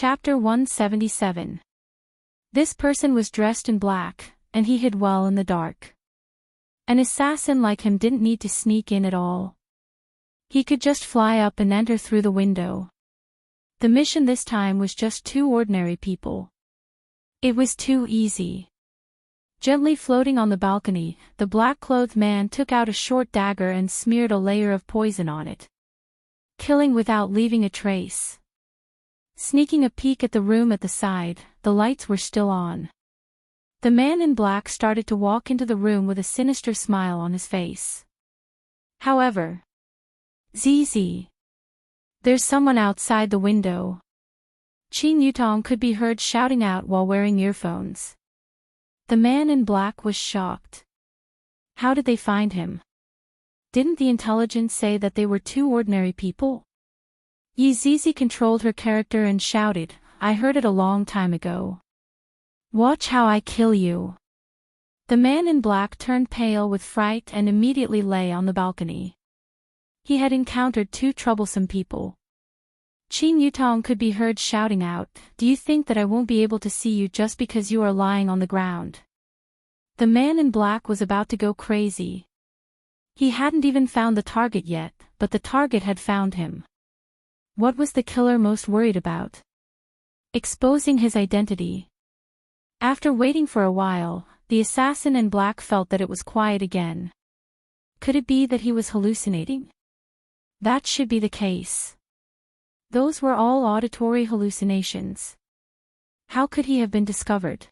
Chapter 177. This person was dressed in black, and he hid well in the dark. An assassin like him didn't need to sneak in at all. He could just fly up and enter through the window. The mission this time was just two ordinary people. It was too easy. Gently floating on the balcony, the black-clothed man took out a short dagger and smeared a layer of poison on it, killing without leaving a trace. Sneaking a peek at the room at the side, the lights were still on. The man in black started to walk into the room with a sinister smile on his face. However, "ZZ. There's someone outside the window." Qin Yutong could be heard shouting out while wearing earphones. The man in black was shocked. How did they find him? Didn't the intelligence say that they were two ordinary people? Yi Zizi controlled her character and shouted, "I heard it a long time ago. Watch how I kill you." The man in black turned pale with fright and immediately lay on the balcony. He had encountered two troublesome people. Qin Yutong could be heard shouting out, "Do you think that I won't be able to see you just because you are lying on the ground?" The man in black was about to go crazy. He hadn't even found the target yet, but the target had found him. What was the killer most worried about? Exposing his identity. After waiting for a while, the assassin in black felt that it was quiet again. Could it be that he was hallucinating? That should be the case. Those were all auditory hallucinations. How could he have been discovered?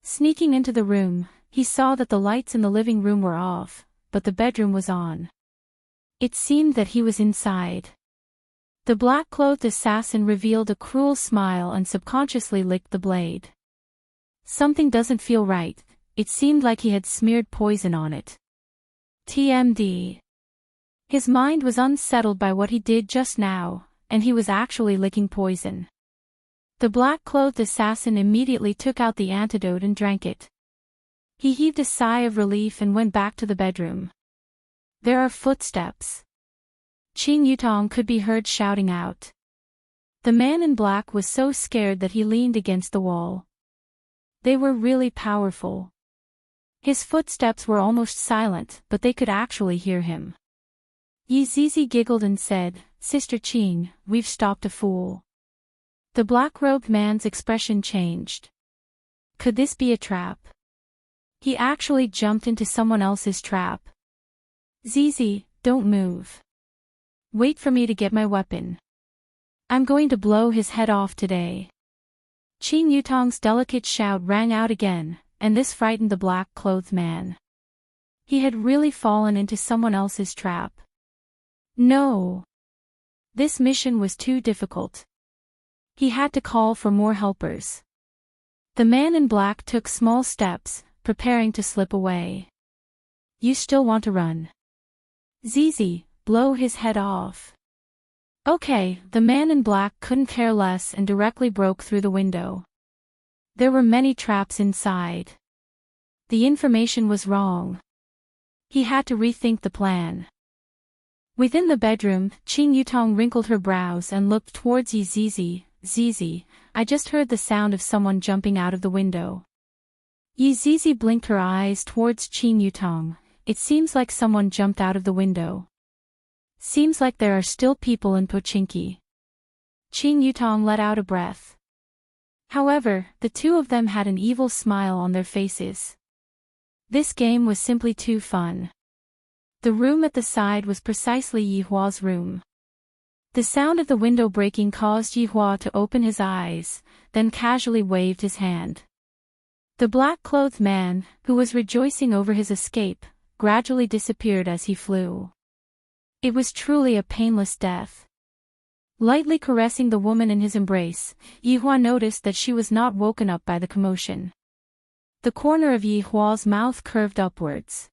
Sneaking into the room, he saw that the lights in the living room were off, but the bedroom was on. It seemed that he was inside. The black-clothed assassin revealed a cruel smile and subconsciously licked the blade. Something doesn't feel right. It seemed like he had smeared poison on it. TMD. His mind was unsettled by what he did just now, and he was actually licking poison. The black-clothed assassin immediately took out the antidote and drank it. He heaved a sigh of relief and went back to the bedroom. There are footsteps. Qin Yutong could be heard shouting out. The man in black was so scared that he leaned against the wall. They were really powerful. His footsteps were almost silent, but they could actually hear him. Yi Zizi giggled and said, "Sister Qin, we've stopped a fool." The black-robed man's expression changed. Could this be a trap? He actually jumped into someone else's trap. "Zizi, don't move. Wait for me to get my weapon. I'm going to blow his head off today." Qin Yutong's delicate shout rang out again, and this frightened the black-clothed man. He had really fallen into someone else's trap. No. This mission was too difficult. He had to call for more helpers. The man in black took small steps, preparing to slip away. "You still want to run? ZZ, blow his head off." Okay, the man in black couldn't care less and directly broke through the window. There were many traps inside. The information was wrong. He had to rethink the plan. Within the bedroom, Qin Yutong wrinkled her brows and looked towards Yi Zizi. "Zizi, I just heard the sound of someone jumping out of the window." Yi Zizi blinked her eyes towards Qin Yutong. "It seems like someone jumped out of the window. Seems like there are still people in Pochinki." Qin Yutong let out a breath. However, the two of them had an evil smile on their faces. This game was simply too fun. The room at the side was precisely Yi Hua's room. The sound of the window breaking caused Yi Hua to open his eyes, then casually waved his hand. The black-clothed man, who was rejoicing over his escape, gradually disappeared as he flew. It was truly a painless death. Lightly caressing the woman in his embrace, Yi Hua noticed that she was not woken up by the commotion. The corner of Yi Hua's mouth curved upwards.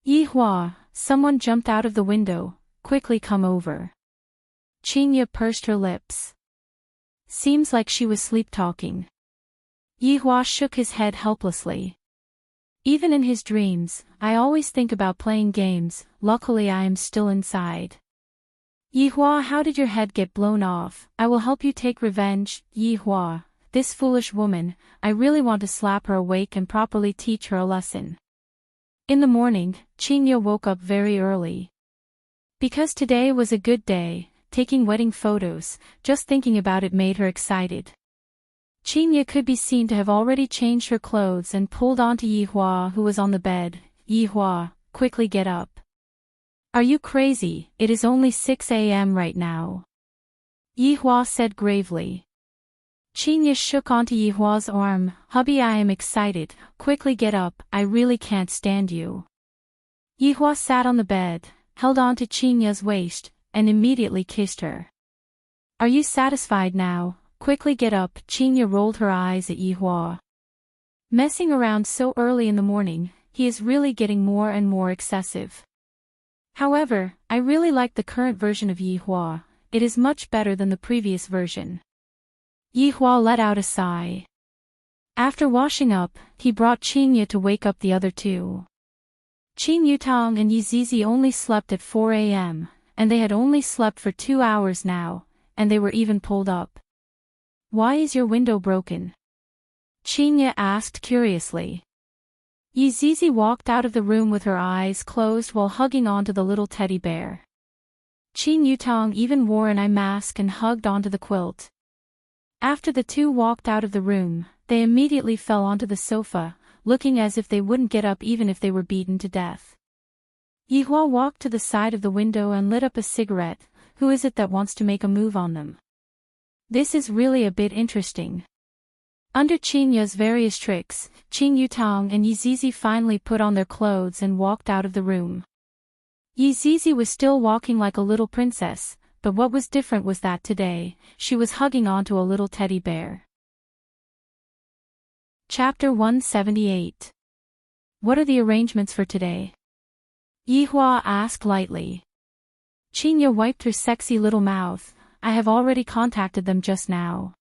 "Yi Hua, someone jumped out of the window, quickly come over." Qinya pursed her lips. Seems like she was sleep-talking. Yi Hua shook his head helplessly. "Even in his dreams, I always think about playing games. Luckily I am still inside." Yi Hua, how did your head get blown off? I will help you take revenge, Yi Hua. This foolish woman, I really want to slap her awake and properly teach her a lesson. In the morning, Qingye woke up very early. Because today was a good day, taking wedding photos, just thinking about it made her excited. Qingye could be seen to have already changed her clothes and pulled onto Yi Hua, who was on the bed. Yi Hua, quickly get up. Are you crazy? It is only 6 a.m. right now. Yi Hua said gravely. Qingye shook onto Yi Hua's arm. Hubby, I am excited. Quickly get up, I really can't stand you. Yi Hua sat on the bed, held on to Qingye's waist, and immediately kissed her. Are you satisfied now? Quickly get up. Qingye rolled her eyes at Yi Hua. Messing around so early in the morning, he is really getting more and more excessive. However, I really like the current version of Yi Hua. It is much better than the previous version. Yi Hua let out a sigh. After washing up, he brought Qingye to wake up the other two. Qing Yutang and Yi Zizi only slept at 4 a.m., and they had only slept for 2 hours now, and they were even pulled up. Why is your window broken? Qingye asked curiously. Yi Zizi walked out of the room with her eyes closed while hugging onto the little teddy bear. Qing Yutang even wore an eye mask and hugged onto the quilt. After the two walked out of the room, they immediately fell onto the sofa, looking as if they wouldn't get up even if they were beaten to death. Yi Hua walked to the side of the window and lit up a cigarette. Who is it that wants to make a move on them? This is really a bit interesting. Under Qingye's various tricks, Qing Yutang and Yi Zizi finally put on their clothes and walked out of the room. Yi Zizi was still walking like a little princess, but what was different was that today, she was hugging onto a little teddy bear. Chapter 178. What are the arrangements for today? Yi Hua asked lightly. Qingye wiped her sexy little mouth. I have already contacted them just now.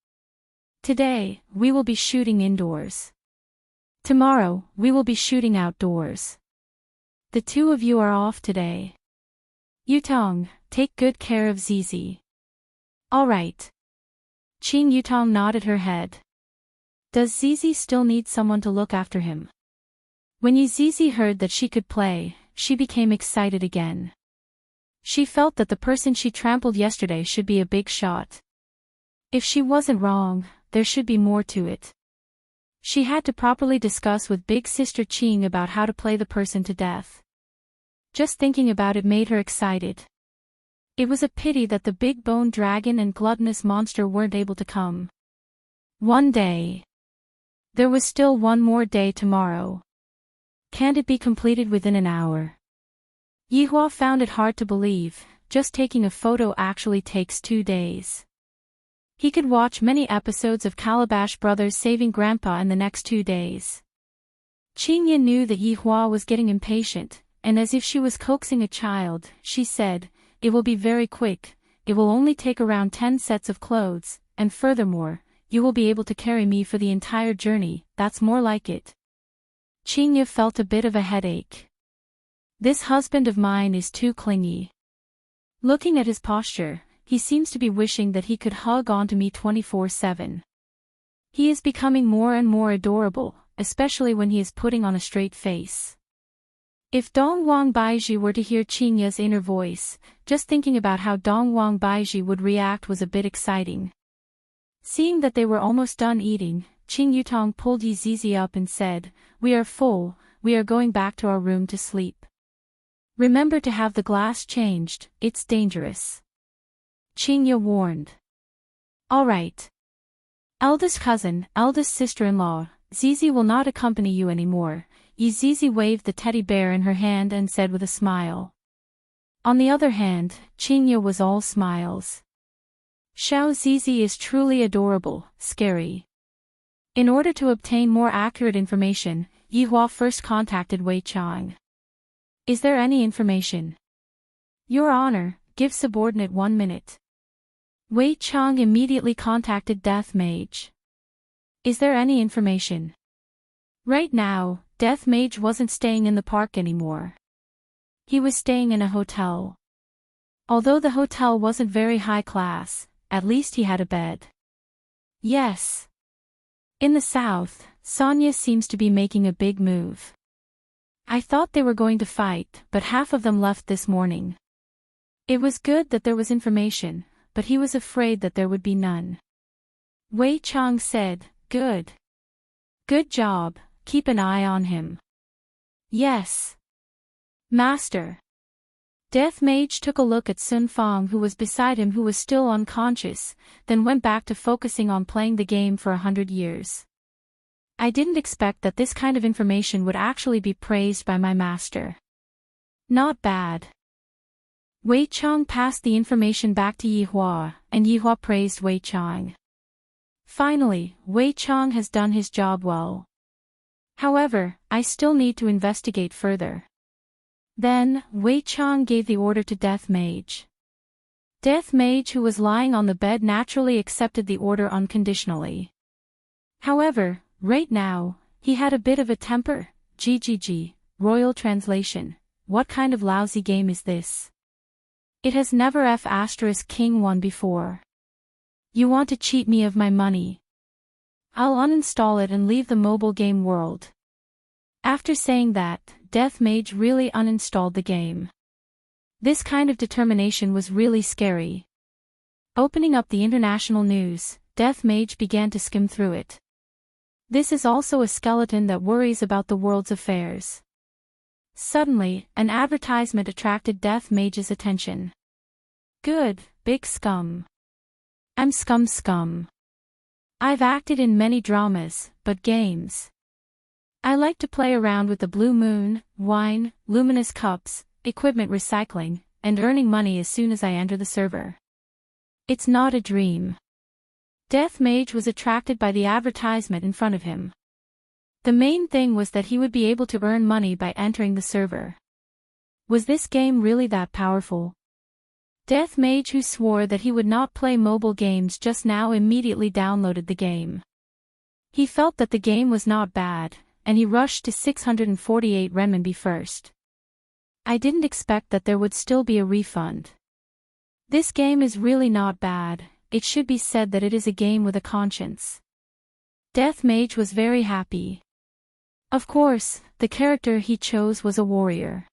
Today, we will be shooting indoors. Tomorrow, we will be shooting outdoors. The two of you are off today. Yutang, take good care of Zizi. All right. Qing Yutang nodded her head. Does Zizi still need someone to look after him? When Yi Zizi heard that she could play, she became excited again. She felt that the person she trampled yesterday should be a big shot. If she wasn't wrong, there should be more to it. She had to properly discuss with big sister Qing about how to play the person to death. Just thinking about it made her excited. It was a pity that the big bone dragon and gluttonous monster weren't able to come. One day. There was still one more day tomorrow. Can't it be completed within an hour? Yi Hua found it hard to believe, just taking a photo actually takes 2 days. He could watch many episodes of Calabash Brothers saving Grandpa in the next 2 days. Qingye knew that Yi Hua was getting impatient, and as if she was coaxing a child, she said, "It will be very quick, it will only take around 10 sets of clothes, and furthermore, you will be able to carry me for the entire journey, that's more like it." Qingye felt a bit of a headache. This husband of mine is too clingy. Looking at his posture, he seems to be wishing that he could hug onto me 24/7. He is becoming more and more adorable, especially when he is putting on a straight face. If Dong Wang Baiji were to hear Qingye's inner voice, just thinking about how Dong Wang Baiji would react was a bit exciting. Seeing that they were almost done eating, Qing Yutang pulled Yi Zizi up and said, "We are full, we are going back to our room to sleep. Remember to have the glass changed, it's dangerous." Qingye warned. "All right. Eldest cousin, eldest sister-in-law, Zizi will not accompany you anymore." Yi Zizi waved the teddy bear in her hand and said with a smile. On the other hand, Qingye was all smiles. Xiao Zizi is truly adorable, scary. In order to obtain more accurate information, Yi Hua first contacted Wei Chang. "Is there any information?" "Your Honor, give subordinate 1 minute." Wei Chang immediately contacted Death Mage. "Is there any information?" Right now, Death Mage wasn't staying in the park anymore. He was staying in a hotel. Although the hotel wasn't very high class, at least he had a bed. Yes. In the south, Sonia seems to be making a big move. I thought they were going to fight, but half of them left this morning. It was good that there was information, but he was afraid that there would be none. Wei Chang said, "Good. Good job, keep an eye on him." "Yes. Master." Death Mage took a look at Sun Fang, who was beside him, who was still unconscious, then went back to focusing on playing the game for 100 years. I didn't expect that this kind of information would actually be praised by my master. Not bad. Wei Chang passed the information back to Yi Hua, and Yi Hua praised Wei Chang. Finally, Wei Chang has done his job well. However, I still need to investigate further. Then, Wei Chang gave the order to Death Mage. Death Mage, who was lying on the bed, naturally accepted the order unconditionally. However, right now, he had a bit of a temper. GGG, Royal Translation. What kind of lousy game is this? It has never F*King won before. You want to cheat me of my money? I'll uninstall it and leave the mobile game world. After saying that, Death Mage really uninstalled the game. This kind of determination was really scary. Opening up the international news, Death Mage began to skim through it. This is also a skeleton that worries about the world's affairs. Suddenly, an advertisement attracted Death Mage's attention. Good, big scum. I'm scum. I've acted in many dramas, but games. I like to play around with the blue moon, wine, luminous cups, equipment recycling, and earning money as soon as I enter the server. It's not a dream. Death Mage was attracted by the advertisement in front of him. The main thing was that he would be able to earn money by entering the server. Was this game really that powerful? Death Mage, who swore that he would not play mobile games just now, immediately downloaded the game. He felt that the game was not bad, and he rushed to 648 renminbi first. I didn't expect that there would still be a refund. This game is really not bad. It should be said that it is a game with a conscience. Death Mage was very happy. Of course, the character he chose was a warrior.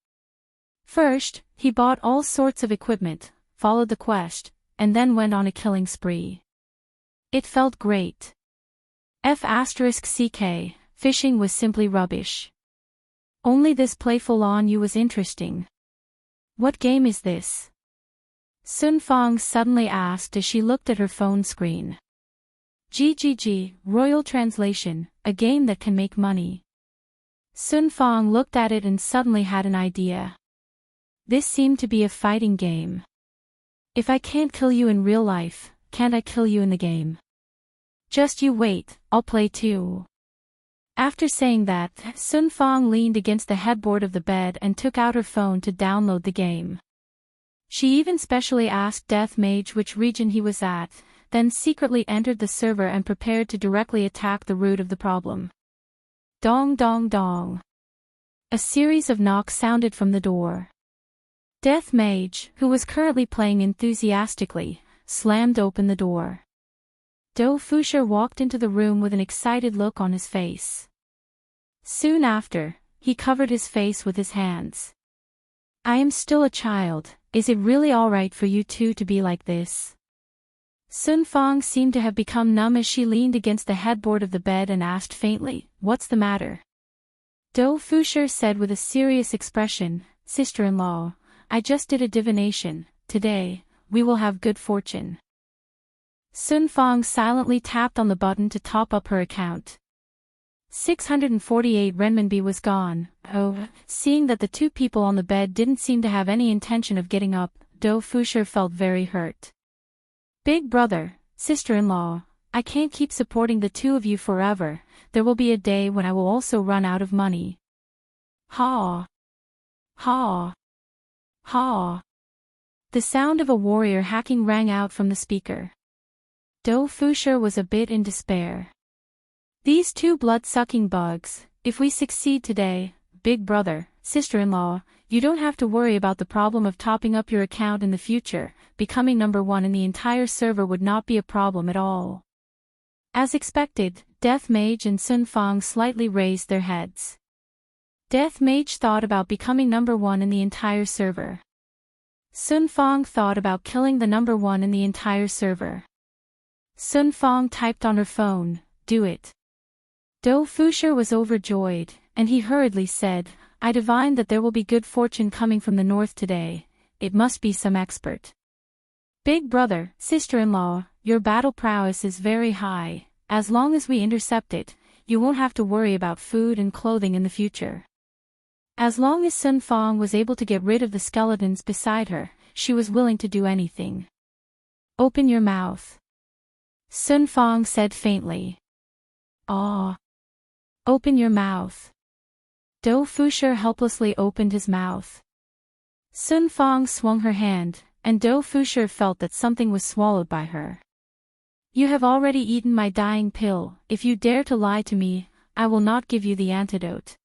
First, he bought all sorts of equipment, followed the quest, and then went on a killing spree. It felt great. F***ck, fishing was simply rubbish. Only this playful on you was interesting. What game is this? Sun Fang suddenly asked as she looked at her phone screen. GGG, Royal Translation, a game that can make money. Sun Fang looked at it and suddenly had an idea. This seemed to be a fighting game. If I can't kill you in real life, can't I kill you in the game? Just you wait, I'll play too. After saying that, Sun Fang leaned against the headboard of the bed and took out her phone to download the game. She even specially asked Death Mage which region he was at, then secretly entered the server and prepared to directly attack the root of the problem. Dong dong dong. A series of knocks sounded from the door. Death Mage, who was currently playing enthusiastically, slammed open the door. Do Fusher walked into the room with an excited look on his face. Soon after, he covered his face with his hands. I am still a child, is it really alright for you two to be like this? Sun Fang seemed to have become numb as she leaned against the headboard of the bed and asked faintly, what's the matter? Do Fusher said with a serious expression, sister-in-law, I just did a divination, today, we will have good fortune. Sun Fang silently tapped on the button to top up her account. 648 renminbi was gone. Oh, seeing that the two people on the bed didn't seem to have any intention of getting up, Do Fusher felt very hurt. Big brother, sister-in-law, I can't keep supporting the two of you forever, there will be a day when I will also run out of money. Ha! Ha! Ha! The sound of a warrior hacking rang out from the speaker. Do Fusher was a bit in despair. These two blood-sucking bugs, if we succeed today, big brother, sister-in-law, You don't have to worry about the problem of topping up your account in the future. Becoming number one in the entire server would not be a problem at all. As expected, Death Mage and Sun Fang slightly raised their heads. Death Mage thought about becoming number one in the entire server. Sun Fang thought about killing the number one in the entire server. Sun Fang typed on her phone, "Do it." Do Fusher was overjoyed, and he hurriedly said, "I divine that there will be good fortune coming from the north today. It must be some expert. Big brother, sister-in-law, your battle prowess is very high. As long as we intercept it, you won't have to worry about food and clothing in the future." As long as Sun Fang was able to get rid of the skeletons beside her, she was willing to do anything. "Open your mouth," Sun Fang said faintly. "Ah. Open your mouth." Do Fusher helplessly opened his mouth. Sun Fang swung her hand, and Do Fusher felt that something was swallowed by her. "You have already eaten my dying pill. If you dare to lie to me, I will not give you the antidote."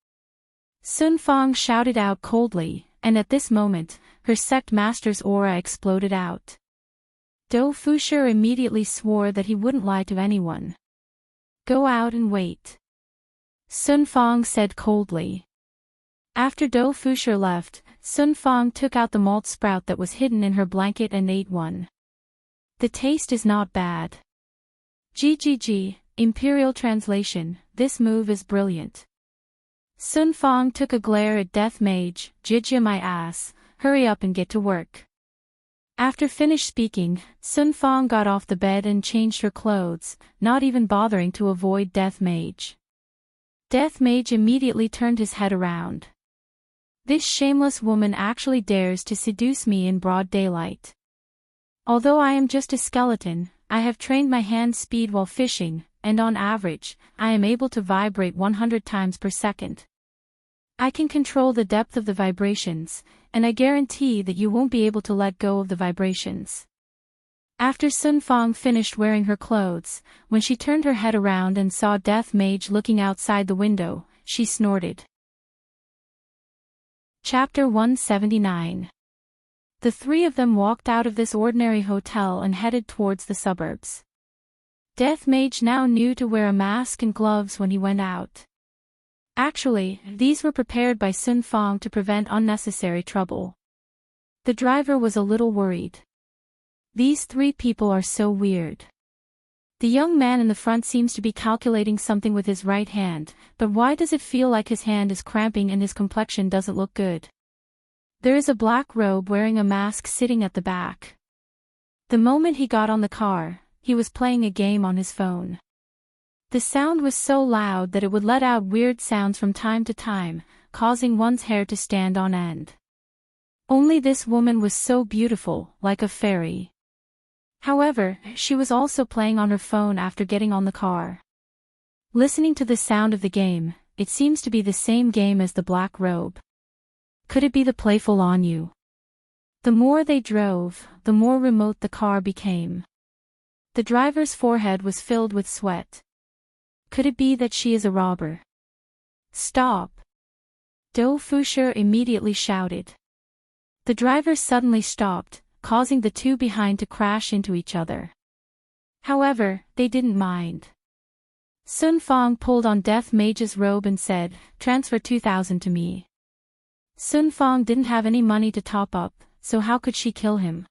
Sun Fang shouted out coldly, and at this moment, her sect master's aura exploded out. Do Fusher immediately swore that he wouldn't lie to anyone. "Go out and wait," Sun Fang said coldly. After Do Fusher left, Sun Fang took out the malt sprout that was hidden in her blanket and ate one. "The taste is not bad." GGG, Imperial Translation, this move is brilliant. Sun Fang took a glare at Death Mage, "Jijia my ass, hurry up and get to work." After finished speaking, Sun Fang got off the bed and changed her clothes, not even bothering to avoid Death Mage. Death Mage immediately turned his head around. "This shameless woman actually dares to seduce me in broad daylight. Although I am just a skeleton, I have trained my hand speed while fishing, and on average, I am able to vibrate 100 times per second. I can control the depth of the vibrations, and I guarantee that you won't be able to let go of the vibrations." After Sun Fang finished wearing her clothes, when she turned her head around and saw Death Mage looking outside the window, she snorted. Chapter 179. The three of them walked out of this ordinary hotel and headed towards the suburbs. Death Mage now knew to wear a mask and gloves when he went out. Actually, these were prepared by Sun Fang to prevent unnecessary trouble. The driver was a little worried. "These three people are so weird. The young man in the front seems to be calculating something with his right hand, but why does it feel like his hand is cramping and his complexion doesn't look good? There is a black robe wearing a mask sitting at the back." The moment he got on the car, he was playing a game on his phone. The sound was so loud that it would let out weird sounds from time to time, causing one's hair to stand on end. Only this woman was so beautiful, like a fairy. However, she was also playing on her phone after getting on the car. Listening to the sound of the game, it seems to be the same game as the black robe. Could it be the playful Anu? The more they drove, the more remote the car became. The driver's forehead was filled with sweat. Could it be that she is a robber? "Stop!" Do Fusher immediately shouted. The driver suddenly stopped, causing the two behind to crash into each other. However, they didn't mind. Sun Fang pulled on Death Mage's robe and said, "Transfer 2,000 to me." Sun Fang didn't have any money to top up, so how could she kill him?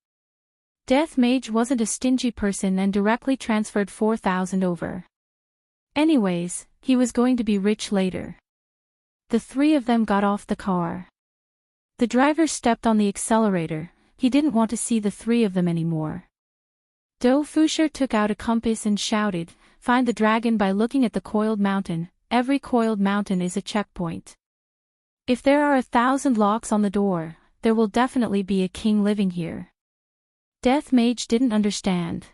Death Mage wasn't a stingy person and directly transferred 4,000 over. Anyways, he was going to be rich later. The three of them got off the car. The driver stepped on the accelerator. He didn't want to see the three of them anymore. Do Fusher took out a compass and shouted, "Find the dragon by looking at the coiled mountain. Every coiled mountain is a checkpoint. If there are 1,000 locks on the door, there will definitely be a king living here." Death Mage didn't understand.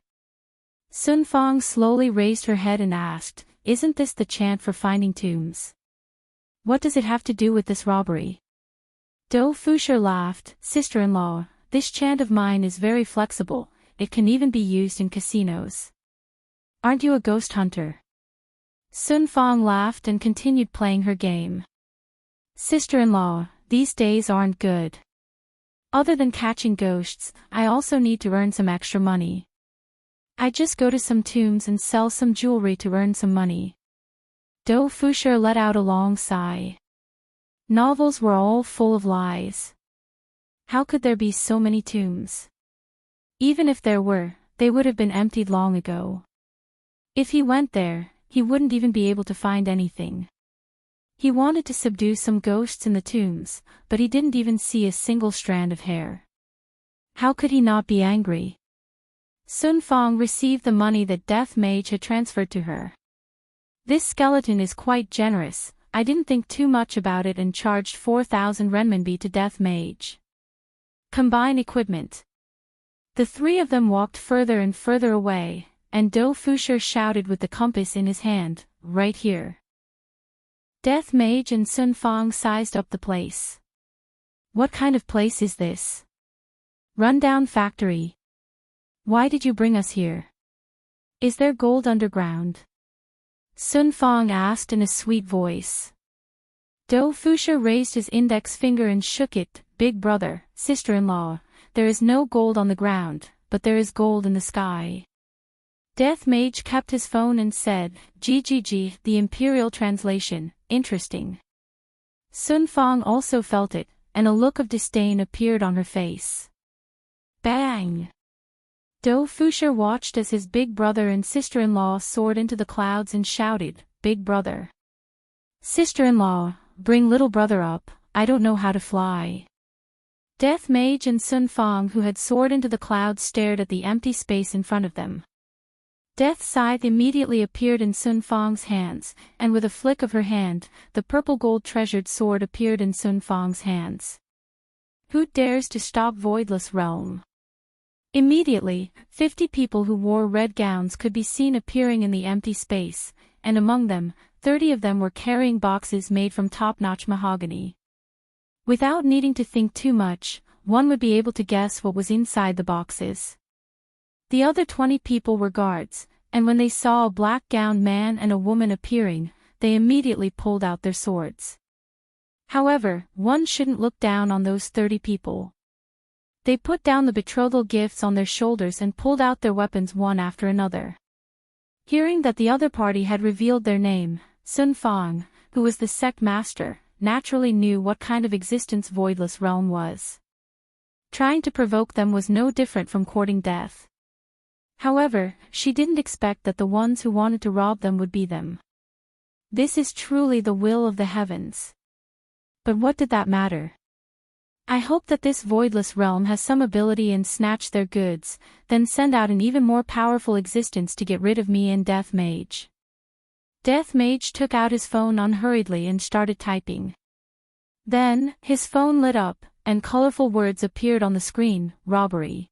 Sun Fang slowly raised her head and asked, "Isn't this the chant for finding tombs? What does it have to do with this robbery?" Do Fusher laughed, "Sister-in-law, this chant of mine is very flexible, it can even be used in casinos. Aren't you a ghost hunter?" Sun Fang laughed and continued playing her game. "Sister-in-law, these days aren't good. Other than catching ghosts, I also need to earn some extra money. I just go to some tombs and sell some jewelry to earn some money. Do Fusha let out a long sigh. Novels were all full of lies. How could there be so many tombs? Even if there were, they would have been emptied long ago. If he went there, he wouldn't even be able to find anything. He wanted to subdue some ghosts in the tombs, but he didn't even see a single strand of hair. How could he not be angry? Sun Fong received the money that Death Mage had transferred to her. This skeleton is quite generous. I didn't think too much about it and charged 4,000 renminbi to Death Mage. Combine equipment. The three of them walked further and further away, and Do Fusha shouted with the compass in his hand, "Right here." Death Mage and Sun Fong sized up the place. What kind of place is this? Rundown factory. Why did you bring us here? Is there gold underground? Sun Fong asked in a sweet voice. Do Fusha raised his index finger and shook it. Big brother, sister-in-law, there is no gold on the ground, but there is gold in the sky. Death Mage kept his phone and said, "GGG, the imperial translation, interesting." Sun Fong also felt it, and a look of disdain appeared on her face. Bang! Do Fusha watched as his big brother and sister-in-law soared into the clouds and shouted, "Big brother! Sister-in-law, bring little brother up, I don't know how to fly." Death Mage and Sun Fong, who had soared into the clouds, stared at the empty space in front of them. Death's scythe immediately appeared in Sun Fong's hands, and with a flick of her hand, the purple gold treasured sword appeared in Sun Fong's hands. Who dares to stop Voidless Realm? Immediately, 50 people who wore red gowns could be seen appearing in the empty space, and among them, 30 of them were carrying boxes made from top-notch mahogany. Without needing to think too much, one would be able to guess what was inside the boxes. The other 20 people were guards, and when they saw a black-gowned man and a woman appearing, they immediately pulled out their swords. However, one shouldn't look down on those 30 people. They put down the betrothal gifts on their shoulders and pulled out their weapons one after another. Hearing that the other party had revealed their name, Sun Fong, who was the sect master, naturally knew what kind of existence Voidless Realm was. Trying to provoke them was no different from courting death. However, she didn't expect that the ones who wanted to rob them would be them. This is truly the will of the heavens. But what did that matter? I hope that this Voidless Realm has some ability and snatch their goods, then send out an even more powerful existence to get rid of me and Death Mage. Death Mage took out his phone unhurriedly and started typing. Then, his phone lit up, and colorful words appeared on the screen, "Robbery."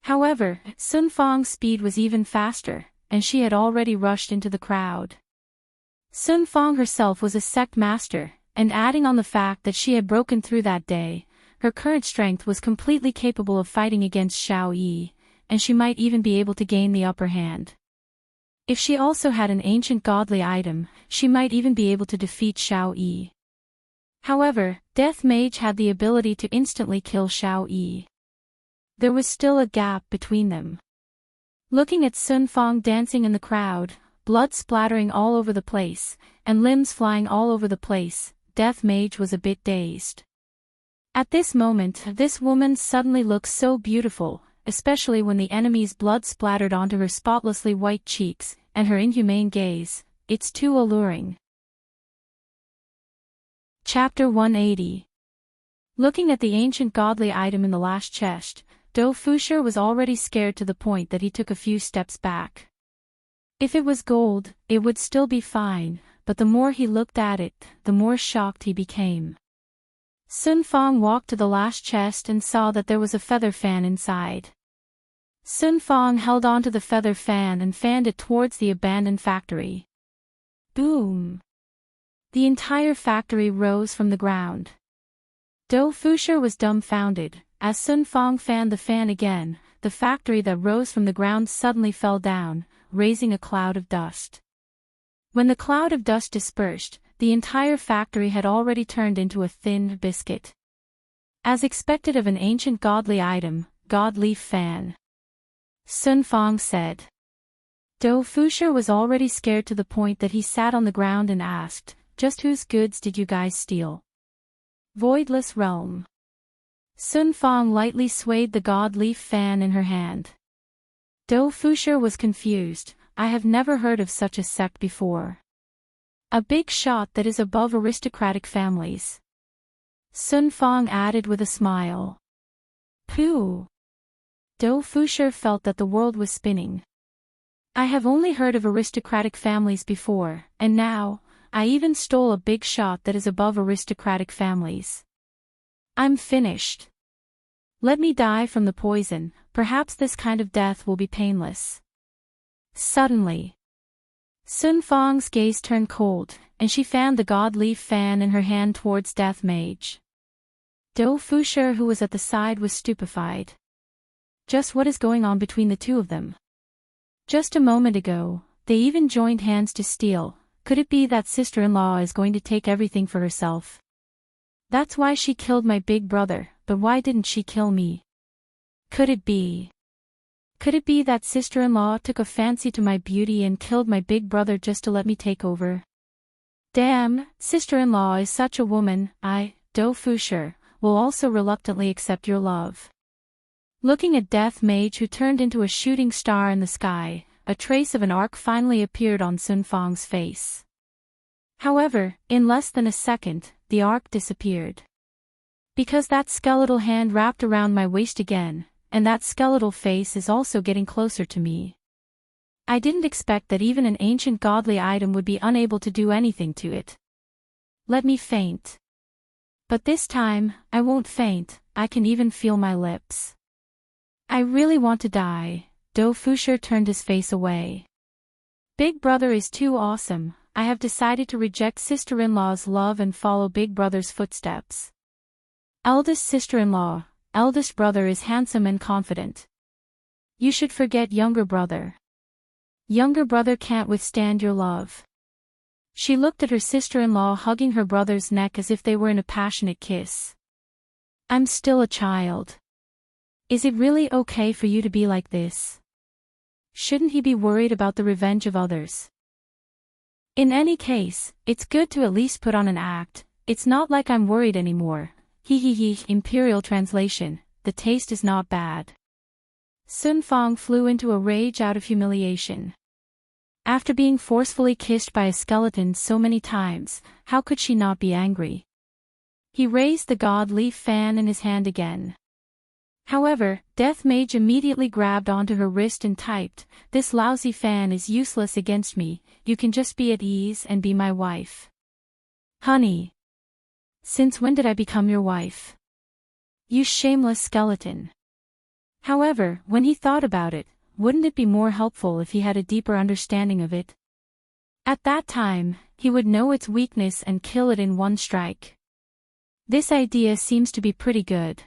However, Sun Fong's speed was even faster, and she had already rushed into the crowd. Sun Fong herself was a sect master, and adding on the fact that she had broken through that day, her current strength was completely capable of fighting against Xiao Yi, and she might even be able to gain the upper hand. If she also had an ancient godly item, she might even be able to defeat Xiao Yi. However, Death Mage had the ability to instantly kill Xiao Yi. There was still a gap between them. Looking at Sun Fong dancing in the crowd, blood splattering all over the place, and limbs flying all over the place, Death Mage was a bit dazed. At this moment, this woman suddenly looked so beautiful, especially when the enemy's blood splattered onto her spotlessly white cheeks, and her inhumane gaze. It's too alluring. Chapter 180. Looking at the ancient godly item in the last chest, Do Fusha was already scared to the point that he took a few steps back. If it was gold, it would still be fine, but the more he looked at it, the more shocked he became. Sun Fong walked to the last chest and saw that there was a feather fan inside. Sun Fong held onto the feather fan and fanned it towards the abandoned factory. Boom! The entire factory rose from the ground. Do Fusha was dumbfounded. As Sun Fong fanned the fan again, the factory that rose from the ground suddenly fell down, raising a cloud of dust. When the cloud of dust dispersed, the entire factory had already turned into a thin biscuit. As expected of an ancient godly item, God leaf fan. Sun Fang said. Do Fusher was already scared to the point that he sat on the ground and asked, "Just whose goods did you guys steal?" Voidless realm. Sun Fang lightly swayed the god leaf fan in her hand. Do Fusher was confused. "I have never heard of such a sect before. A big shot that is above aristocratic families." Sun Fang added with a smile. Pooh. Do Fusher felt that the world was spinning. "I have only heard of aristocratic families before, and now, I even stole a big shot that is above aristocratic families. I'm finished. Let me die from the poison, perhaps this kind of death will be painless." Suddenly, Sun Fang's gaze turned cold, and she fanned the god leaf fan in her hand towards Death Mage. Do Fusher, who was at the side, was stupefied. Just what is going on between the two of them? Just a moment ago, they even joined hands to steal. Could it be that sister-in-law is going to take everything for herself? That's why she killed my big brother, but why didn't she kill me? Could it be that sister-in-law took a fancy to my beauty and killed my big brother just to let me take over? Damn, sister-in-law is such a woman. Do Fusher, will also reluctantly accept your love. Looking at Death Mage, who turned into a shooting star in the sky, a trace of an arc finally appeared on Sun Fang's face. However, in less than a second, the arc disappeared. Because that skeletal hand wrapped around my waist again, and that skeletal face is also getting closer to me. I didn't expect that even an ancient godly item would be unable to do anything to it. Let me faint. But this time, I won't faint. I can even feel my lips. I really want to die. Do Fusher turned his face away. Big brother is too awesome. I have decided to reject sister-in-law's love and follow big brother's footsteps. Eldest sister-in-law, eldest brother is handsome and confident. You should forget younger brother. Younger brother can't withstand your love. She looked at her sister-in-law hugging her brother's neck as if they were in a passionate kiss. I'm still a child. Is it really okay for you to be like this? Shouldn't he be worried about the revenge of others? In any case, it's good to at least put on an act. It's not like I'm worried anymore. Imperial translation, the taste is not bad. Sun Fang flew into a rage out of humiliation. After being forcefully kissed by a skeleton so many times, how could she not be angry? He raised the god leaf fan in his hand again. However, Death Mage immediately grabbed onto her wrist and typed, "This lousy fan is useless against me, you can just be at ease and be my wife." Honey. Since when did I become your wife? You shameless skeleton. However, when he thought about it, wouldn't it be more helpful if he had a deeper understanding of it? At that time, he would know its weakness and kill it in one strike. This idea seems to be pretty good.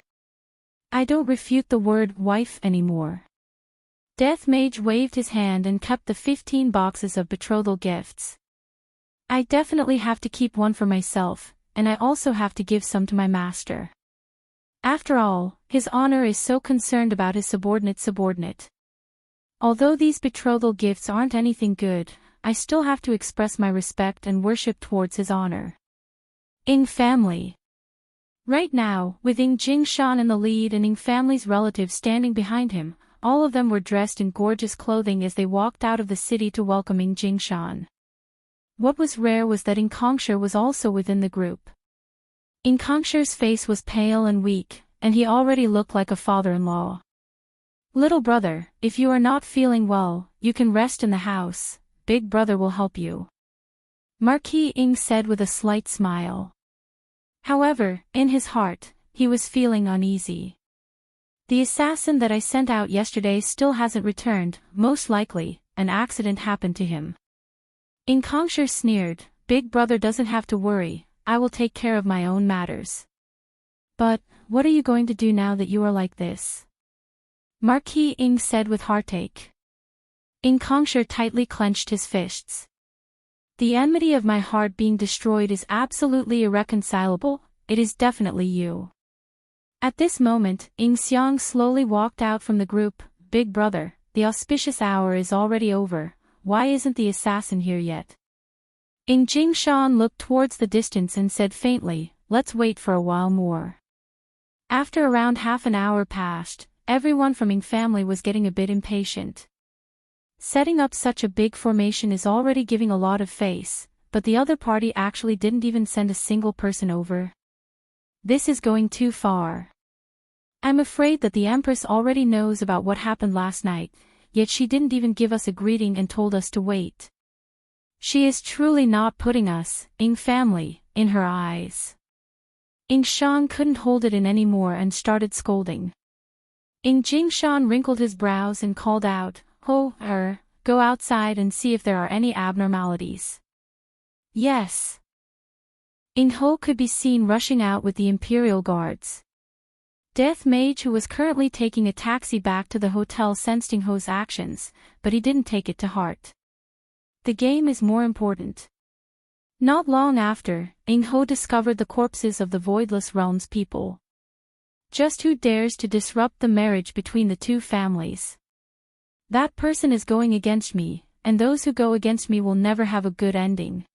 I don't refute the word wife anymore. Death Mage waved his hand and kept the 15 boxes of betrothal gifts. I definitely have to keep one for myself, and I also have to give some to my master. After all, his honor is so concerned about his subordinate. Although these betrothal gifts aren't anything good, I still have to express my respect and worship towards his honor. Ing family. Right now, with Ing Jingshan in the lead and Ing family's relatives standing behind him, all of them were dressed in gorgeous clothing as they walked out of the city to welcome Ing Jingshan. What was rare was that Ing Kongsher was also within the group. Ing Kongsher's face was pale and weak, and he already looked like a father-in-law. Little brother, if you are not feeling well, you can rest in the house, big brother will help you. Marquis Ing said with a slight smile. However, in his heart, he was feeling uneasy. The assassin that I sent out yesterday still hasn't returned, most likely, an accident happened to him. Ing Kongsher sneered, big brother doesn't have to worry, I will take care of my own matters. But, what are you going to do now that you are like this? Marquis Ing said with heartache. Ing Kongsher tightly clenched his fists. The enmity of my heart being destroyed is absolutely irreconcilable, it is definitely you. At this moment, Ing Xiang slowly walked out from the group. Big brother, the auspicious hour is already over, why isn't the assassin here yet? Ing Jingshan looked towards the distance and said faintly, let's wait for a while more. After around half an hour passed, everyone from Ing family was getting a bit impatient. Setting up such a big formation is already giving a lot of face, but the other party actually didn't even send a single person over. This is going too far. I'm afraid that the Empress already knows about what happened last night, yet she didn't even give us a greeting and told us to wait. She is truly not putting us, Ing family, in her eyes. Ing Shan couldn't hold it in anymore and started scolding. Ing Jingshan wrinkled his brows and called out, Ho, go outside and see if there are any abnormalities. Yes. Ing Ho could be seen rushing out with the Imperial Guards. Death Mage, who was currently taking a taxi back to the hotel, sensed Ing Ho's actions, but he didn't take it to heart. The game is more important. Not long after, Ing Ho discovered the corpses of the Voidless Realms people. Just who dares to disrupt the marriage between the two families? That person is going against me, and those who go against me will never have a good ending.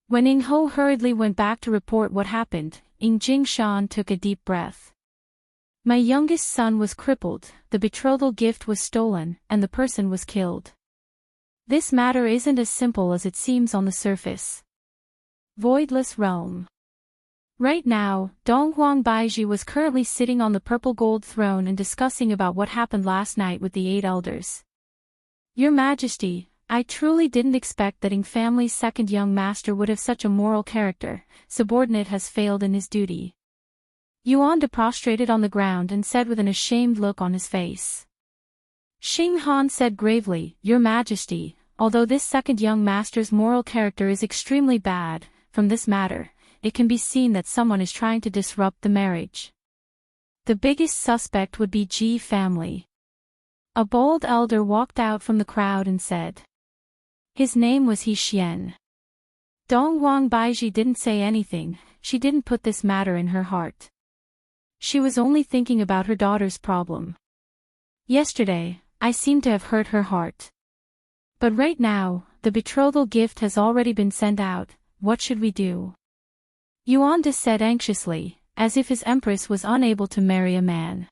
When Ing Ho hurriedly went back to report what happened, Ing Jingshan took a deep breath. My youngest son was crippled, the betrothal gift was stolen, and the person was killed. This matter isn't as simple as it seems on the surface. Voidless Realm. Right now, Donghuang Baiji was currently sitting on the purple gold throne and discussing about what happened last night with the 8 elders. Your Majesty, I truly didn't expect that Ing family's second young master would have such a moral character. Subordinate has failed in his duty. Yuan prostrated on the ground and said with an ashamed look on his face. Xing Han said gravely, Your Majesty, although this second young master's moral character is extremely bad, from this matter, it can be seen that someone is trying to disrupt the marriage. The biggest suspect would be Ji family. A bold elder walked out from the crowd and said. His name was He Xian. Donghuang Baiji didn't say anything, she didn't put this matter in her heart. She was only thinking about her daughter's problem. Yesterday, I seemed to have hurt her heart. But right now, the betrothal gift has already been sent out, what should we do? Yuan said anxiously, as if his empress was unable to marry a man.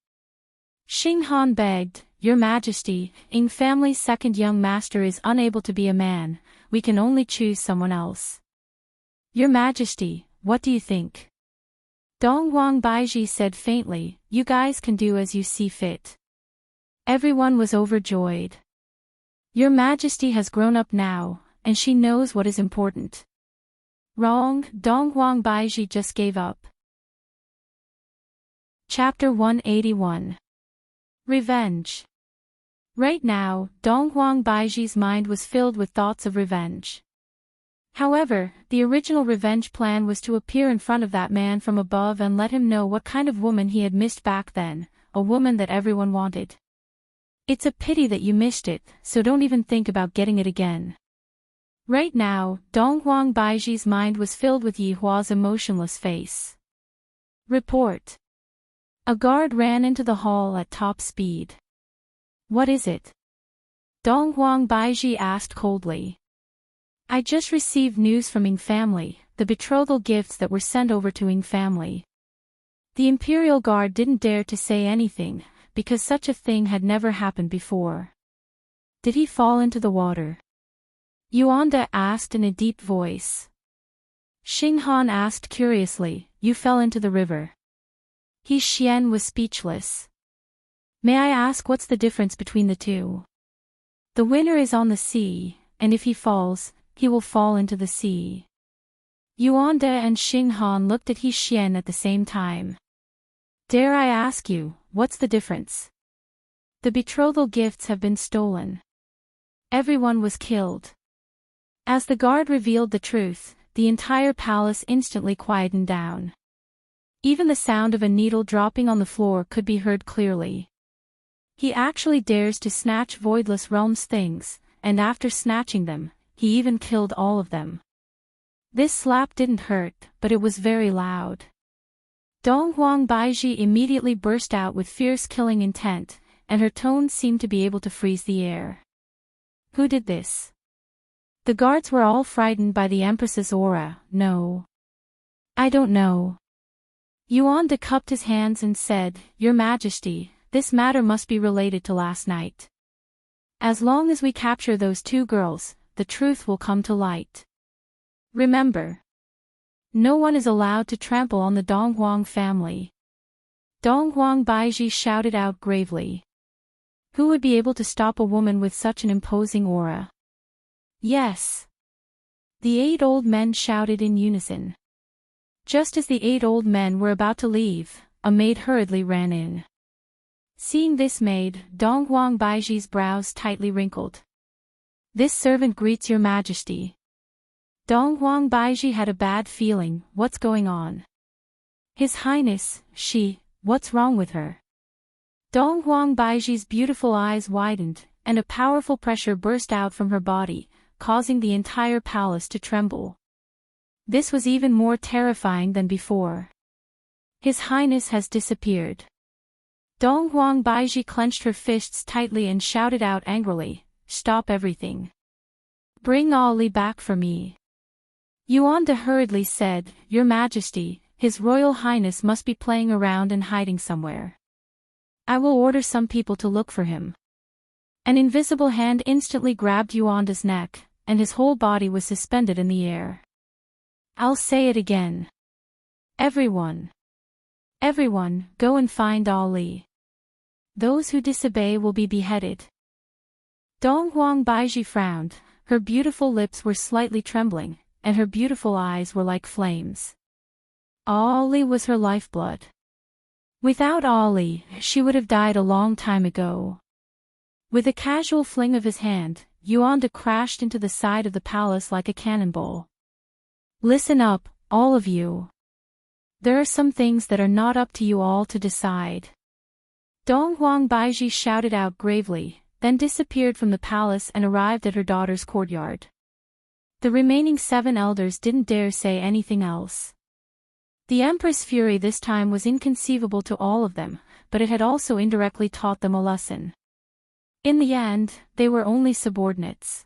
Xing Han begged, Your Majesty, Ing family's second young master is unable to be a man, we can only choose someone else. Your Majesty, what do you think? Donghuang Baiji said faintly, You guys can do as you see fit. Everyone was overjoyed. Your Majesty has grown up now, and she knows what is important. Wrong, Donghuang Baiji just gave up. Chapter 181. Revenge. Right now, Donghuang Baiji's mind was filled with thoughts of revenge. However, the original revenge plan was to appear in front of that man from above and let him know what kind of woman he had missed back then, a woman that everyone wanted. It's a pity that you missed it, so don't even think about getting it again. Right now, Donghuang Baiji's mind was filled with Yi Hua's emotionless face. Report. A guard ran into the hall at top speed. What is it? Donghuang Baiji asked coldly. I just received news from Ing family, the betrothal gifts that were sent over to Ing family. The Imperial Guard didn't dare to say anything, because such a thing had never happened before. Did he fall into the water? Yuanda asked in a deep voice. Xing Han asked curiously, You fell into the river. He Xian was speechless. May I ask what's the difference between the two? The winner is on the sea, and if he falls, he will fall into the sea. Yuanda and Xing Han looked at He Xian at the same time. Dare I ask you, what's the difference? The betrothal gifts have been stolen. Everyone was killed. As the guard revealed the truth, the entire palace instantly quietened down. Even the sound of a needle dropping on the floor could be heard clearly. He actually dares to snatch Voidless Realms things, and after snatching them, he even killed all of them. This slap didn't hurt, but it was very loud. Dong Huang Baiji immediately burst out with fierce killing intent, and her tones seemed to be able to freeze the air. Who did this? The guards were all frightened by the Empress's aura. No. I don't know. Yuan De cupped his hands and said, Your Majesty, this matter must be related to last night. As long as we capture those two girls, the truth will come to light. Remember, no one is allowed to trample on the Donghuang family. Donghuang Baiji shouted out gravely. Who would be able to stop a woman with such an imposing aura? Yes. The 8 old men shouted in unison. Just as the 8 old men were about to leave, a maid hurriedly ran in. Seeing this maid, Donghuang Baiji's brows tightly wrinkled. This servant greets your majesty. Donghuang Baiji had a bad feeling. What's going on? His Highness, what's wrong with her? Donghuang Baiji's beautiful eyes widened, and a powerful pressure burst out from her body, causing the entire palace to tremble. This was even more terrifying than before. His Highness has disappeared. Donghuang Baiji clenched her fists tightly and shouted out angrily, Stop everything. Bring Ali back for me. Yuan De hurriedly said, Your Majesty, His Royal Highness must be playing around and hiding somewhere. I will order some people to look for him. An invisible hand instantly grabbed Yuan De's neck, and his whole body was suspended in the air. I'll say it again. Everyone, go and find Ali. Those who disobey will be beheaded. Donghuang Baiji frowned, her beautiful lips were slightly trembling, and her beautiful eyes were like flames. Ali was her lifeblood. Without Ali, she would have died a long time ago. With a casual fling of his hand, Yuan De crashed into the side of the palace like a cannonball. Listen up, all of you. There are some things that are not up to you all to decide. Donghuang Baiji shouted out gravely, then disappeared from the palace and arrived at her daughter's courtyard. The remaining 7 elders didn't dare say anything else. The Empress' fury this time was inconceivable to all of them, but it had also indirectly taught them a lesson. In the end, they were only subordinates.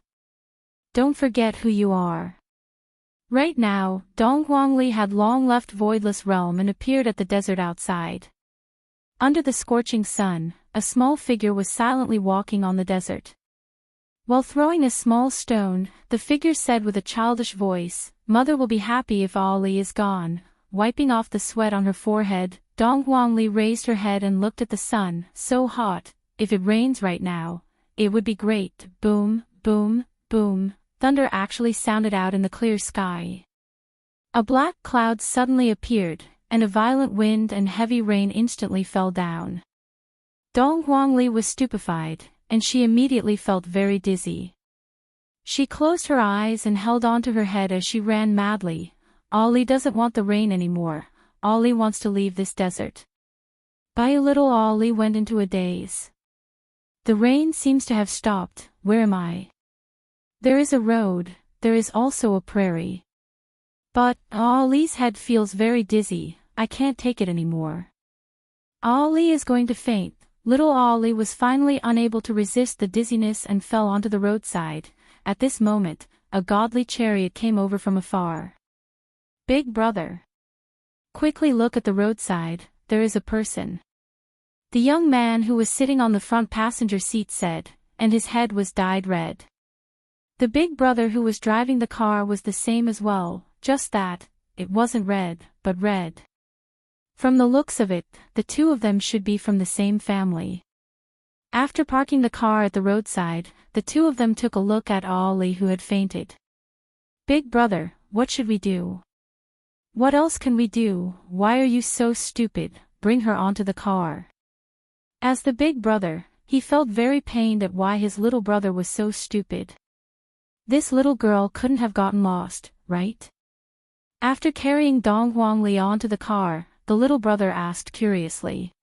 Don't forget who you are. Right now, Donghuang Li had long left Voidless Realm and appeared at the desert outside. Under the scorching sun, a small figure was silently walking on the desert. While throwing a small stone, the figure said with a childish voice, Mother will be happy if Ali is gone. Wiping off the sweat on her forehead, Donghuang Li raised her head and looked at the sun. So hot, if it rains right now, it would be great. Boom, boom, boom, thunder actually sounded out in the clear sky. A black cloud suddenly appeared, and a violent wind and heavy rain instantly fell down. Donghuang Li was stupefied, and she immediately felt very dizzy. She closed her eyes and held onto her head as she ran madly. Ali doesn't want the rain anymore. Ali wants to leave this desert. By a little Ali went into a daze. The rain seems to have stopped. Where am I? There is a road, there is also a prairie. But Ali's head feels very dizzy. I can't take it anymore. Ali is going to faint. Little Ali was finally unable to resist the dizziness and fell onto the roadside. At this moment, a godly chariot came over from afar. Big brother. Quickly look at the roadside, there is a person. The young man who was sitting on the front passenger seat said, and his head was dyed red. The big brother who was driving the car was the same as well, just that, it wasn't red, but red. From the looks of it, the two of them should be from the same family. After parking the car at the roadside, the two of them took a look at Ali who had fainted. Big brother, what should we do? What else can we do? Why are you so stupid? Bring her onto the car. As the big brother, he felt very pained at why his little brother was so stupid. This little girl couldn't have gotten lost, right? After carrying Donghuang Li onto the car, the little brother asked curiously.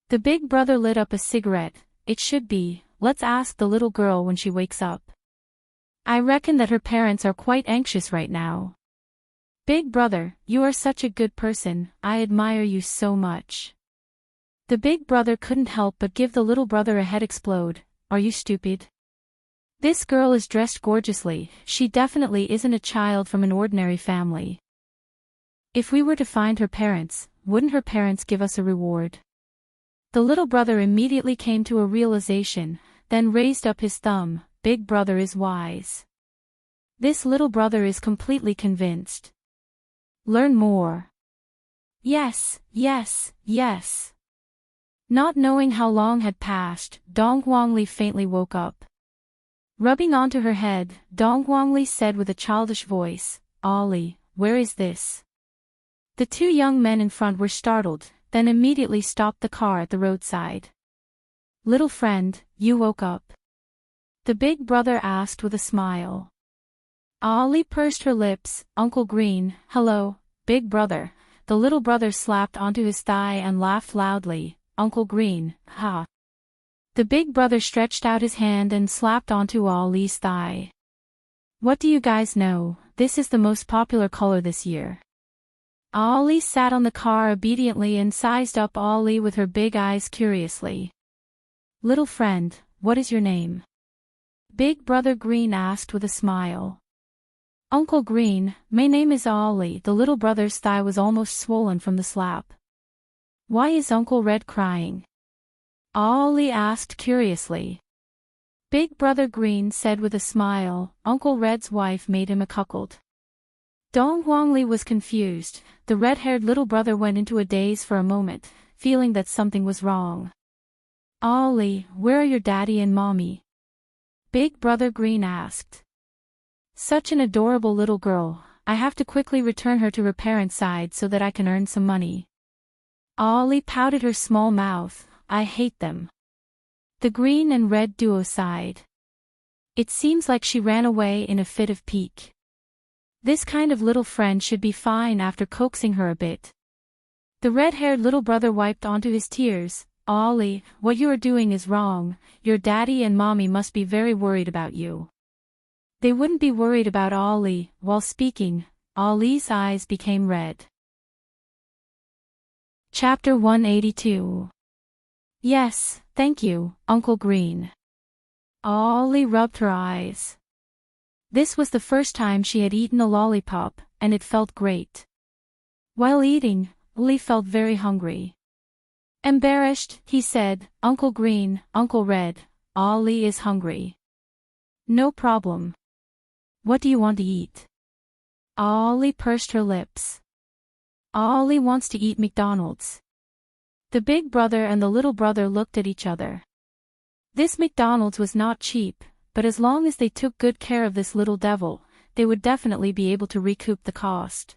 The big brother lit up a cigarette. It should be, let's ask the little girl when she wakes up. I reckon that her parents are quite anxious right now. Big brother, you are such a good person, I admire you so much. The big brother couldn't help but give the little brother a head explode. Are you stupid? This girl is dressed gorgeously, she definitely isn't a child from an ordinary family. If we were to find her parents, wouldn't her parents give us a reward? The little brother immediately came to a realization, then raised up his thumb. Big brother is wise. This little brother is completely convinced. Learn more. Yes, yes, yes. Not knowing how long had passed, Dong Guangli faintly woke up. Rubbing onto her head, Dong Guangli said with a childish voice, "Ali, where is this?" The two young men in front were startled, then immediately stopped the car at the roadside. Little friend, you woke up? The big brother asked with a smile. Ali pursed her lips. Uncle Green, hello, big brother. The little brother slapped onto his thigh and laughed loudly. Uncle Green, ha. The big brother stretched out his hand and slapped onto Ali's thigh. What do you guys know, this is the most popular color this year. Ali sat on the car obediently and sized up Ali with her big eyes curiously. Little friend, what is your name? Big brother Green asked with a smile. Uncle Green, my name is Ali. The little brother's thigh was almost swollen from the slap. Why is Uncle Red crying? Ali asked curiously. Big brother Green said with a smile, Uncle Red's wife made him a cuckold. Dong Guangli was confused. The red-haired little brother went into a daze for a moment, feeling that something was wrong. Ali, where are your daddy and mommy? Big brother Green asked. Such an adorable little girl, I have to quickly return her to her parents' side so that I can earn some money. Ali pouted her small mouth. I hate them. The green and red duo sighed. It seems like she ran away in a fit of pique. This kind of little friend should be fine after coaxing her a bit. The red-haired little brother wiped onto his tears. Ali, what you are doing is wrong. Your daddy and mommy must be very worried about you. They wouldn't be worried about Ali. While speaking, Ali's eyes became red. Chapter 182. Yes, thank you, Uncle Green. Ali rubbed her eyes. This was the first time she had eaten a lollipop, and it felt great. While eating, Ali felt very hungry. Embarrassed, he said, Uncle Green, Uncle Red, Ali is hungry. No problem. What do you want to eat? Ali pursed her lips. Ali wants to eat McDonald's. The big brother and the little brother looked at each other. This McDonald's was not cheap, but as long as they took good care of this little devil, they would definitely be able to recoup the cost.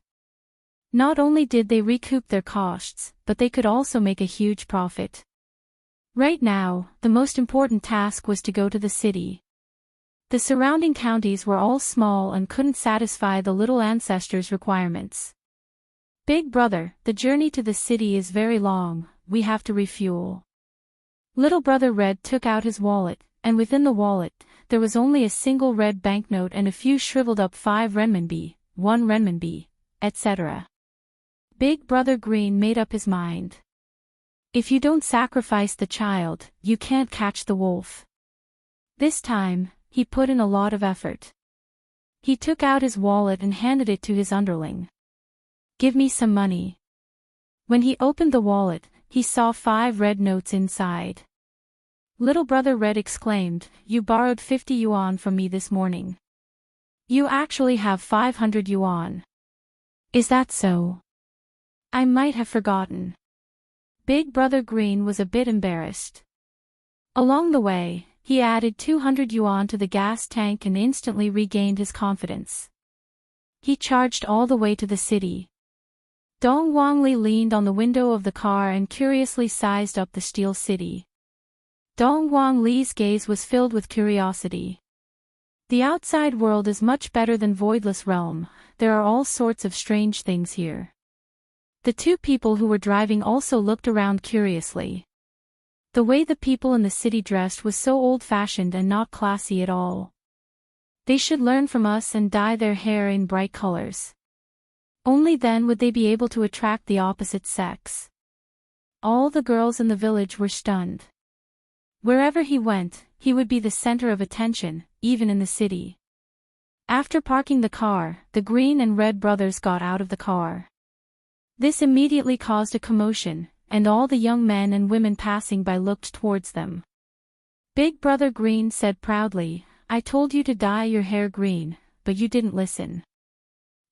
Not only did they recoup their costs, but they could also make a huge profit. Right now, the most important task was to go to the city. The surrounding counties were all small and couldn't satisfy the little ancestors' requirements. Big brother, the journey to the city is very long, we have to refuel. Little brother Red took out his wallet, and within the wallet, there was only a single red banknote and a few shriveled up 5 renminbi, 1 renminbi, etc. Big brother Green made up his mind. If you don't sacrifice the child, you can't catch the wolf. This time, he put in a lot of effort. He took out his wallet and handed it to his underling. Give me some money. When he opened the wallet, he saw 5 red notes inside. Little brother Red exclaimed, You borrowed 50 yuan from me this morning. You actually have 500 yuan. Is that so? I might have forgotten. Big brother Green was a bit embarrassed. Along the way, he added 200 yuan to the gas tank and instantly regained his confidence. He charged all the way to the city. Dong Guangli leaned on the window of the car and curiously sized up the steel city. Dong Guangli's gaze was filled with curiosity. The outside world is much better than Voidless Realm, there are all sorts of strange things here. The two people who were driving also looked around curiously. The way the people in the city dressed was so old-fashioned and not classy at all. They should learn from us and dye their hair in bright colors. Only then would they be able to attract the opposite sex. All the girls in the village were stunned. Wherever he went, he would be the center of attention, even in the city. After parking the car, the green and red brothers got out of the car. This immediately caused a commotion, and all the young men and women passing by looked towards them. Big Brother Green said proudly, "I told you to dye your hair green, but you didn't listen.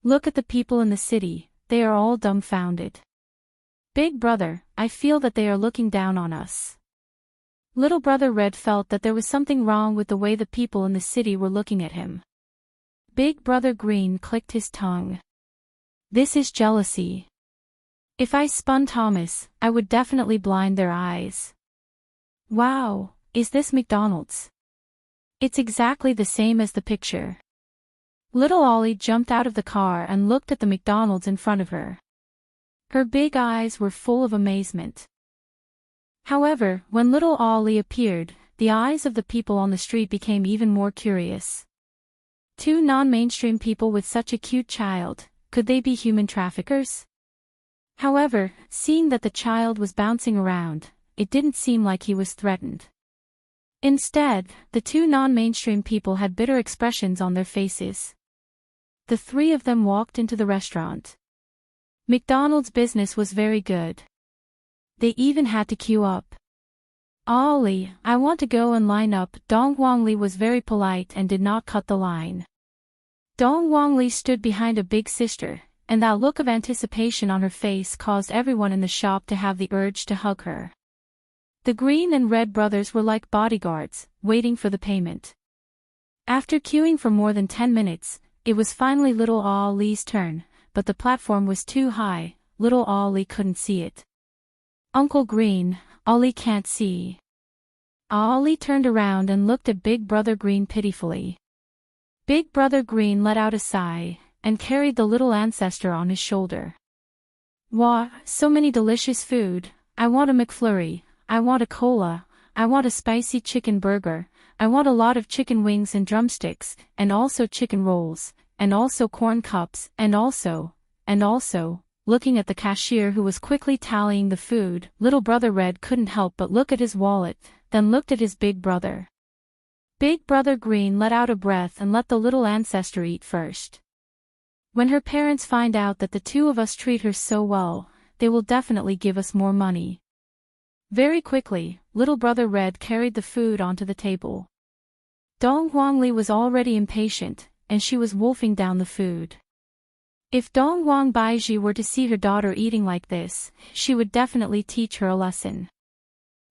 Look at the people in the city, they are all dumbfounded. Big Brother, I feel that they are looking down on us." Little Brother Red felt that there was something wrong with the way the people in the city were looking at him. Big Brother Green clicked his tongue. "This is jealousy. If I spun Thomas, I would definitely blind their eyes. Wow, is this McDonald's? It's exactly the same as the picture." Little Ollie jumped out of the car and looked at the McDonald's in front of her. Her big eyes were full of amazement. However, when little Ollie appeared, the eyes of the people on the street became even more curious. Two non-mainstream people with such a cute child, could they be human traffickers? However, seeing that the child was bouncing around, it didn't seem like he was threatened. Instead, the two non-mainstream people had bitter expressions on their faces. The three of them walked into the restaurant. McDonald's business was very good. They even had to queue up. "Ollie, I want to go and line up." Dong Wangli was very polite and did not cut the line. Dong Wangli stood behind a big sister, and that look of anticipation on her face caused everyone in the shop to have the urge to hug her. The green and red brothers were like bodyguards, waiting for the payment. After queuing for more than 10 minutes, it was finally little Ollie's turn, but the platform was too high, little Ollie couldn't see it. "Uncle Green, Ollie can't see." Ollie turned around and looked at Big Brother Green pitifully. Big Brother Green let out a sigh, and carried the little ancestor on his shoulder. "Wow, so many delicious food. I want a McFlurry, I want a cola, I want a spicy chicken burger, I want a lot of chicken wings and drumsticks, and also chicken rolls, and also corn cups, and also, looking at the cashier who was quickly tallying the food, little Brother Red couldn't help but look at his wallet, then looked at his big brother. Big Brother Green let out a breath and let the little ancestor eat first. "When her parents find out that the two of us treat her so well, they will definitely give us more money." Very quickly, little Brother Red carried the food onto the table. Dong Wangli was already impatient, and she was wolfing down the food. If Dong Wang Baiji were to see her daughter eating like this, she would definitely teach her a lesson.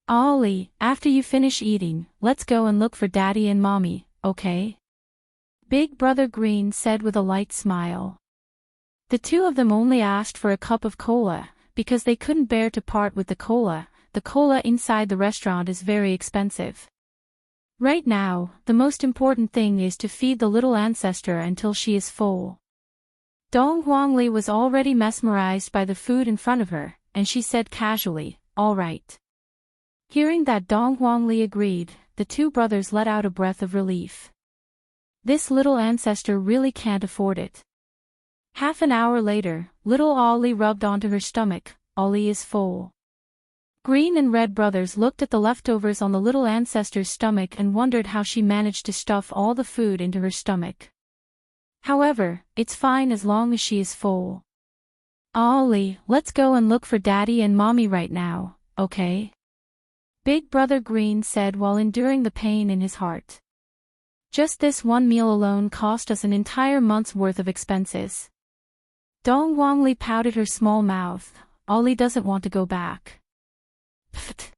"Ollie, after you finish eating, let's go and look for Daddy and Mommy, okay?" Big Brother Green said with a light smile. The two of them only asked for a cup of cola, because they couldn't bear to part with the cola. The cola inside the restaurant is very expensive. Right now, the most important thing is to feed the little ancestor until she is full. Dong Wangli was already mesmerized by the food in front of her, and she said casually, "All right." Hearing that Dong Wangli agreed, the two brothers let out a breath of relief. This little ancestor really can't afford it. Half an hour later, little Ollie rubbed onto her stomach. Ollie is full. Green and red brothers looked at the leftovers on the little ancestor's stomach and wondered how she managed to stuff all the food into her stomach. However, it's fine as long as she is full. "Ollie, let's go and look for Daddy and Mommy right now, okay?" Big Brother Green said while enduring the pain in his heart. Just this one meal alone cost us an entire month's worth of expenses. Dong Wangli pouted her small mouth. Ollie doesn't want to go back. Pfft.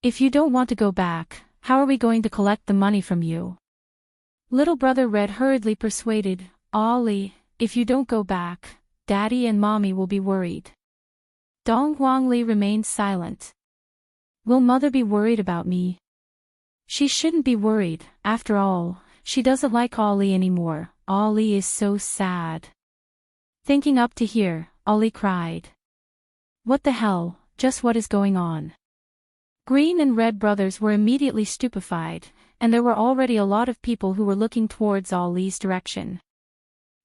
"If you don't want to go back, how are we going to collect the money from you?" Little Brother Red hurriedly persuaded. "Ollie, if you don't go back, Daddy and Mommy will be worried." Dong Wangli remained silent. "Will Mother be worried about me?" "She shouldn't be worried, after all, she doesn't like Ollie anymore. Ollie is so sad." Thinking up to here, Ollie cried. "What the hell, just what is going on?" Green and red brothers were immediately stupefied, and there were already a lot of people who were looking towards Ollie's direction.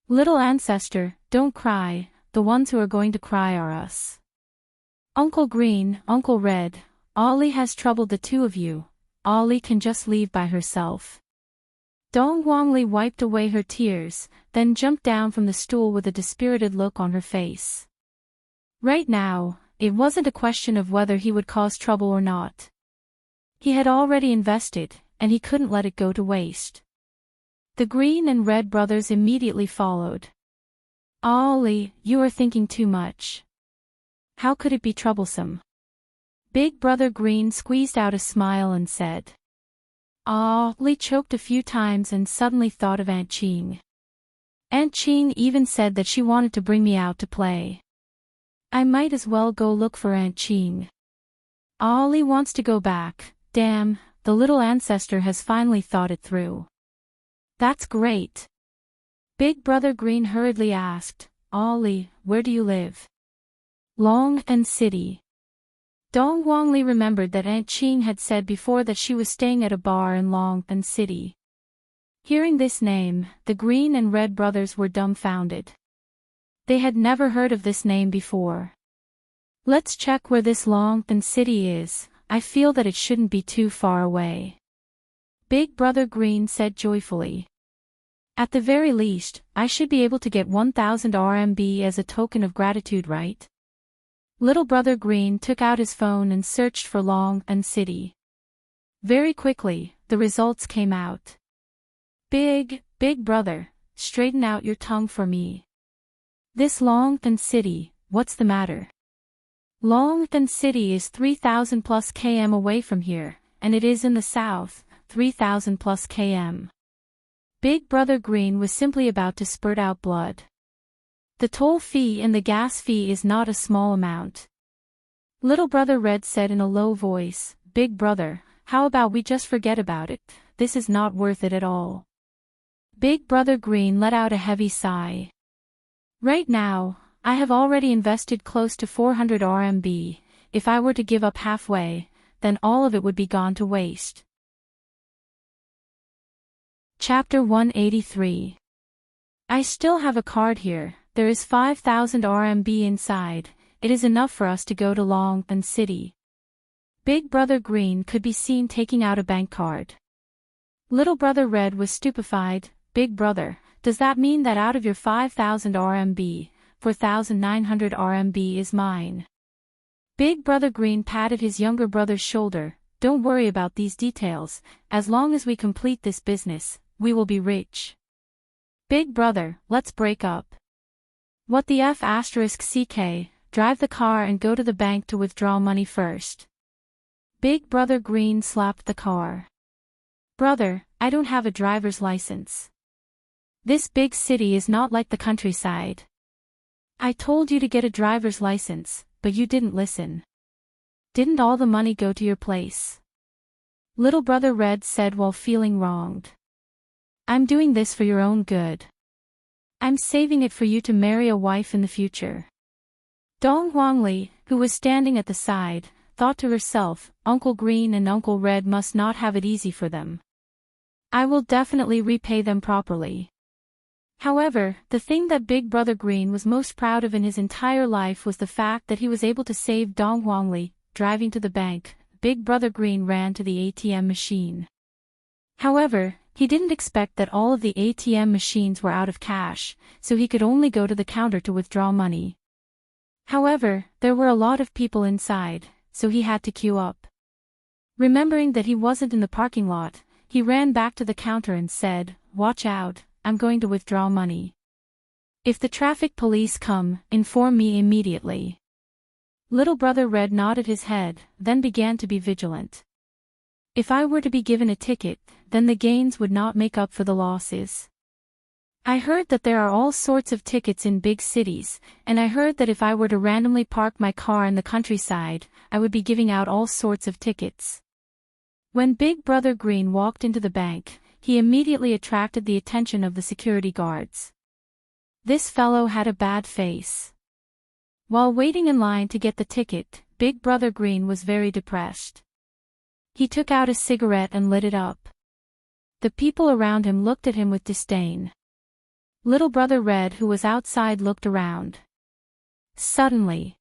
"Little ancestor, don't cry, the ones who are going to cry are us. Uncle Green, Uncle Red, Ollie has troubled the two of you, Ollie can just leave by herself." Dong Wangli wiped away her tears, then jumped down from the stool with a dispirited look on her face. Right now, it wasn't a question of whether he would cause trouble or not. He had already invested, and he couldn't let it go to waste. The Green and Red brothers immediately followed. "Ollie, you are thinking too much. How could it be troublesome?" Big Brother Green squeezed out a smile and said. Ollie choked a few times and suddenly thought of Aunt Ching. Aunt Ching even said that she wanted to bring me out to play. I might as well go look for Aunt Ching. Ollie wants to go back, damn, the little ancestor has finally thought it through. That's great. Big Brother Green hurriedly asked, Ollie, where do you live? Long and City. Dong Wangli remembered that Aunt Ching had said before that she was staying at a bar in Long and City. Hearing this name, the Green and Red brothers were dumbfounded. They had never heard of this name before. Let's check where this Long and City is, I feel that it shouldn't be too far away. Big Brother Green said joyfully. At the very least, I should be able to get 1,000 RMB as a token of gratitude, right? Little Brother Green took out his phone and searched for Long and City. Very quickly, the results came out. Big Brother, straighten out your tongue for me. This Long and City, what's the matter? Long and City is 3,000 plus km away from here, and it is in the south, 3,000 plus km. Big Brother Green was simply about to spurt out blood. The toll fee and the gas fee is not a small amount. Little Brother Red said in a low voice, Big Brother, how about we just forget about it, this is not worth it at all. Big Brother Green let out a heavy sigh. Right now, I have already invested close to 400 RMB, if I were to give up halfway, then all of it would be gone to waste. Chapter 183. I still have a card here. There is 5,000 RMB inside, it is enough for us to go to Long and City. Big Brother Green could be seen taking out a bank card. Little Brother Red was stupefied. Big Brother, does that mean that out of your 5,000 RMB, 4,900 RMB is mine? Big Brother Green patted his younger brother's shoulder. Don't worry about these details, as long as we complete this business, we will be rich. Big Brother, let's break up. What the F***, drive the car and go to the bank to withdraw money first. Big Brother Green slapped the car. Brother, I don't have a driver's license. This big city is not like the countryside. I told you to get a driver's license, but you didn't listen. Didn't all the money go to your place? Little Brother Red said while feeling wronged. I'm doing this for your own good. I'm saving it for you to marry a wife in the future. Dong Wangli, who was standing at the side, thought to herself, Uncle Green and Uncle Red must not have it easy for them. I will definitely repay them properly. However, the thing that Big Brother Green was most proud of in his entire life was the fact that he was able to save Dong Wangli. Driving to the bank, Big Brother Green ran to the ATM machine. However, he didn't expect that all of the ATM machines were out of cash, so he could only go to the counter to withdraw money. However, there were a lot of people inside, so he had to queue up. Remembering that he wasn't in the parking lot, he ran back to the counter and said, Watch out, I'm going to withdraw money. If the traffic police come, inform me immediately. Little Brother Red nodded his head, then began to be vigilant. If I were to be given a ticket, then the gains would not make up for the losses. I heard that there are all sorts of tickets in big cities, and I heard that if I were to randomly park my car in the countryside, I would be giving out all sorts of tickets. When Big Brother Green walked into the bank, he immediately attracted the attention of the security guards. This fellow had a bad face. While waiting in line to get the ticket, Big Brother Green was very depressed. He took out a cigarette and lit it up. The people around him looked at him with disdain. Little Brother Red, who was outside, looked around. Suddenly,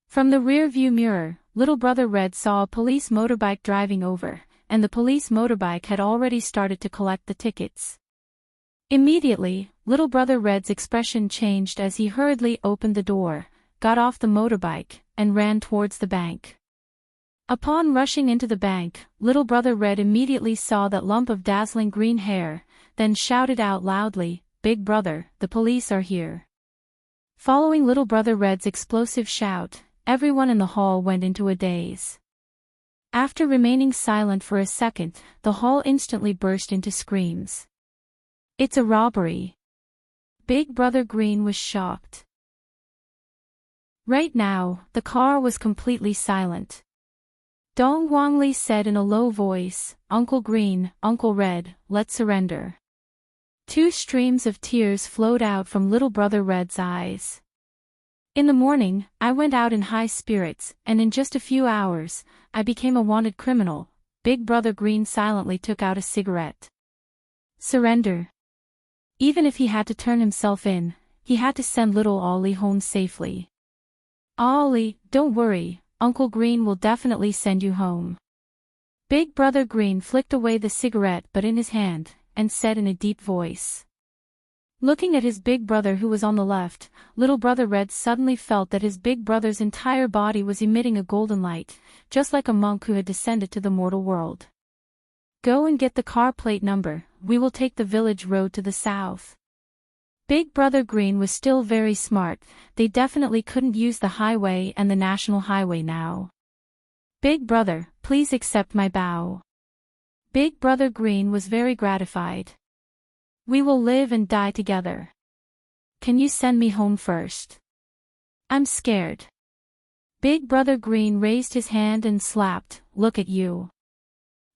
from the rear-view mirror, Little Brother Red saw a police motorbike driving over, and the police motorbike had already started to collect the tickets. Immediately, Little Brother Red's expression changed as he hurriedly opened the door, got off the motorbike, and ran towards the bank. Upon rushing into the bank, Little Brother Red immediately saw that lump of dazzling green hair, then shouted out loudly, "Big Brother, the police are here." Following Little Brother Red's explosive shout, everyone in the hall went into a daze. After remaining silent for a second, the hall instantly burst into screams. "It's a robbery!" Big Brother Green was shocked. Right now, the car was completely silent. Dong Wangli said in a low voice, "Uncle Green, Uncle Red, let's surrender." Two streams of tears flowed out from Little Brother Red's eyes. "In the morning, I went out in high spirits, and in just a few hours, I became a wanted criminal." Big Brother Green silently took out a cigarette. Surrender. Even if he had to turn himself in, he had to send little Ollie home safely. "Ollie, don't worry, Uncle Green will definitely send you home." Big Brother Green flicked away the cigarette butt in his hand, and said in a deep voice. Looking at his big brother who was on the left, Little Brother Red suddenly felt that his big brother's entire body was emitting a golden light, just like a monk who had descended to the mortal world. "Go and get the car plate number, we will take the village road to the south." Big Brother Green was still very smart, they definitely couldn't use the highway and the national highway now. "Big Brother, please accept my bow." Big Brother Green was very gratified. "We will live and die together. Can you send me home first? I'm scared." Big Brother Green raised his hand and slapped, "Look at you."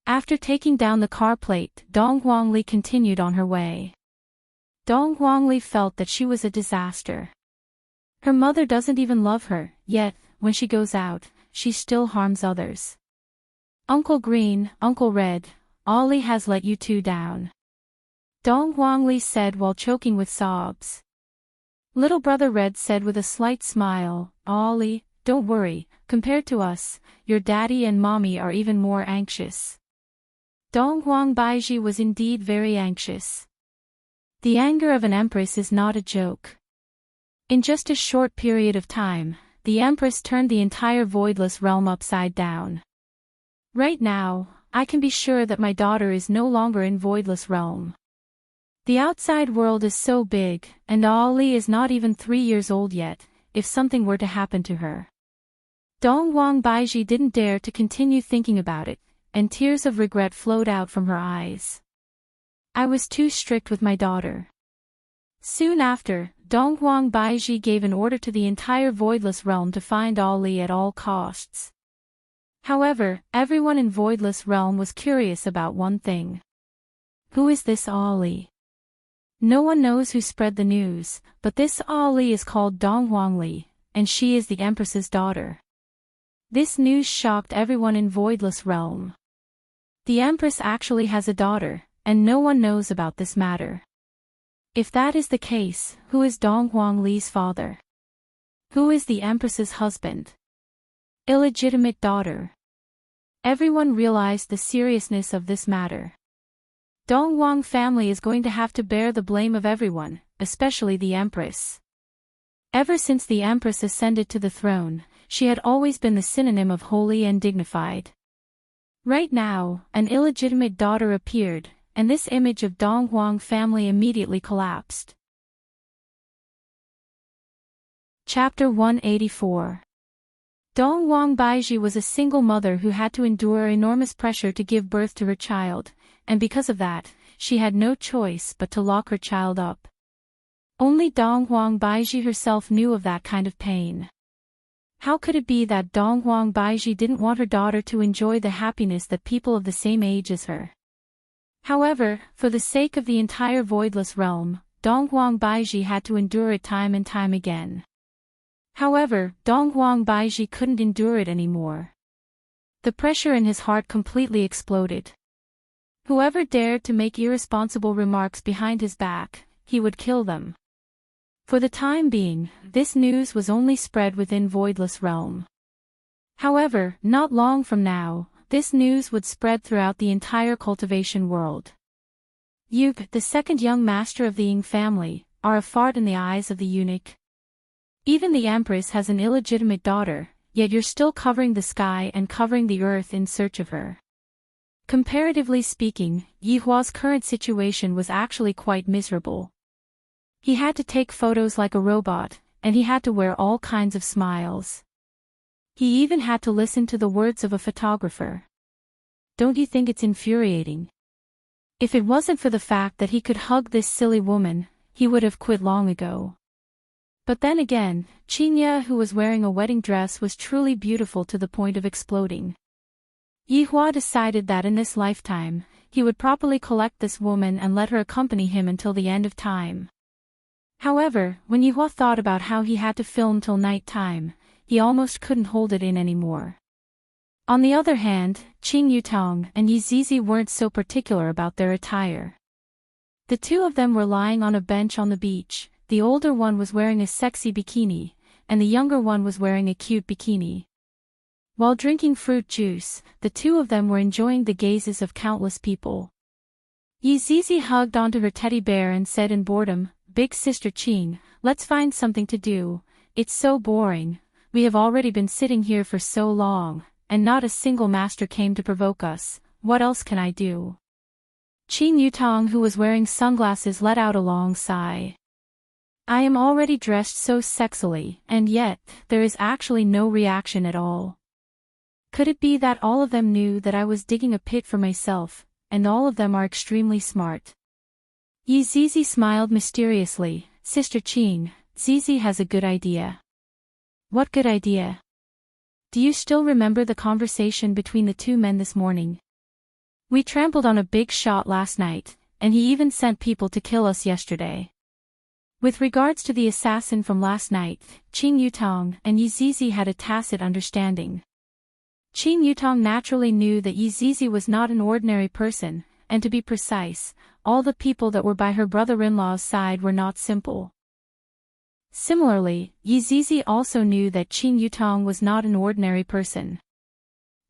After taking down the car plate, Dong Wangli continued on her way. Dong Wangli felt that she was a disaster. Her mother doesn't even love her, yet, when she goes out, she still harms others. "Uncle Green, Uncle Red, Ollie has let you two down," Dong Wangli said while choking with sobs. Little Brother Red said with a slight smile, "Ollie, don't worry, compared to us, your daddy and mommy are even more anxious." Dong Wangbaiji was indeed very anxious. The anger of an empress is not a joke. In just a short period of time, the empress turned the entire voidless realm upside down. Right now, I can be sure that my daughter is no longer in voidless realm. The outside world is so big, and Ollie is not even 3 years old yet, if something were to happen to her. Dong Wangbaiji didn't dare to continue thinking about it, and tears of regret flowed out from her eyes. "I was too strict with my daughter." Soon after, Dong Wangbaiji gave an order to the entire voidless realm to find Ollie at all costs. However, everyone in voidless realm was curious about one thing. Who is this Ollie? No one knows who spread the news, but this Ollie is called Dong Wangli, and she is the Empress's daughter. This news shocked everyone in voidless realm. The Empress actually has a daughter, and no one knows about this matter. If that is the case, who is Dong Wangli's father? Who is the Empress's husband? Illegitimate daughter. Everyone realized the seriousness of this matter. Dong Wang family is going to have to bear the blame of everyone, especially the Empress. Ever since the Empress ascended to the throne, she had always been the synonym of holy and dignified. Right now, an illegitimate daughter appeared, and this image of Dong Wang family immediately collapsed. Chapter 184. Dong Wangbaiji was a single mother who had to endure enormous pressure to give birth to her child, and because of that, she had no choice but to lock her child up. Only Dong Wangbaiji herself knew of that kind of pain. How could it be that Dong Wangbaiji didn't want her daughter to enjoy the happiness that people of the same age as her? However, for the sake of the entire voidless realm, Dong Wangbaiji had to endure it time and time again. However, Dong Wangbaiji couldn't endure it anymore. The pressure in his heart completely exploded. Whoever dared to make irresponsible remarks behind his back, he would kill them. For the time being, this news was only spread within Voidless realm. However, not long from now, this news would spread throughout the entire cultivation world. You, the second young master of the Ying family, are a fart in the eyes of the eunuch. Even the Empress has an illegitimate daughter, yet you're still covering the sky and covering the earth in search of her. Comparatively speaking, Yi Hua's current situation was actually quite miserable. He had to take photos like a robot, and he had to wear all kinds of smiles. He even had to listen to the words of a photographer. Don't you think it's infuriating? If it wasn't for the fact that he could hug this silly woman, he would have quit long ago. But then again, Qinya, who was wearing a wedding dress, was truly beautiful to the point of exploding. Yi Hua decided that in this lifetime, he would properly collect this woman and let her accompany him until the end of time. However, when Yi Hua thought about how he had to film till night time, he almost couldn't hold it in anymore. On the other hand, Qing Yutong and Yi Zizi weren't so particular about their attire. The two of them were lying on a bench on the beach. The older one was wearing a sexy bikini, and the younger one was wearing a cute bikini. While drinking fruit juice, the two of them were enjoying the gazes of countless people. Yi Zizi hugged onto her teddy bear and said in boredom, "Big sister Qing, let's find something to do. It's so boring. We have already been sitting here for so long, and not a single master came to provoke us. What else can I do?" Qing Yutong, who was wearing sunglasses, let out a long sigh. "I am already dressed so sexily, and yet, there is actually no reaction at all. Could it be that all of them knew that I was digging a pit for myself, and all of them are extremely smart?" Yi Zizi smiled mysteriously. "Sister Qing, Zizi has a good idea." "What good idea? Do you still remember the conversation between the two men this morning? We trampled on a big shot last night, and he even sent people to kill us yesterday." With regards to the assassin from last night, Qing Yutong and Yi Zizi had a tacit understanding. Qing Yutong naturally knew that Yi Zizi was not an ordinary person, and to be precise, all the people that were by her brother-in-law's side were not simple. Similarly, Yi Zizi also knew that Qing Yutong was not an ordinary person.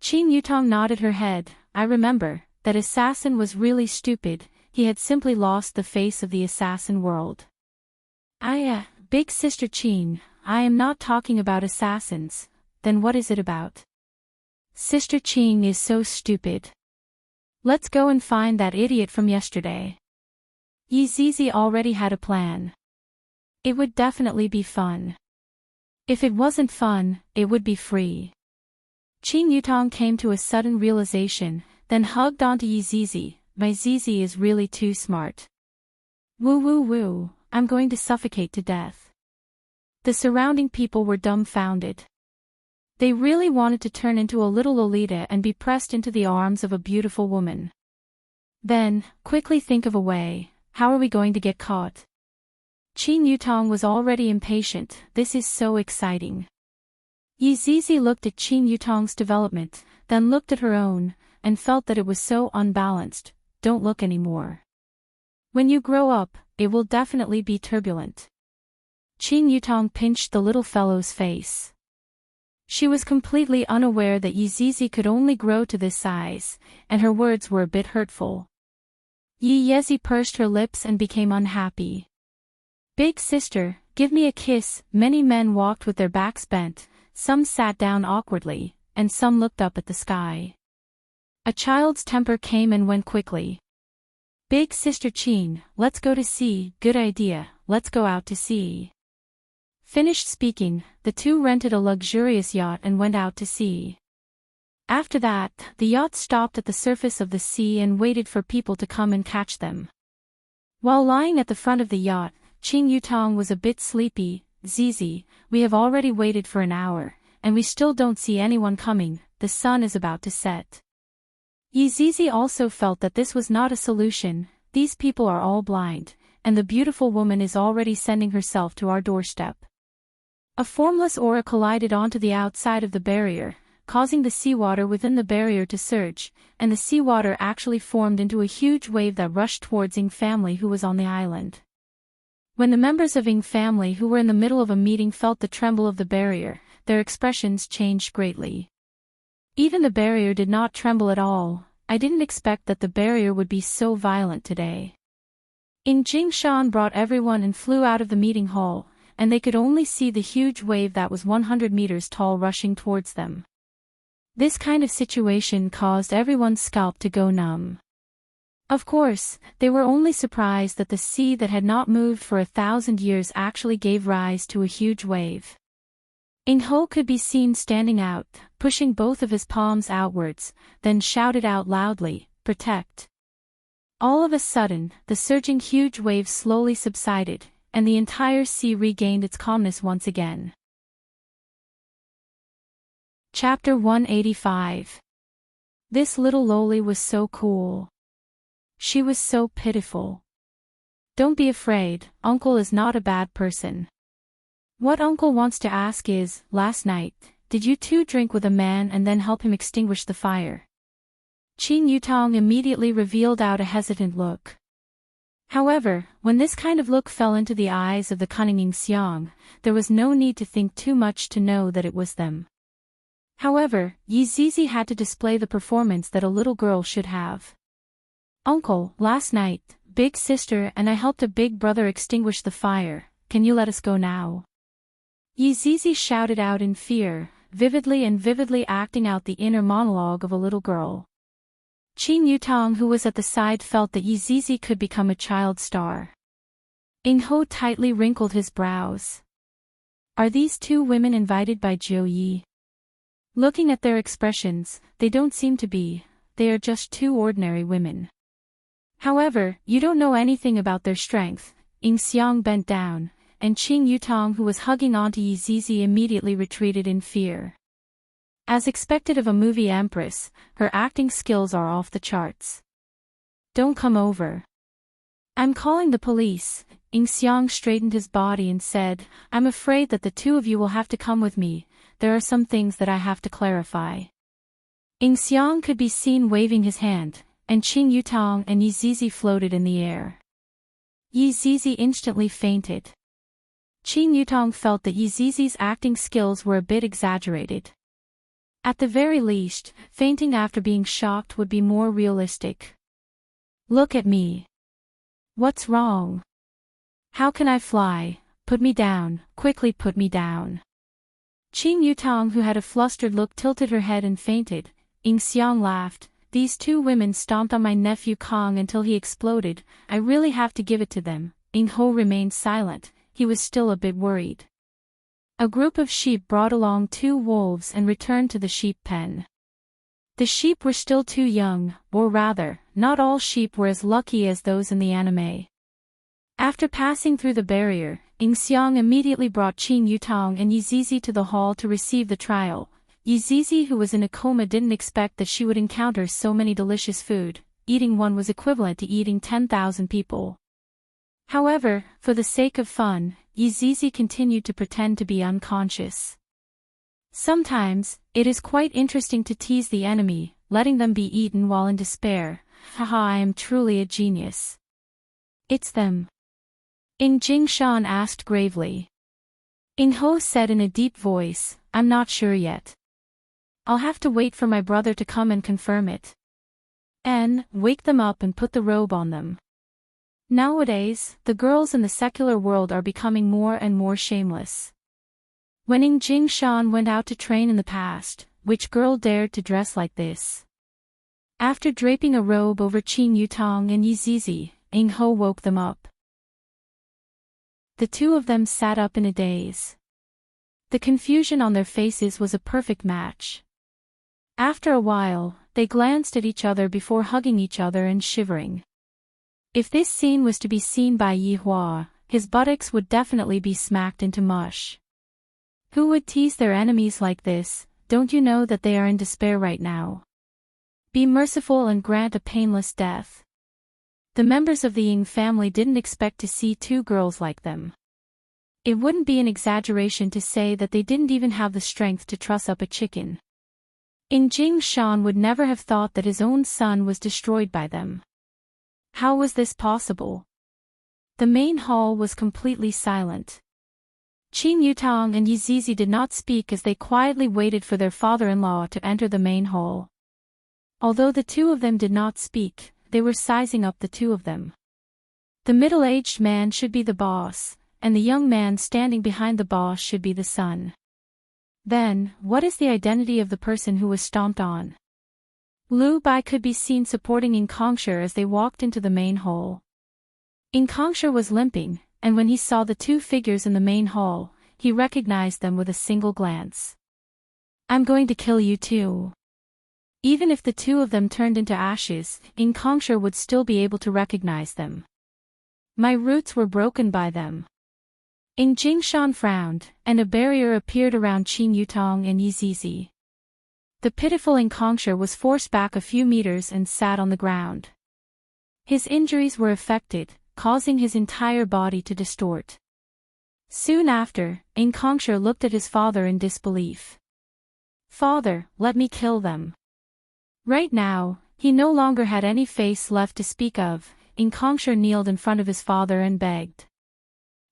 Qing Yutong nodded her head. "I remember, that assassin was really stupid, he had simply lost the face of the assassin world." Big sister Qing, I am not talking about assassins. Then what is it about?" "Sister Qing is so stupid. Let's go and find that idiot from yesterday." Yi Zizi already had a plan. It would definitely be fun. If it wasn't fun, it would be free. Qing Yutong came to a sudden realization, then hugged onto Yi Zizi. "My Zizi is really too smart. Woo woo woo, I'm going to suffocate to death." The surrounding people were dumbfounded. They really wanted to turn into a little Lolita and be pressed into the arms of a beautiful woman. Then, quickly think of a way. How are we going to get caught? Qing Yutong was already impatient. This is so exciting. Yi Zizi looked at Qing Yutong's development, then looked at her own, and felt that it was so unbalanced. Don't look anymore. When you grow up, it will definitely be turbulent. Qing Yutong pinched the little fellow's face. She was completely unaware that Yi Zizi could only grow to this size, and her words were a bit hurtful. Yi Zizi pursed her lips and became unhappy. "Big sister, give me a kiss." Many men walked with their backs bent, some sat down awkwardly, and some looked up at the sky. A child's temper came and went quickly. "Big sister Qing, let's go to sea." "Good idea, let's go out to sea." Finished speaking, the two rented a luxurious yacht and went out to sea. After that, the yacht stopped at the surface of the sea and waited for people to come and catch them. While lying at the front of the yacht, Qing Yutong was a bit sleepy. "Zizi, we have already waited for an hour, and we still don't see anyone coming. The sun is about to set." Yi Zizi also felt that this was not a solution. These people are all blind, and the beautiful woman is already sending herself to our doorstep. A formless aura collided onto the outside of the barrier, causing the seawater within the barrier to surge, and the seawater actually formed into a huge wave that rushed towards Ng family who was on the island. When the members of Ng family who were in the middle of a meeting felt the tremble of the barrier, their expressions changed greatly. Even the barrier did not tremble at all. I didn't expect that the barrier would be so violent today. Ng Jingshan brought everyone and flew out of the meeting hall, and they could only see the huge wave that was 100 meters tall rushing towards them. This kind of situation caused everyone's scalp to go numb. Of course, they were only surprised that the sea that had not moved for 1,000 years actually gave rise to a huge wave. Ng Ho could be seen standing out, pushing both of his palms outwards, then shouted out loudly, "Protect!" All of a sudden, the surging huge wave slowly subsided, and the entire sea regained its calmness once again. Chapter 185. This little loli was so cool. She was so pitiful. Don't be afraid, Uncle is not a bad person. What Uncle wants to ask is, last night, did you two drink with a man and then help him extinguish the fire? Qing Yutong immediately revealed out a hesitant look. However, when this kind of look fell into the eyes of the cunning Ng Xiang, there was no need to think too much to know that it was them. However, Yi Zizi had to display the performance that a little girl should have. Uncle, last night, big sister and I helped a big brother extinguish the fire, can you let us go now? Yi Zizi shouted out in fear, vividly acting out the inner monologue of a little girl. Qing Yutong who was at the side felt that Yi Zizi could become a child star. Ng Ho tightly wrinkled his brows. Are these two women invited by Jiu Yi? Looking at their expressions, they don't seem to be, they are just two ordinary women. However, you don't know anything about their strength. Ng Xiang bent down, and Qing Yutong who was hugging onto Yi Zizi immediately retreated in fear. As expected of a movie empress, her acting skills are off the charts. Don't come over. I'm calling the police. Ng Xiang straightened his body and said, I'm afraid that the two of you will have to come with me, there are some things that I have to clarify. Ng Xiang could be seen waving his hand, and Qing Yutong and Yi Zizi floated in the air. Yi Zizi instantly fainted. Qing Yutong felt that Yi Zizi's acting skills were a bit exaggerated. At the very least, fainting after being shocked would be more realistic. Look at me. What's wrong? How can I fly? Put me down, quickly put me down. Qing Yutong who had a flustered look tilted her head and fainted. Ng Xiang laughed. These two women stomped on my nephew Kong until he exploded, I really have to give it to them. Ng Ho remained silent, he was still a bit worried. A group of sheep brought along two wolves and returned to the sheep pen. The sheep were still too young, or rather, not all sheep were as lucky as those in the anime. After passing through the barrier, Ng Xiang immediately brought Qing Yutong and Yi Zizi to the hall to receive the trial. Yi Zizi who was in a coma didn't expect that she would encounter so many delicious food, eating one was equivalent to eating 10,000 people. However, for the sake of fun, Yi Zizi continued to pretend to be unconscious. Sometimes, it is quite interesting to tease the enemy, letting them be eaten while in despair. Haha, I am truly a genius. It's them. Ng Jingshan asked gravely. Ng Ho said in a deep voice, I'm not sure yet. I'll have to wait for my brother to come and confirm it. Wake them up and put the robe on them. Nowadays, the girls in the secular world are becoming more and more shameless. When Ng Jingshan went out to train in the past, which girl dared to dress like this? After draping a robe over Qing Yutong and Yi Zizi, Ng Ho woke them up. The two of them sat up in a daze. The confusion on their faces was a perfect match. After a while, they glanced at each other before hugging each other and shivering. If this scene was to be seen by Yi Hua, his buttocks would definitely be smacked into mush. Who would tease their enemies like this? Don't you know that they are in despair right now? Be merciful and grant a painless death. The members of the Ying family didn't expect to see two girls like them. It wouldn't be an exaggeration to say that they didn't even have the strength to truss up a chicken. Jing Shan would never have thought that his own son was destroyed by them. How was this possible? The main hall was completely silent. Qin Yutang and Yizizi did not speak as they quietly waited for their father-in-law to enter the main hall. Although the two of them did not speak, they were sizing up the two of them. The middle-aged man should be the boss, and the young man standing behind the boss should be the son. Then, what is the identity of the person who was stomped on? Lu Bai could be seen supporting In Kongsher as they walked into the main hall. In Kongsher was limping, and when he saw the two figures in the main hall, he recognized them with a single glance. I'm going to kill you too. Even if the two of them turned into ashes, In Kongsher would still be able to recognize them. My roots were broken by them. Jingshan frowned, and a barrier appeared around Qin Yutang and Yizizi. The pitiful In Kongsher was forced back a few meters and sat on the ground. His injuries were affected, causing his entire body to distort. Soon after, In Kongsher looked at his father in disbelief. Father, let me kill them. Right now, he no longer had any face left to speak of. In Kongsher kneeled in front of his father and begged.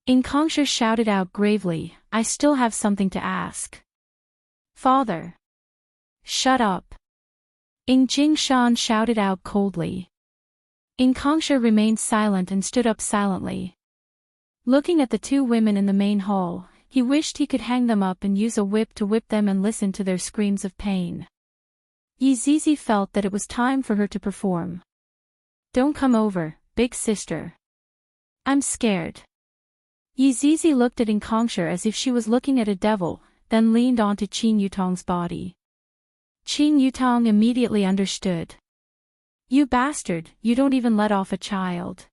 In Kongsher shouted out gravely, I still have something to ask. Father. Shut up. Jingshan shouted out coldly. In Kongsher remained silent and stood up silently. Looking at the two women in the main hall, he wished he could hang them up and use a whip to whip them and listen to their screams of pain. Yizizi felt that it was time for her to perform. Don't come over, big sister. I'm scared. Yizizi looked at In Kongsher as if she was looking at a devil, then leaned onto Qin Yutang's body. Qin Yutang immediately understood. You bastard, you don't even let off a child.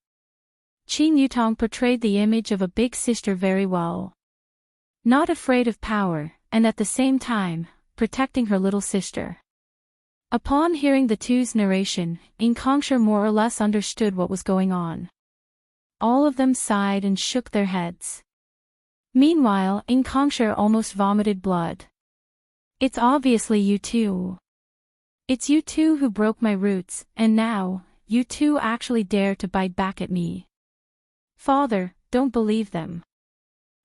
Qin Yutang portrayed the image of a big sister very well. Not afraid of power, and at the same time, protecting her little sister. Upon hearing the two's narration, In Kongsher more or less understood what was going on. All of them sighed and shook their heads. Meanwhile, In Kongsher almost vomited blood. It's obviously you two. It's you two who broke my roots, and now, you two actually dare to bite back at me. Father, don't believe them.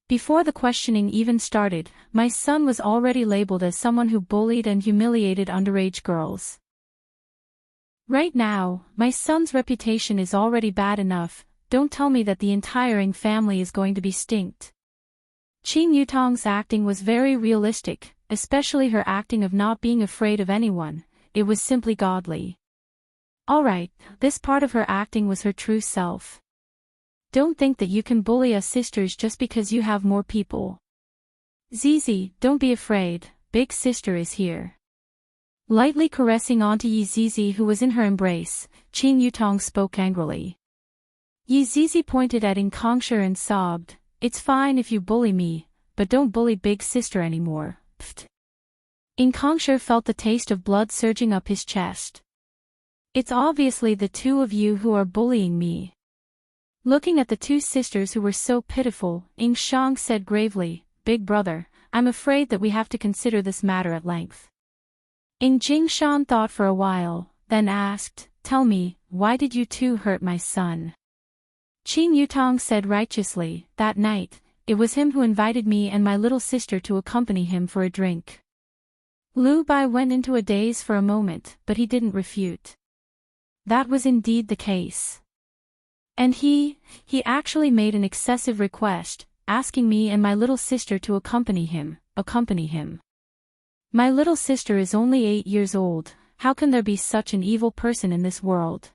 Before the questioning even started, my son was already labeled as someone who bullied and humiliated underage girls. Right now, my son's reputation is already bad enough, don't tell me that the entire Ng family is going to be stinked. Qin Yutang's acting was very realistic, especially her acting of not being afraid of anyone, it was simply godly. Alright, this part of her acting was her true self. Don't think that you can bully us sisters just because you have more people. Zizi, don't be afraid, big sister is here. Lightly caressing onto Yizizi who was in her embrace, Qin Yutang spoke angrily. Yizizi pointed at In Kongsher and sobbed, it's fine if you bully me, but don't bully big sister anymore, pfft. In Kongsher felt the taste of blood surging up his chest. It's obviously the two of you who are bullying me. Looking at the two sisters who were so pitiful, Ing Shang said gravely, Big brother, I'm afraid that we have to consider this matter at length. Ing Jingshan thought for a while, then asked, Tell me, why did you two hurt my son? Qin Yutang said righteously, that night, it was him who invited me and my little sister to accompany him for a drink. Lu Bai went into a daze for a moment, but he didn't refute. That was indeed the case. And he actually made an excessive request, asking me and my little sister to accompany him. My little sister is only 8 years old, how can there be such an evil person in this world?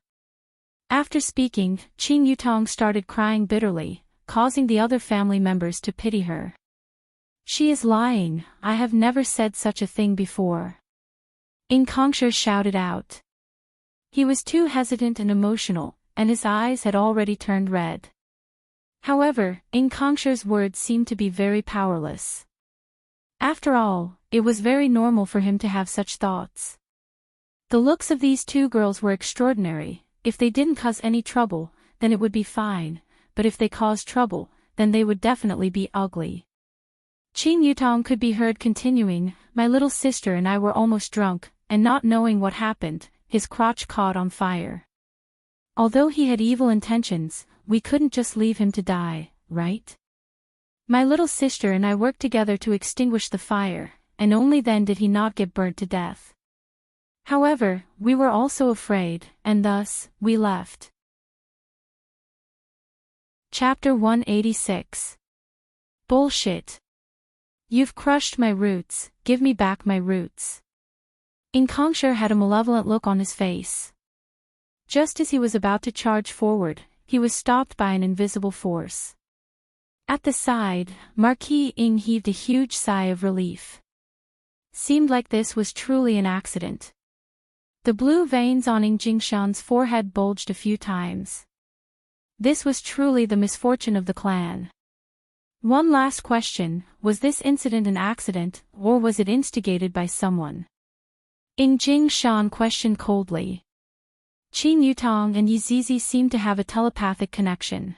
After speaking, Qin Yutang started crying bitterly, causing the other family members to pity her. She is lying, I have never said such a thing before. In Kongsher shouted out. He was too hesitant and emotional, and his eyes had already turned red. However, In Kongsher's words seemed to be very powerless. After all, it was very normal for him to have such thoughts. The looks of these two girls were extraordinary, if they didn't cause any trouble, then it would be fine, but if they caused trouble, then they would definitely be ugly. Qin Yutang could be heard continuing, my little sister and I were almost drunk, and not knowing what happened, his crotch caught on fire. Although he had evil intentions, we couldn't just leave him to die, right? My little sister and I worked together to extinguish the fire, and only then did he not get burnt to death. However, we were also afraid, and thus, we left. Chapter 186. Bullshit. You've crushed my roots, give me back my roots. Inkongsher had a malevolent look on his face. Just as he was about to charge forward, he was stopped by an invisible force. At the side, Marquis Ing heaved a huge sigh of relief. Seemed like this was truly an accident. The blue veins on Ing Jingshan's forehead bulged a few times. This was truly the misfortune of the clan. One last question, was this incident an accident, or was it instigated by someone? Ing Jingshan questioned coldly. Qin Yutong and Yizizi seemed to have a telepathic connection.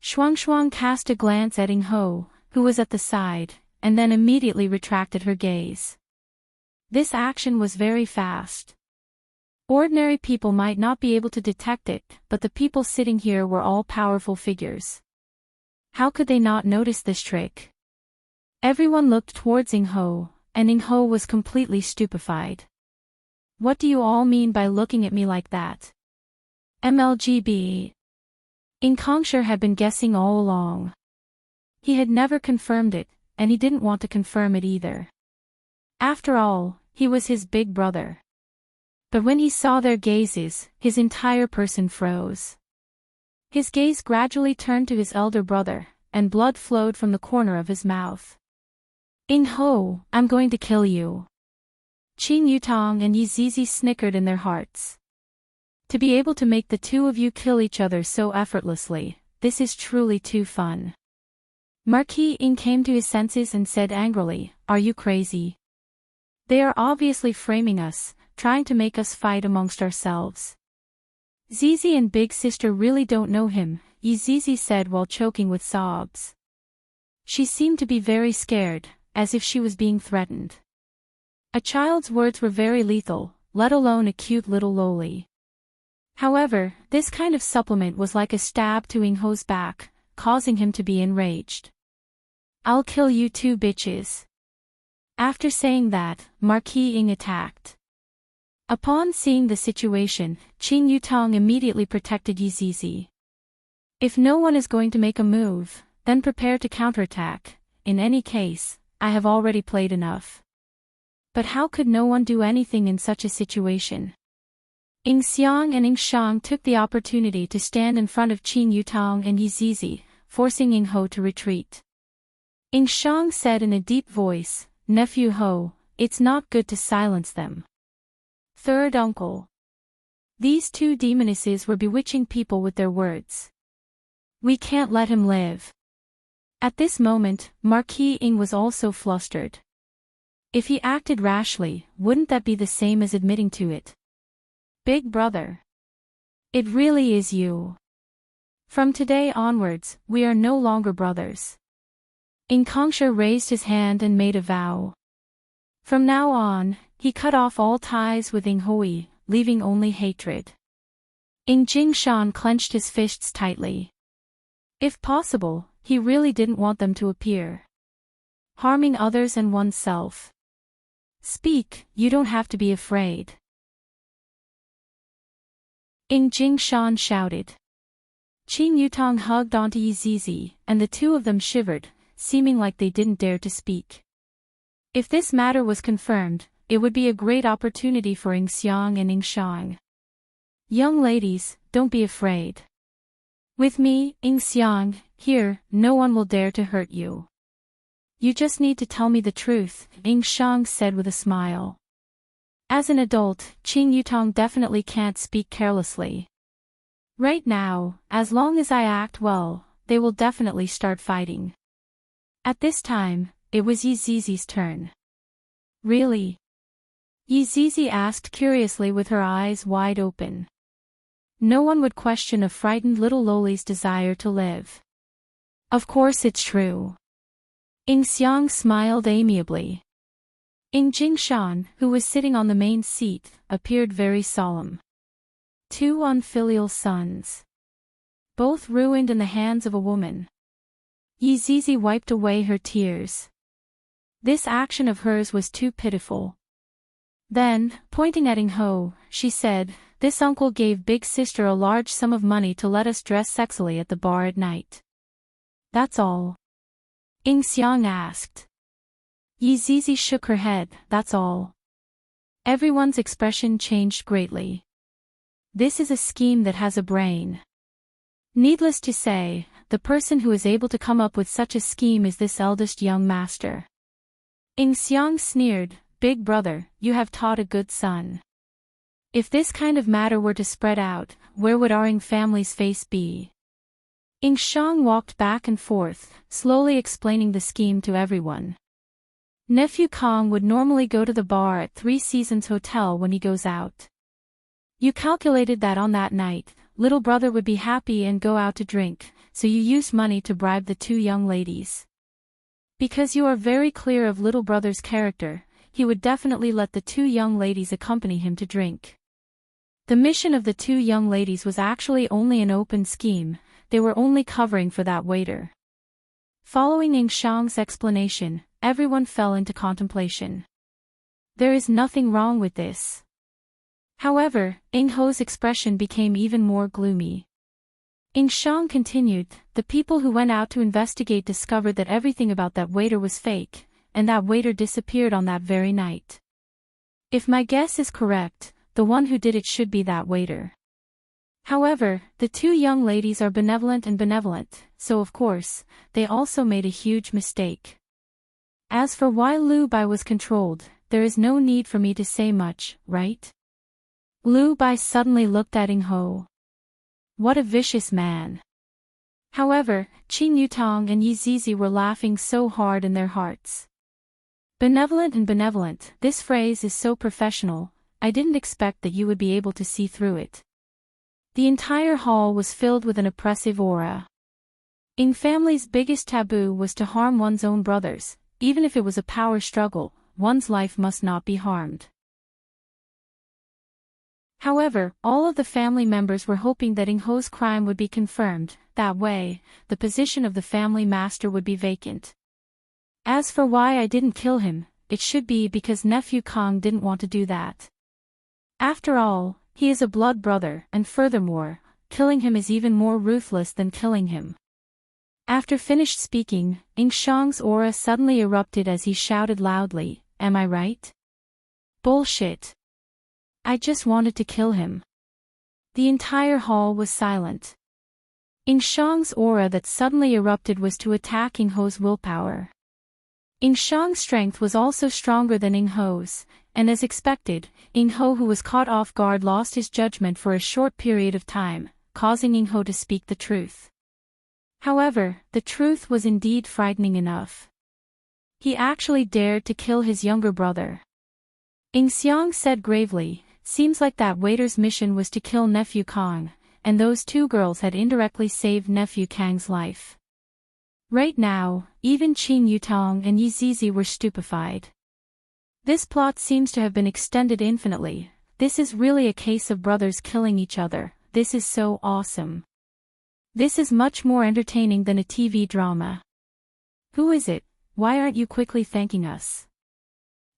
Shuangshuang cast a glance at Ing Ho, who was at the side, and then immediately retracted her gaze. This action was very fast. Ordinary people might not be able to detect it, but the people sitting here were all powerful figures. How could they not notice this trick? Everyone looked towards Ing Ho, and Ing Ho was completely stupefied. What do you all mean by looking at me like that? MLGB. Inkongsher had been guessing all along. He had never confirmed it, and he didn't want to confirm it either. After all, he was his big brother. But when he saw their gazes, his entire person froze. His gaze gradually turned to his elder brother, and blood flowed from the corner of his mouth. Ing Ho, I'm going to kill you. Qin Yutong and Yizizi snickered in their hearts. To be able to make the two of you kill each other so effortlessly, this is truly too fun. Marquis Ing came to his senses and said angrily, are you crazy? They are obviously framing us, trying to make us fight amongst ourselves. Zizi and Big Sister really don't know him, Yizizi said while choking with sobs. She seemed to be very scared, as if she was being threatened. A child's words were very lethal, let alone a cute little loli. However, this kind of supplement was like a stab to Ing Ho's back, causing him to be enraged. I'll kill you two bitches. After saying that, Marquis Ing attacked. Upon seeing the situation, Qin Yutong immediately protected Yizizi. If no one is going to make a move, then prepare to counterattack. In any case, I have already played enough. But how could no one do anything in such a situation? Ing Xiang and Ing Shang took the opportunity to stand in front of Qin Yutong and Yizizi, forcing Ing Ho to retreat. Ing Shang said in a deep voice, Nephew Ho, it's not good to silence them. Third uncle. These two demonesses were bewitching people with their words. We can't let him live. At this moment, Marquis Ing was also flustered. If he acted rashly, wouldn't that be the same as admitting to it? Big brother. It really is you. From today onwards, we are no longer brothers. Inkongsher raised his hand and made a vow. From now on, he cut off all ties with Ing Hui, leaving only hatred. Ing Jingshan clenched his fists tightly. If possible, he really didn't want them to appear. Harming others and oneself. Speak, you don't have to be afraid. Ing Jingshan shouted. Qin Yutong hugged onto Yizizi, and the two of them shivered, seeming like they didn't dare to speak. If this matter was confirmed, it would be a great opportunity for Ing Xiang and Ing Shang. Young ladies, don't be afraid. With me, Ing Xiang, here, no one will dare to hurt you. You just need to tell me the truth, Ing Shang said with a smile. As an adult, Qin Yutong definitely can't speak carelessly. Right now, as long as I act well, they will definitely start fighting. At this time, it was Yizizi's turn. Really? Yizizi asked curiously with her eyes wide open. No one would question a frightened little loli's desire to live. Of course it's true. Ing Xiang smiled amiably. Ing Jingshan, who was sitting on the main seat, appeared very solemn. Two unfilial sons. Both ruined in the hands of a woman. Yi Zizi wiped away her tears. This action of hers was too pitiful. Then, pointing at Ing Ho, she said, "This uncle gave big sister a large sum of money to let us dress sexily at the bar at night. That's all?" Ing Xiang asked. Yi Zizi shook her head, "That's all." Everyone's expression changed greatly. This is a scheme that has a brain. Needless to say, the person who is able to come up with such a scheme is this eldest young master. Ing Xiang sneered, "Big brother, you have taught a good son. If this kind of matter were to spread out, where would our Ing family's face be?" Ing Shang walked back and forth, slowly explaining the scheme to everyone. Nephew Kong would normally go to the bar at Three Seasons Hotel when he goes out. You calculated that on that night, little brother would be happy and go out to drink, so you used money to bribe the two young ladies. Because you are very clear of little brother's character, he would definitely let the two young ladies accompany him to drink. The mission of the two young ladies was actually only an open scheme, they were only covering for that waiter. Following Ing Shang's explanation, everyone fell into contemplation. There is nothing wrong with this. However, Ing Ho's expression became even more gloomy. Ing Shang continued, "The people who went out to investigate discovered that everything about that waiter was fake, and that waiter disappeared on that very night. If my guess is correct, the one who did it should be that waiter. However, the two young ladies are benevolent, so of course, they also made a huge mistake. As for why Liu Bai was controlled, there is no need for me to say much, right?" Liu Bai suddenly looked at Ing Ho. What a vicious man. However, Qin Yutong and Yi Zizi were laughing so hard in their hearts. Benevolent, this phrase is so professional, I didn't expect that you would be able to see through it. The entire hall was filled with an oppressive aura. Ing family's biggest taboo was to harm one's own brothers, even if it was a power struggle, one's life must not be harmed. However, all of the family members were hoping that Ing Ho's crime would be confirmed, that way, the position of the family master would be vacant. As for why I didn't kill him, it should be because nephew Kong didn't want to do that. After all, he is a blood brother, and furthermore, killing him is even more ruthless than killing him. After finished speaking, Ing Shang's aura suddenly erupted as he shouted loudly, "Am I right? Bullshit. I just wanted to kill him." The entire hall was silent. Ing Shang's aura that suddenly erupted was to attack Ing Ho's willpower. Ing Shang's strength was also stronger than Ing Ho's, and as expected, Ing Ho, who was caught off guard, lost his judgment for a short period of time, causing Ing Ho to speak the truth. However, the truth was indeed frightening enough. He actually dared to kill his younger brother. Ing Xiang said gravely, "Seems like that waiter's mission was to kill nephew Kong, and those two girls had indirectly saved nephew Kang's life." Right now, even Qin Yutong and Yi Zizi were stupefied. This plot seems to have been extended infinitely. This is really a case of brothers killing each other. This is so awesome. This is much more entertaining than a TV drama. Who is it? Why aren't you quickly thanking us?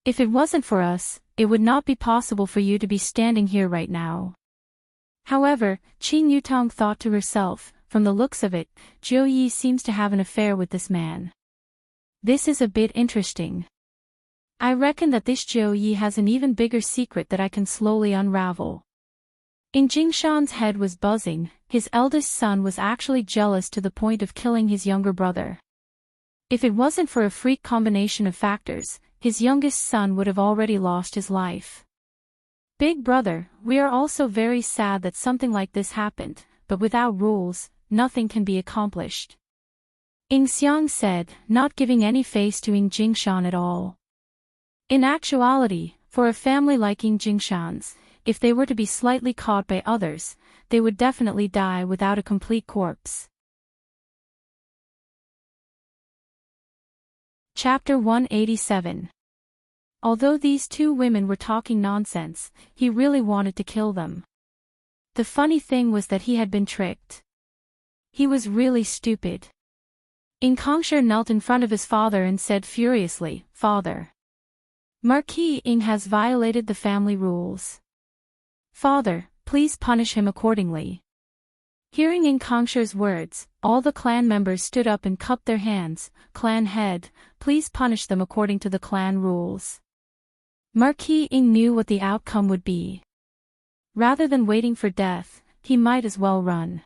If it wasn't for us, it would not be possible for you to be standing here right now. However, Qin Yutong thought to herself, from the looks of it, Zhou Yi seems to have an affair with this man. This is a bit interesting. I reckon that this Zhou Yi has an even bigger secret that I can slowly unravel. Ing Jingshan's head was buzzing, his eldest son was actually jealous to the point of killing his younger brother. If it wasn't for a freak combination of factors, his youngest son would have already lost his life. Big brother, we are also very sad that something like this happened, but without rules, nothing can be accomplished. Ing Xiang said, not giving any face to Ing Jingshan at all. In actuality, for a family like Ing Jingshan's, if they were to be slightly caught by others, they would definitely die without a complete corpse. Chapter 187. Although these two women were talking nonsense, he really wanted to kill them. The funny thing was that he had been tricked. He was really stupid. Inkongsher knelt in front of his father and said furiously, "Father, Marquis Ing has violated the family rules. Father, please punish him accordingly." Hearing Inkongsher's words, all the clan members stood up and cupped their hands. "Clan head, please punish them according to the clan rules." Marquis Ing knew what the outcome would be. Rather than waiting for death, he might as well run.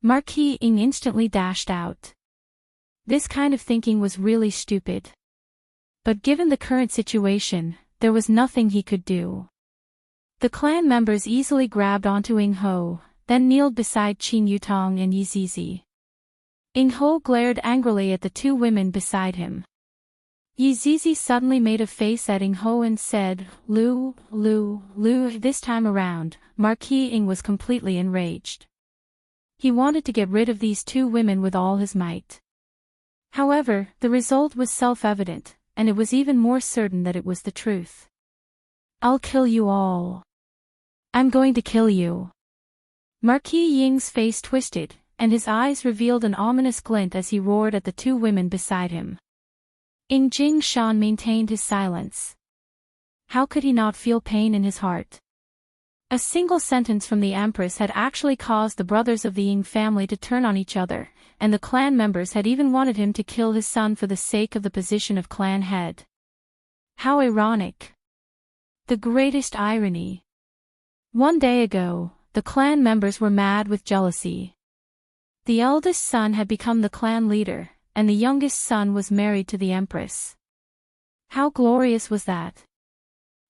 Marquis Ing instantly dashed out. This kind of thinking was really stupid. But given the current situation, there was nothing he could do. The clan members easily grabbed onto Ing Ho, then kneeled beside Qin Yutong and Yi Zizi. Ing Ho glared angrily at the two women beside him. Yi Zizi suddenly made a face at Ing Ho and said, Lu. This time around, Marquis Ing was completely enraged. He wanted to get rid of these two women with all his might. However, the result was self-evident, and it was even more certain that it was the truth. "I'll kill you all. I'm going to kill you." Marquis Ying's face twisted, and his eyes revealed an ominous glint as he roared at the two women beside him. Ing Jingshan maintained his silence. How could he not feel pain in his heart? A single sentence from the Empress had actually caused the brothers of the Ying family to turn on each other, and the clan members had even wanted him to kill his son for the sake of the position of clan head. How ironic. The greatest irony. One day ago, the clan members were mad with jealousy. The eldest son had become the clan leader, and the youngest son was married to the Empress. How glorious was that?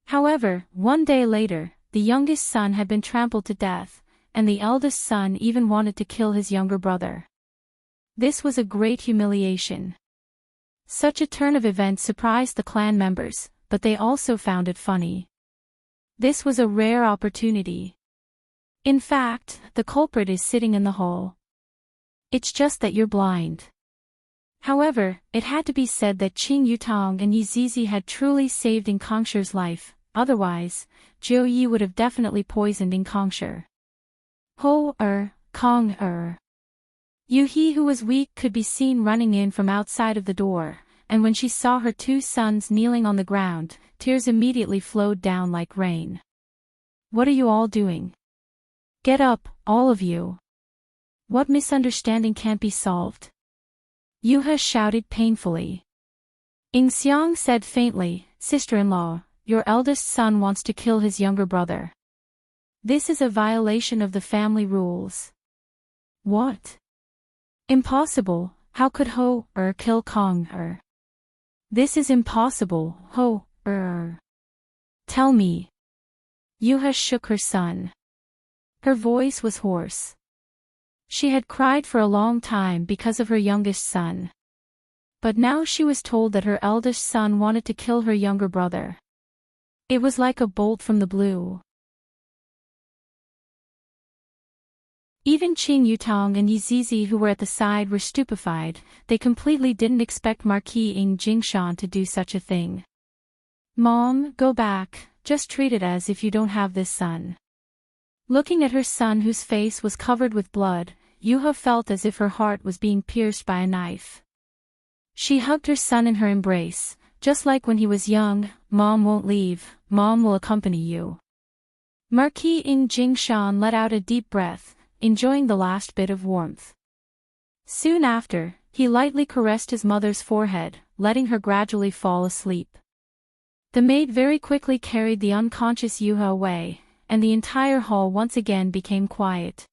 However, one day later, the youngest son had been trampled to death, and the eldest son even wanted to kill his younger brother. This was a great humiliation. Such a turn of events surprised the clan members, but they also found it funny. This was a rare opportunity. In fact, the culprit is sitting in the hall. It's just that you're blind. However, it had to be said that Qing Yutong and Yi Zizi had truly saved Inkongsher's life, otherwise, Jiu Yi would have definitely poisoned Inkongsher. Kong. Yu He, who was weak, could be seen running in from outside of the door, and when she saw her two sons kneeling on the ground, tears immediately flowed down like rain. "What are you all doing? Get up, all of you. What misunderstanding can't be solved?" Yuha shouted painfully. Ing Xiang said faintly, "Sister-in-law, your eldest son wants to kill his younger brother. This is a violation of the family rules." "What? Impossible, how could kill Kong? This is impossible, Tell me." Yuha shook her son. Her voice was hoarse. She had cried for a long time because of her youngest son. But now she was told that her eldest son wanted to kill her younger brother. It was like a bolt from the blue. Even Qing Yutong and Yi Zizi, who were at the side, were stupefied. They completely didn't expect Marquis Ing Jingshan to do such a thing. "Mom, go back, just treat it as if you don't have this son." Looking at her son, whose face was covered with blood, Yuha felt as if her heart was being pierced by a knife. She hugged her son in her embrace, just like when he was young. "Mom won't leave, Mom will accompany you." Marquis Ing Jingshan let out a deep breath, enjoying the last bit of warmth. Soon after, he lightly caressed his mother's forehead, letting her gradually fall asleep. The maid very quickly carried the unconscious Yuha away, and the entire hall once again became quiet.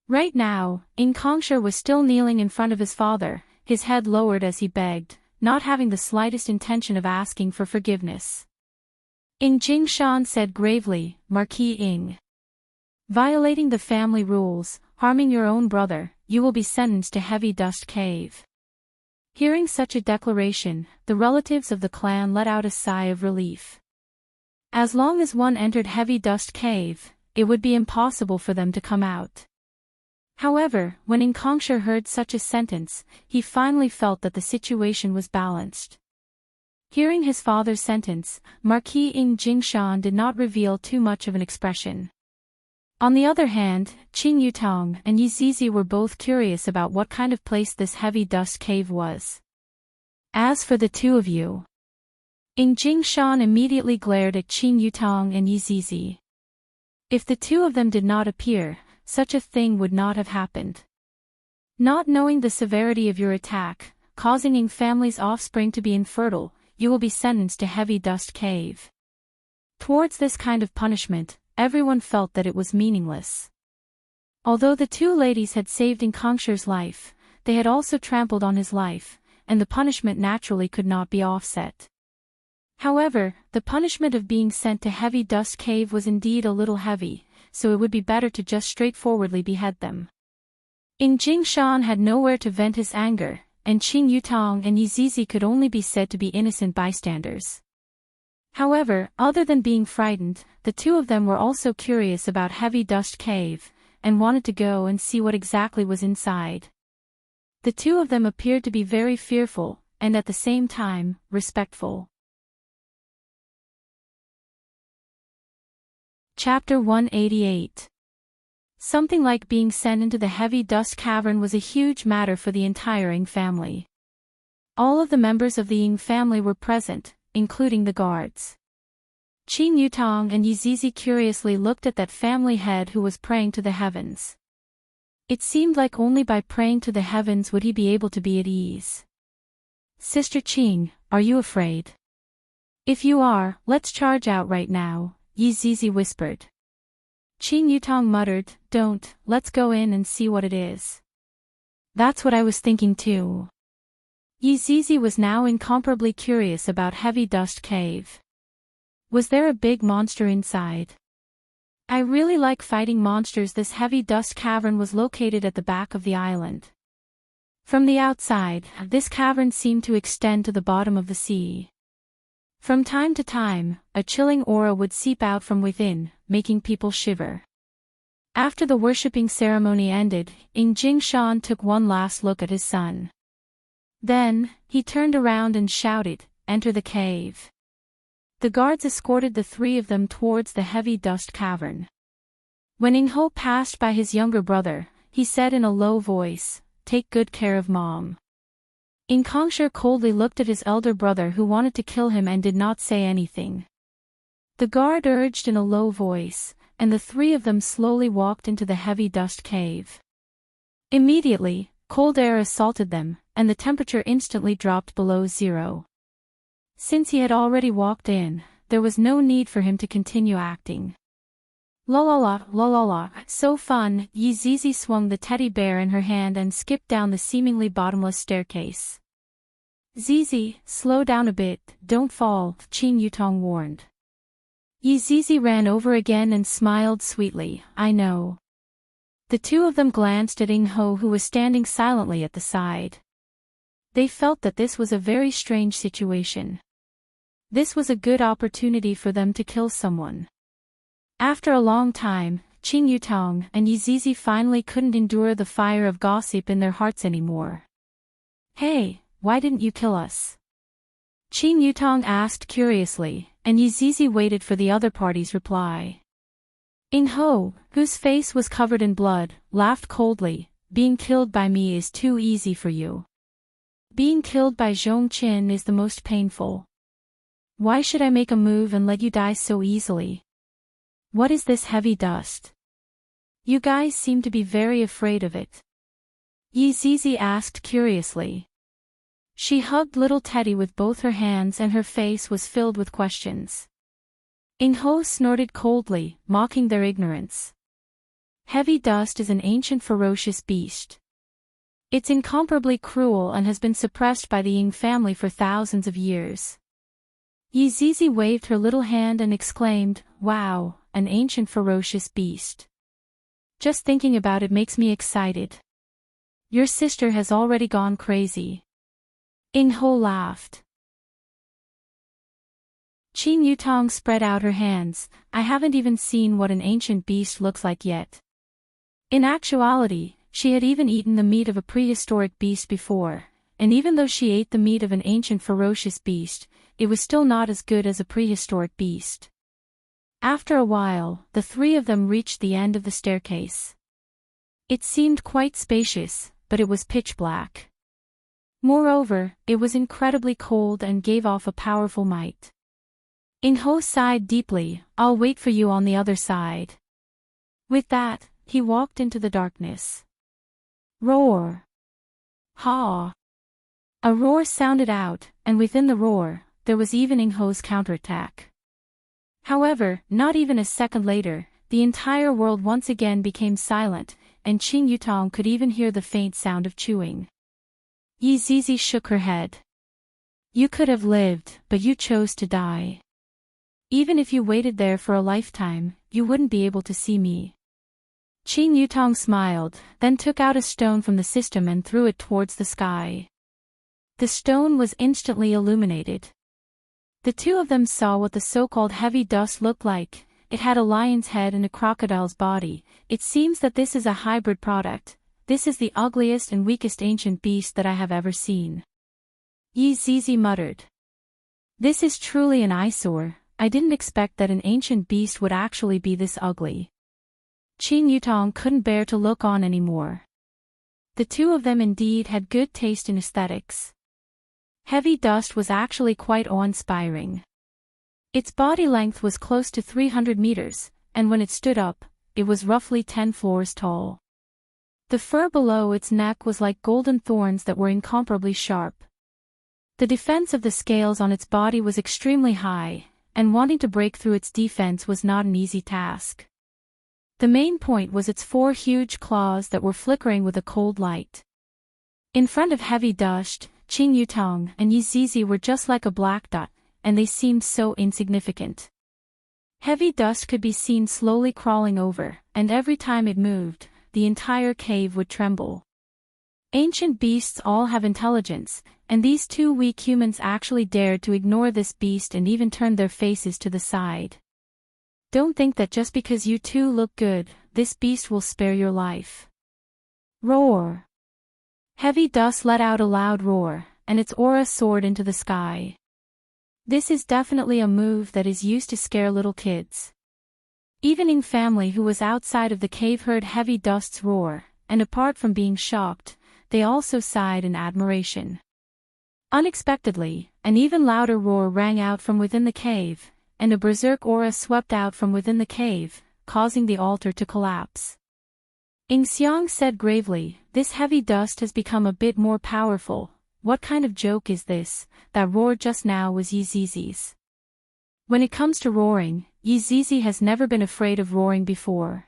Right now, Inkongsher was still kneeling in front of his father, his head lowered as he begged, not having the slightest intention of asking for forgiveness. Ing Jingshan said gravely, "Marquis Ing. Violating the family rules, harming your own brother, you will be sentenced to Heavy Dust Cave." Hearing such a declaration, the relatives of the clan let out a sigh of relief. As long as one entered Heavy Dust Cave, it would be impossible for them to come out. However, when Inkongsher heard such a sentence, he finally felt that the situation was balanced. Hearing his father's sentence, Marquis Ing Jingshan did not reveal too much of an expression. On the other hand, Qing Yutong and Yizizi were both curious about what kind of place this heavy dust cave was. As for the two of you, Ing Jingshan immediately glared at Qing Yutong and Yizizi. If the two of them did not appear, such a thing would not have happened. Not knowing the severity of your attack, causing Ing family's offspring to be infertile, you will be sentenced to heavy dust cave. Towards this kind of punishment, everyone felt that it was meaningless. Although the two ladies had saved Ing Kongsher's life, they had also trampled on his life, and the punishment naturally could not be offset. However, the punishment of being sent to heavy dust cave was indeed a little heavy, so it would be better to just straightforwardly behead them. Ing Jingshan had nowhere to vent his anger, and Qing Yutong and Yizizi could only be said to be innocent bystanders. However, other than being frightened, the two of them were also curious about heavy dust cave, and wanted to go and see what exactly was inside. The two of them appeared to be very fearful, and at the same time, respectful. Chapter 188. Something like being sent into the heavy dust cavern was a huge matter for the entire Ing family. All of the members of the Ing family were present, including the guards. Qing Yutong and Yizizi curiously looked at that family head who was praying to the heavens. It seemed like only by praying to the heavens would he be able to be at ease. Sister Qing, are you afraid? If you are, let's charge out right now, Yizizi whispered. Qing Yutong muttered, don't, let's go in and see what it is. That's what I was thinking too. Yizizi was now incomparably curious about heavy dust cave. Was there a big monster inside? I really like fighting monsters. This heavy dust cavern was located at the back of the island. From the outside, this cavern seemed to extend to the bottom of the sea. From time to time, a chilling aura would seep out from within, making people shiver. After the worshipping ceremony ended, Ing Jingshan took one last look at his son. Then, he turned around and shouted, "Enter the cave." The guards escorted the three of them towards the heavy dust cavern. When Ing Ho passed by his younger brother, he said in a low voice, "Take good care of Mom." Ing Kongsher coldly looked at his elder brother who wanted to kill him and did not say anything. The guard urged in a low voice, and the three of them slowly walked into the heavy dust cave. Immediately, cold air assaulted them, and the temperature instantly dropped below zero. Since he had already walked in, there was no need for him to continue acting. La la la, la la la, so fun. Yizizi swung the teddy bear in her hand and skipped down the seemingly bottomless staircase. Zizi, slow down a bit, don't fall, Qing Yutong warned. Yizizi ran over again and smiled sweetly, I know. The two of them glanced at Ing Ho who was standing silently at the side. They felt that this was a very strange situation. This was a good opportunity for them to kill someone. After a long time, Qing Yutong and Yizizi finally couldn't endure the fire of gossip in their hearts anymore. Hey, why didn't you kill us? Qing Yutong asked curiously, and Yizizi waited for the other party's reply. Ing Ho, whose face was covered in blood, laughed coldly, being killed by me is too easy for you. Being killed by Zhong Qin is the most painful. Why should I make a move and let you die so easily? What is this heavy dust? You guys seem to be very afraid of it. Yizizi asked curiously. She hugged little Teddy with both her hands and her face was filled with questions. Ing Ho snorted coldly, mocking their ignorance. Heavy dust is an ancient ferocious beast. It's incomparably cruel and has been suppressed by the Ying family for thousands of years. Yizizi waved her little hand and exclaimed, wow, an ancient ferocious beast. Just thinking about it makes me excited. Your sister has already gone crazy. Ing Ho laughed. Qing Yutong spread out her hands, I haven't even seen what an ancient beast looks like yet. In actuality, she had even eaten the meat of a prehistoric beast before, and even though she ate the meat of an ancient ferocious beast, it was still not as good as a prehistoric beast. After a while, the three of them reached the end of the staircase. It seemed quite spacious, but it was pitch black. Moreover, it was incredibly cold and gave off a powerful might. In-ho sighed deeply. "I'll wait for you on the other side." With that, he walked into the darkness. Roar! Ha! A roar sounded out, and within the roar, there was even In-ho's counterattack. However, not even a second later, the entire world once again became silent, and Qing Yutong could even hear the faint sound of chewing. Yi Zizi shook her head. "You could have lived, but you chose to die. Even if you waited there for a lifetime, you wouldn't be able to see me." Qing Yutong smiled, then took out a stone from the system and threw it towards the sky. The stone was instantly illuminated. The two of them saw what the so-called heavy dust looked like. It had a lion's head and a crocodile's body. "It seems that this is a hybrid product. This is the ugliest and weakest ancient beast that I have ever seen." Yi Zizi muttered. "This is truly an eyesore. I didn't expect that an ancient beast would actually be this ugly." Qing Yutong couldn't bear to look on anymore. The two of them indeed had good taste in aesthetics. Heavy dust was actually quite awe-inspiring. Its body length was close to 300 meters, and when it stood up, it was roughly 10 floors tall. The fur below its neck was like golden thorns that were incomparably sharp. The defense of the scales on its body was extremely high, and wanting to break through its defense was not an easy task. The main point was its 4 huge claws that were flickering with a cold light. In front of heavy dust, Qing Yutong and Yi Zizi were just like a black dot, and they seemed so insignificant. Heavy dust could be seen slowly crawling over, and every time it moved, the entire cave would tremble. Ancient beasts all have intelligence, and these two weak humans actually dared to ignore this beast and even turned their faces to the side. "Don't think that just because you two look good, this beast will spare your life." Roar! Heavy dust let out a loud roar, and its aura soared into the sky. This is definitely a move that is used to scare little kids. Even Ying family who was outside of the cave heard heavy dust's roar, and apart from being shocked, they also sighed in admiration. Unexpectedly, an even louder roar rang out from within the cave, and a berserk aura swept out from within the cave, causing the altar to collapse. Ying Xiang said gravely, "This heavy dust has become a bit more powerful. What kind of joke is this? That roar just now was Yi Zizi's." When it comes to roaring, Yi Zizi has never been afraid of roaring before.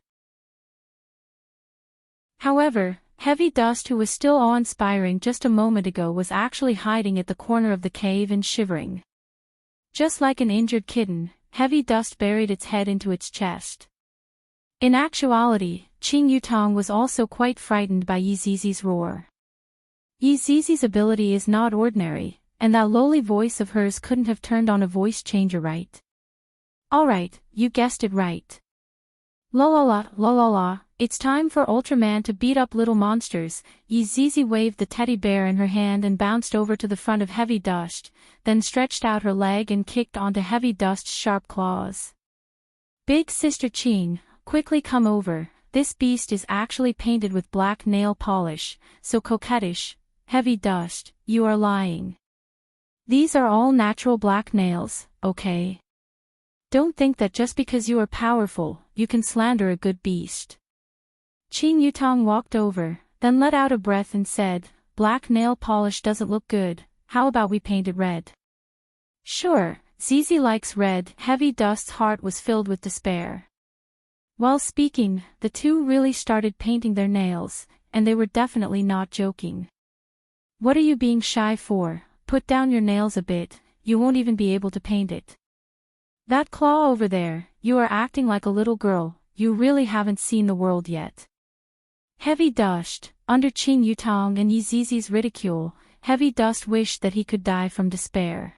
However, heavy dust, who was still awe-inspiring just a moment ago, was actually hiding at the corner of the cave and shivering. Just like an injured kitten, heavy dust buried its head into its chest. In actuality, Qing Yutong was also quite frightened by Yi Zizi's roar. Yi Zizi's ability is not ordinary, and that lowly voice of hers couldn't have turned on a voice changer, right? Alright, you guessed it right. La la la, la la la, it's time for Ultraman to beat up little monsters. Yi Zizi waved the teddy bear in her hand and bounced over to the front of Heavy Dust, then stretched out her leg and kicked onto Heavy Dust's sharp claws. "Big Sister Qing, quickly come over. This beast is actually painted with black nail polish, so coquettish." "Heavy Dust, you are lying. These are all natural black nails, okay? Don't think that just because you are powerful, you can slander a good beast." Qing Yutong walked over, then let out a breath and said, "Black nail polish doesn't look good. How about we paint it red?" "Sure, Zizi likes red." Heavy Dust's heart was filled with despair. While speaking, the two really started painting their nails, and they were definitely not joking. "What are you being shy for? Put down your nails a bit, you won't even be able to paint it. That claw over there, you are acting like a little girl, you really haven't seen the world yet." Heavy Dust, under Qing Yutong and Yi Zizi's ridicule, Heavy Dust wished that he could die from despair.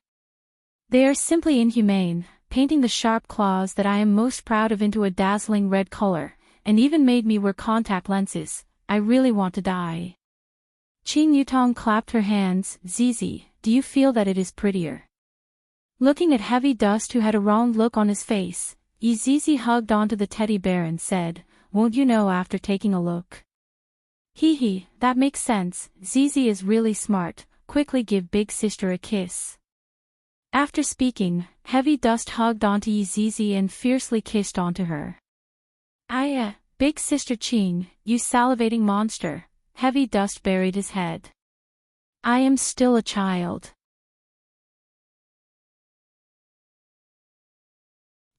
"They are simply inhumane, painting the sharp claws that I am most proud of into a dazzling red color, and even made me wear contact lenses. I really want to die." Qing Yutong clapped her hands. Zizi, do you feel that it is prettier? Looking at Heavy Dust, who had a wrong look on his face, Zizi hugged onto the teddy bear and said, won't you know after taking a look? Hee hee, that makes sense. Zizi is really smart. Quickly give big sister a kiss. After speaking, Heavy Dust hugged onto Zizi and fiercely kissed onto her. Big sister Qing, you salivating monster. Heavy Dust buried his head. I am still a child.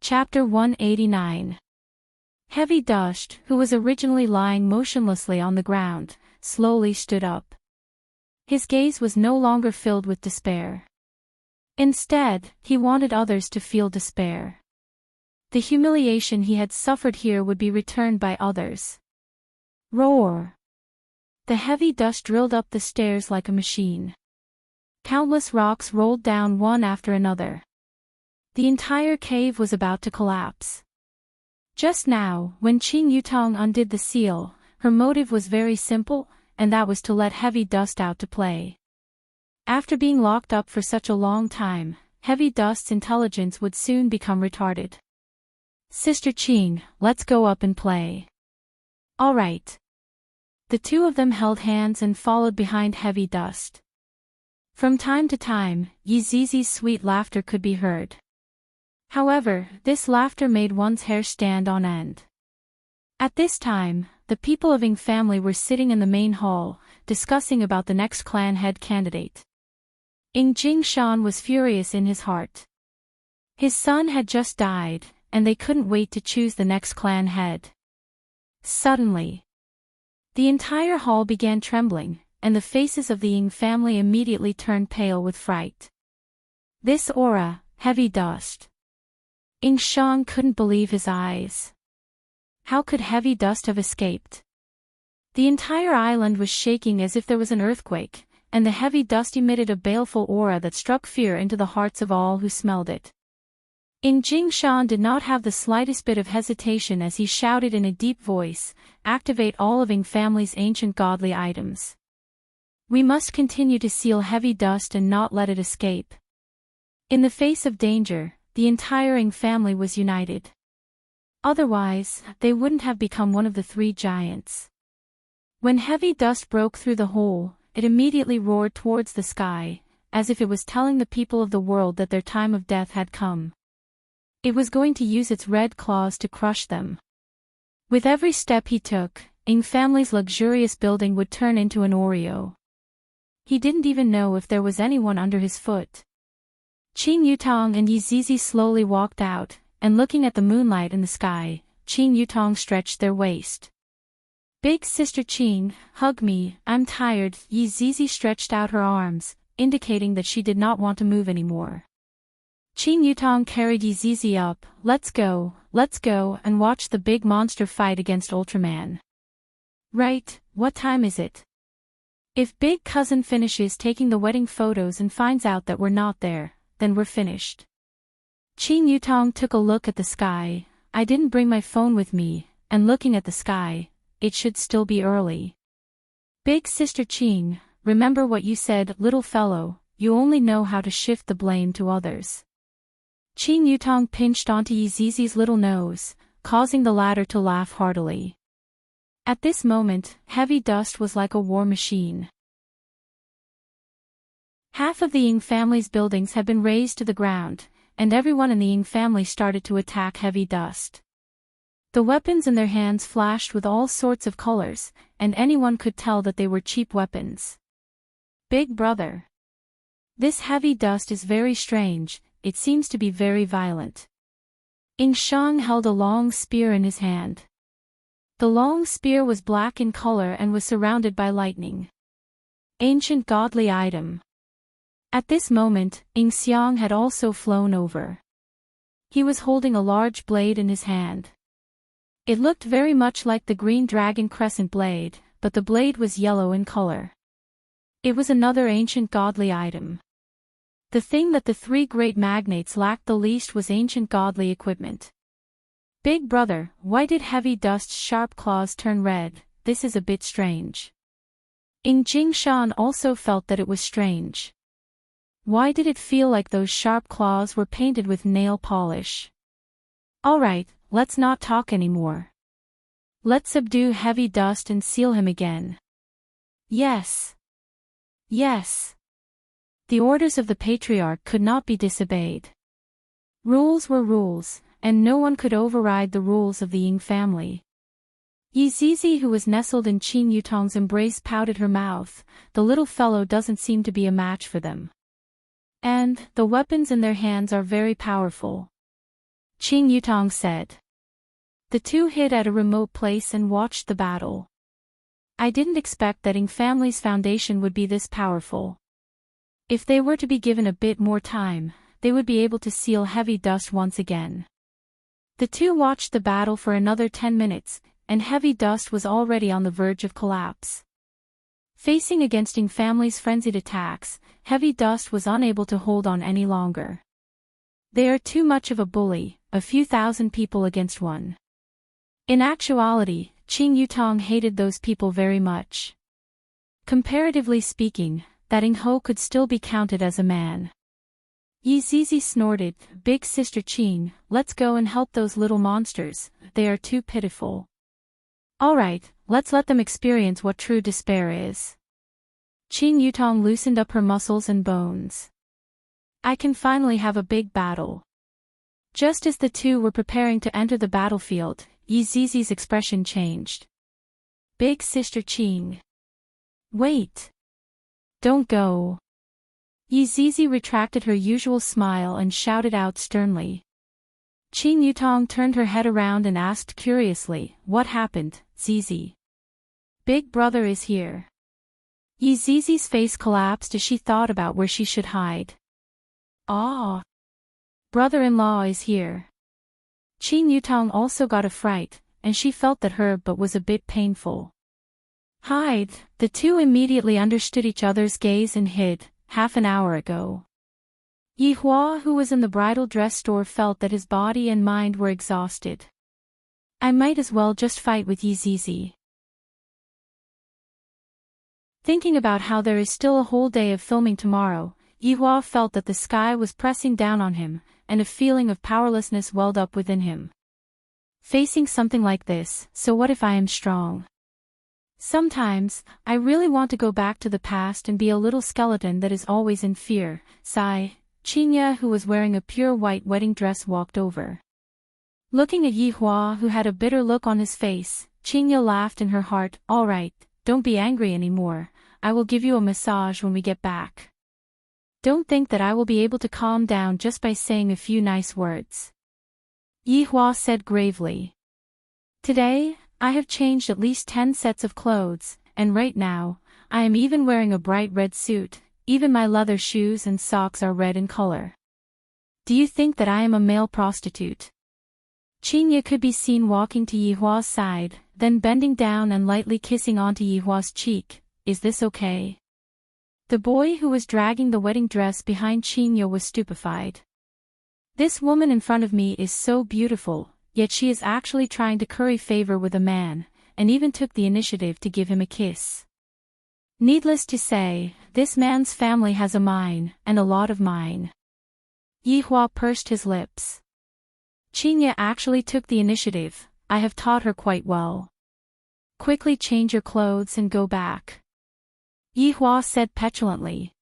Chapter 189. Heavy Dust, who was originally lying motionlessly on the ground, slowly stood up. His gaze was no longer filled with despair. Instead, he wanted others to feel despair. The humiliation he had suffered here would be returned by others. Roar! The Heavy Dust drilled up the stairs like a machine. Countless rocks rolled down one after another. The entire cave was about to collapse. Just now, when Qing Yutong undid the seal, her motive was very simple, and that was to let Heavy Dust out to play. After being locked up for such a long time, Heavy Dust's intelligence would soon become retarded. Sister Qing, let's go up and play. All right. The two of them held hands and followed behind Heavy Dust. From time to time, Zizi's sweet laughter could be heard. However, this laughter made one's hair stand on end. At this time, the people of Ying family were sitting in the main hall, discussing about the next clan head candidate. Ying Jingshan was furious in his heart. His son had just died, and they couldn't wait to choose the next clan head. Suddenly, the entire hall began trembling, and the faces of the Ying family immediately turned pale with fright. This aura, Heavy Dust. Ying Shang couldn't believe his eyes. How could Heavy Dust have escaped? The entire island was shaking as if there was an earthquake, and the Heavy Dust emitted a baleful aura that struck fear into the hearts of all who smelled it. Ying Jingshan did not have the slightest bit of hesitation as he shouted in a deep voice, activate all of Ying family's ancient godly items. We must continue to seal Heavy Dust and not let it escape. In the face of danger, the entire Ying family was united. Otherwise, they wouldn't have become one of the three giants. When Heavy Dust broke through the hole, it immediately roared towards the sky, as if it was telling the people of the world that their time of death had come. It was going to use its red claws to crush them. With every step he took, Ying family's luxurious building would turn into an Oreo. He didn't even know if there was anyone under his foot. Qing Yutong and Zizi slowly walked out, and looking at the moonlight in the sky, Qing Yutong stretched their waist. Big sister Qing, hug me, I'm tired. Zizi stretched out her arms, indicating that she did not want to move anymore. Qing Yutong carried Zizi up, let's go, and watch the big monster fight against Ultraman. Right, what time is it? If big cousin finishes taking the wedding photos and finds out that we're not there, then we're finished. Qing Yutong took a look at the sky. I didn't bring my phone with me, and looking at the sky, it should still be early. Big sister Qing, remember what you said, little fellow, you only know how to shift the blame to others. Qing Yutong pinched onto Zizi's little nose, causing the latter to laugh heartily. At this moment, Heavy Dust was like a war machine. Half of the Ying family's buildings had been razed to the ground, and everyone in the Ying family started to attack Heavy Dust. The weapons in their hands flashed with all sorts of colors, and anyone could tell that they were cheap weapons. Big brother. This Heavy Dust is very strange, it seems to be very violent. Ying Shang held a long spear in his hand. The long spear was black in color and was surrounded by lightning. Ancient godly item. At this moment, Ying Xiang had also flown over. He was holding a large blade in his hand. It looked very much like the green dragon crescent blade, but the blade was yellow in color. It was another ancient godly item. The thing that the three great magnates lacked the least was ancient godly equipment. Big brother, why did Heavy Dust's sharp claws turn red? This is a bit strange. Ing Jingshan also felt that it was strange. Why did it feel like those sharp claws were painted with nail polish? Alright, let's not talk anymore. Let's subdue heavy dust and seal him again. Yes. Yes. The orders of the patriarch could not be disobeyed. Rules were rules, and no one could override the rules of the Ying family. Yi Zizi, who was nestled in Qin Yutong's embrace, pouted her mouth. The little fellow doesn't seem to be a match for them. And, the weapons in their hands are very powerful. Qin Yutong said. The two hid at a remote place and watched the battle. I didn't expect that Ying family's foundation would be this powerful. If they were to be given a bit more time, they would be able to seal heavy dust once again. The two watched the battle for another 10 minutes, and heavy dust was already on the verge of collapse. Facing against Ying family's frenzied attacks, heavy dust was unable to hold on any longer. They are too much of a bully, a few thousand people against one. In actuality, Qin Yutong hated those people very much. Comparatively speaking, that Ying Ho could still be counted as a man. Yi Zizi snorted, Big Sister Qin, let's go and help those little monsters, they are too pitiful. Alright, let's let them experience what true despair is. Qin Yutong loosened up her muscles and bones. I can finally have a big battle. Just as the two were preparing to enter the battlefield, Yi Zizi's expression changed. Big Sister Qin. Wait. Don't go. Yi Zizi retracted her usual smile and shouted out sternly. Qin Yutong turned her head around and asked curiously, What happened, Zizi? Big brother is here. Yi Zizi's face collapsed as she thought about where she should hide. Ah! Brother-in-law is here. Qin Yutong also got a fright, and she felt that her but was a bit painful. Hide, the two immediately understood each other's gaze and hid, half an hour ago. Yi Hua, who was in the bridal dress store, felt that his body and mind were exhausted. I might as well just fight with Yi Zizi. Thinking about how there is still a whole day of filming tomorrow, Yi Hua felt that the sky was pressing down on him, and a feeling of powerlessness welled up within him. Facing something like this, so what if I am strong? Sometimes, I really want to go back to the past and be a little skeleton that is always in fear. Sigh. Qinya, who was wearing a pure white wedding dress, walked over. Looking at Yi Hua, who had a bitter look on his face, Qinya laughed in her heart. All right, don't be angry anymore. I will give you a massage when we get back. Don't think that I will be able to calm down just by saying a few nice words. Yi Hua said gravely. Today, I have changed at least 10 sets of clothes, and right now, I am even wearing a bright red suit, even my leather shoes and socks are red in color. Do you think that I am a male prostitute? Qinya could be seen walking to Yi Hua's side, then bending down and lightly kissing onto Yi Hua's cheek. Is this okay? The boy who was dragging the wedding dress behind Qinya was stupefied. This woman in front of me is so beautiful, yet she is actually trying to curry favor with a man, and even took the initiative to give him a kiss. Needless to say, this man's family has a mine, and a lot of mine. Yi Hua pursed his lips. Qinya actually took the initiative, I have taught her quite well. Quickly change your clothes and go back. Yi Hua said petulantly.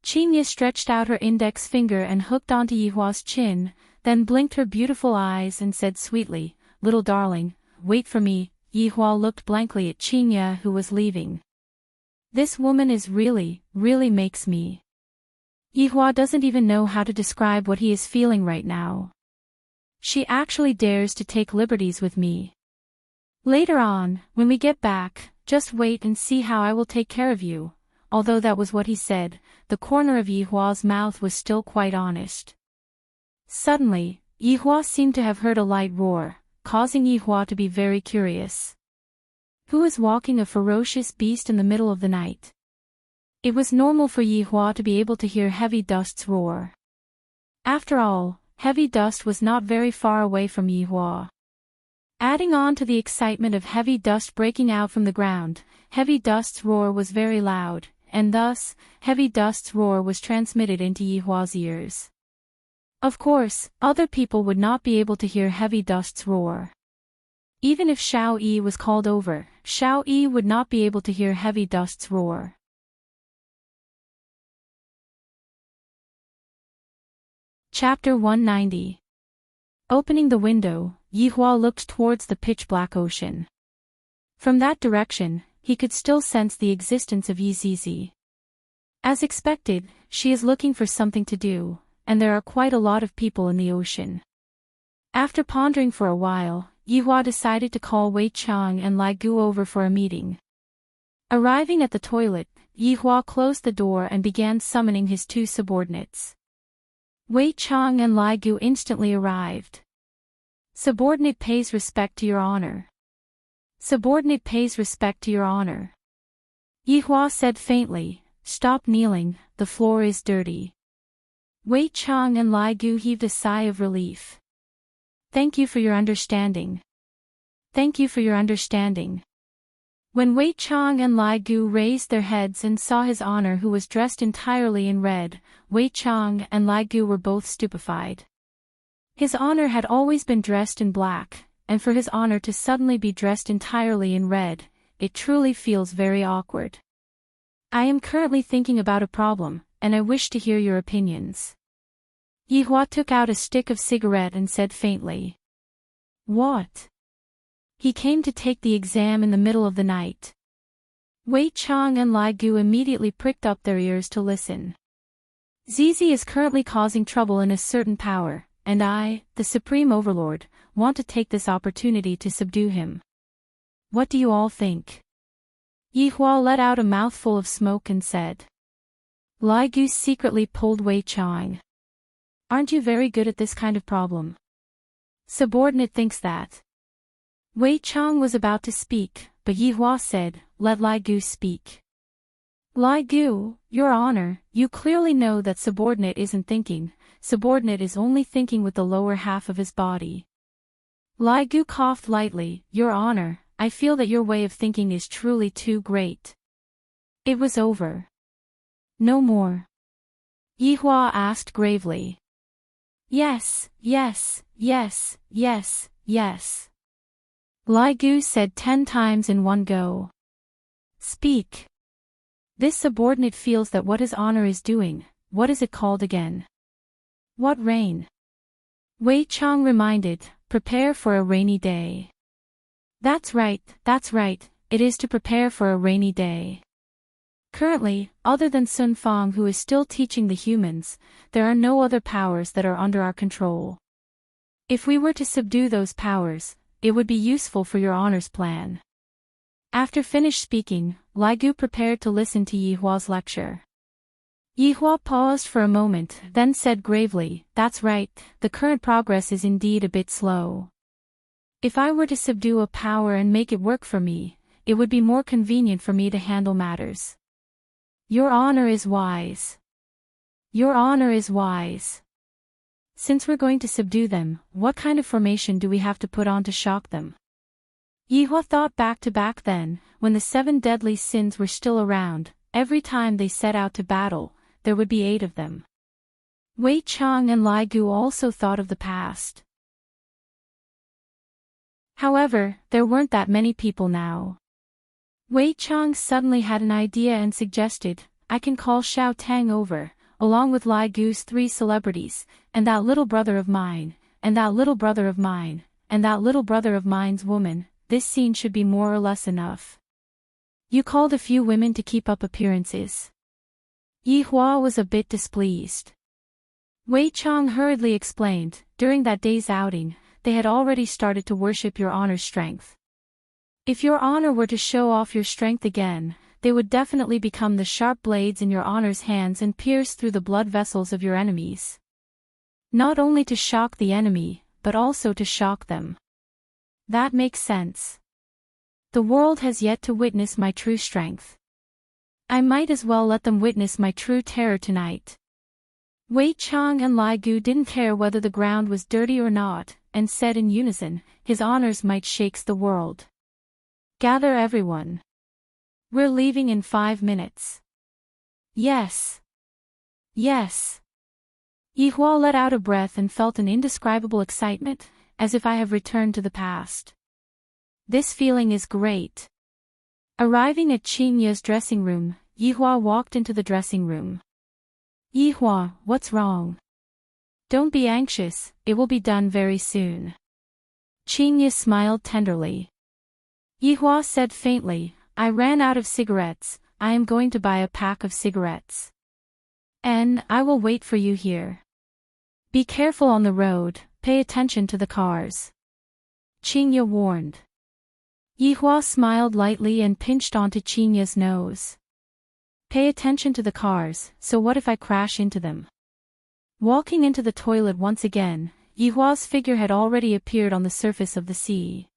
Qinya stretched out her index finger and hooked onto Yi Hua's chin, then blinked her beautiful eyes and said sweetly, Little darling, wait for me. Yi Hua looked blankly at Qinya, who was leaving. This woman is really makes me. Yi Hua doesn't even know how to describe what he is feeling right now. She actually dares to take liberties with me. Later on, when we get back, just wait and see how I will take care of you. Although that was what he said, the corner of Yi Hua's mouth was still quite honest. Suddenly, Yi Hua seemed to have heard a light roar, causing Yi Hua to be very curious. Who is walking a ferocious beast in the middle of the night? It was normal for Yi Hua to be able to hear heavy dust's roar. After all, heavy dust was not very far away from Yi Hua. Adding on to the excitement of heavy dust breaking out from the ground, Heavy Dust's roar was very loud, and thus, Heavy Dust's roar was transmitted into Yihua's ears. Of course, other people would not be able to hear Heavy Dust's roar. Even if Xiao Yi was called over, Xiao Yi would not be able to hear Heavy Dust's roar. Chapter 190. Opening the window, Yihua looked towards the pitch-black ocean. From that direction, he could still sense the existence of Yizizi. As expected, she is looking for something to do, and there are quite a lot of people in the ocean. After pondering for a while, Yihua decided to call Wei Chang and Lai Gu over for a meeting. Arriving at the toilet, Yihua closed the door and began summoning his two subordinates. Wei Chang and Lai Gu instantly arrived. Subordinate pays respect to your honor. Subordinate pays respect to your honor. Yihua said faintly, stop kneeling, the floor is dirty. Wei Chang and Lai Gu heaved a sigh of relief. Thank you for your understanding. Thank you for your understanding. When Wei Chang and Lai Gu raised their heads and saw his honor who was dressed entirely in red, Wei Chang and Lai Gu were both stupefied. His honor had always been dressed in black, and for his honor to suddenly be dressed entirely in red, it truly feels very awkward. I am currently thinking about a problem, and I wish to hear your opinions. Yihua took out a stick of cigarette and said faintly. What? He came to take the exam in the middle of the night. Wei Chang and Lai Gu immediately pricked up their ears to listen. Zizi is currently causing trouble in a certain power, and I, the Supreme Overlord, want to take this opportunity to subdue him. What do you all think? Yihua let out a mouthful of smoke and said. Lai Gu secretly pulled Wei Chang. Aren't you very good at this kind of problem? Subordinate thinks that. Wei Chang was about to speak, but Yihua said, let Lai Gu speak. Lai Gu, your honor, you clearly know that subordinate isn't thinking, subordinate is only thinking with the lower half of his body. Lai Gu coughed lightly, your honor, I feel that your way of thinking is truly too great. It was over. No more. Yihua asked gravely. Yes, yes, yes, yes, yes. Lai Gu said 10 times in one go. Speak. This subordinate feels that what his honor is doing, what is it called again? What rain? Wei Chang reminded, prepare for a rainy day. That's right, it is to prepare for a rainy day. Currently, other than Sun Fang who is still teaching the humans, there are no other powers that are under our control. If we were to subdue those powers, it would be useful for your honor's plan. After finished speaking, Lai Gu prepared to listen to Yihua's lecture. Yihua paused for a moment, then said gravely, that's right, the current progress is indeed a bit slow. If I were to subdue a power and make it work for me, it would be more convenient for me to handle matters. Your honor is wise. Your honor is wise. Since we're going to subdue them, what kind of formation do we have to put on to shock them? Yihua thought back then, when the 7 deadly sins were still around, every time they set out to battle, there would be 8 of them. Wei Chang and Lai Gu also thought of the past. However, there weren't that many people now. Wei Chang suddenly had an idea and suggested, I can call Xiao Tang over, along with Lai Gu's 3 celebrities, and that little brother of mine, and that little brother of mine, and that little brother of mine's woman, this scene should be more or less enough. You called a few women to keep up appearances. Yihua was a bit displeased. Wei Chang hurriedly explained, during that day's outing, they had already started to worship your honor's strength. If your honor were to show off your strength again, they would definitely become the sharp blades in your honor's hands and pierce through the blood vessels of your enemies. Not only to shock the enemy, but also to shock them. That makes sense. The world has yet to witness my true strength. I might as well let them witness my true terror tonight. Wei Chang and Lai Gu didn't care whether the ground was dirty or not, and said in unison, his honors might shakes the world. Gather everyone. We're leaving in 5 minutes. Yes. Yes. Yihua let out a breath and felt an indescribable excitement, as if I have returned to the past. This feeling is great. Arriving at Qingya's dressing room, Yihua walked into the dressing room. Yihua, what's wrong? Don't be anxious, it will be done very soon. Qingya smiled tenderly. Yihua said faintly, I ran out of cigarettes, I am going to buy a pack of cigarettes. And I will wait for you here. Be careful on the road, pay attention to the cars. Qingya warned. Yihua smiled lightly and pinched onto Qingya's nose. Pay attention to the cars, so what if I crash into them? Walking into the toilet once again, Yihua's figure had already appeared on the surface of the sea.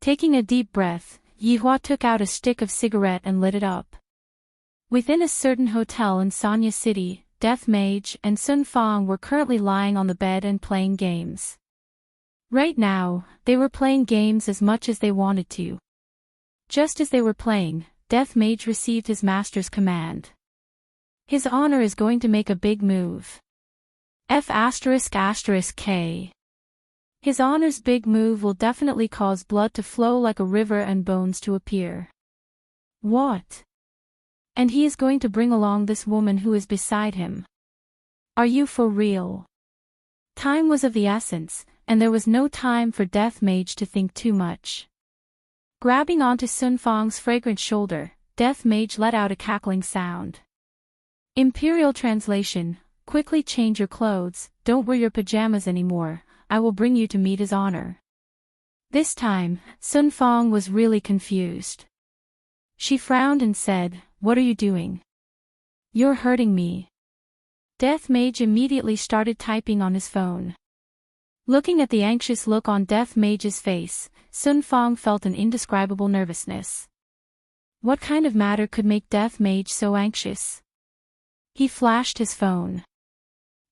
Taking a deep breath, Yihua took out a stick of cigarette and lit it up. Within a certain hotel in Sanya City, Death Mage and Sun Fang were currently lying on the bed and playing games. Right now, they were playing games as much as they wanted to. Just as they were playing, Death Mage received his master's command. His honor is going to make a big move. F***K. His honor's big move will definitely cause blood to flow like a river and bones to appear. What? And he is going to bring along this woman who is beside him. Are you for real? Time was of the essence, and there was no time for Death Mage to think too much. Grabbing onto Sun Fang's fragrant shoulder, Death Mage let out a cackling sound. Imperial translation, quickly change your clothes, don't wear your pajamas anymore, I will bring you to meet his honor. This time, Sun Fang was really confused. She frowned and said, what are you doing? You're hurting me. Death Mage immediately started typing on his phone. Looking at the anxious look on Death Mage's face, Sun Fang felt an indescribable nervousness. What kind of matter could make Death Mage so anxious? He flashed his phone.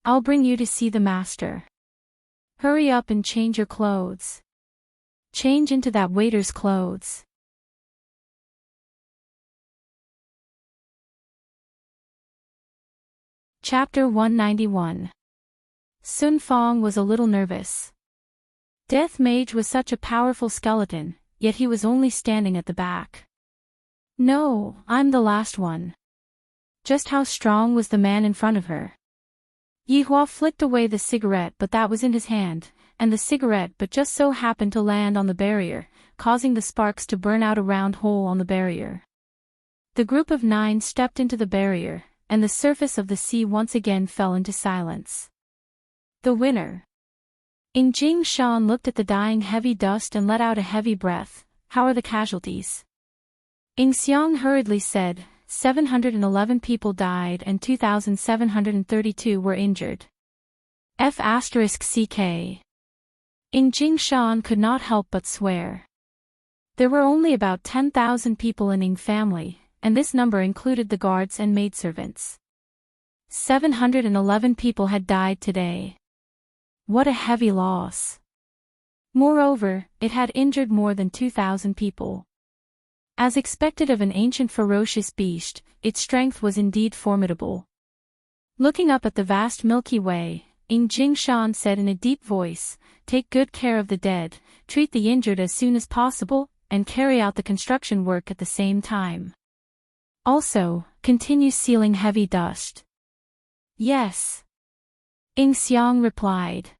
I'll bring you to see the master. Hurry up and change your clothes. Change into that waiter's clothes. Chapter 191. Sun Fang was a little nervous. Death Mage was such a powerful skeleton, yet he was only standing at the back. No, I'm the last one. Just how strong was the man in front of her? Yihua flicked away the cigarette but that was in his hand, and the cigarette but just so happened to land on the barrier, causing the sparks to burn out a round hole on the barrier. The group of 9 stepped into the barrier, and the surface of the sea once again fell into silence. The winner. Jing Shan looked at the dying heavy dust and let out a heavy breath. How are the casualties? Xiang hurriedly said, 711 people died and 2,732 were injured. F***ck. Jing Shan could not help but swear. There were only about 10,000 people in Ing family, and this number included the guards and maidservants. 711 people had died today. What a heavy loss. Moreover, it had injured more than 2,000 people. As expected of an ancient ferocious beast, its strength was indeed formidable. Looking up at the vast Milky Way, Jing Shan said in a deep voice, take good care of the dead, treat the injured as soon as possible, and carry out the construction work at the same time. Also, continue sealing heavy dust. Yes. Xiang replied.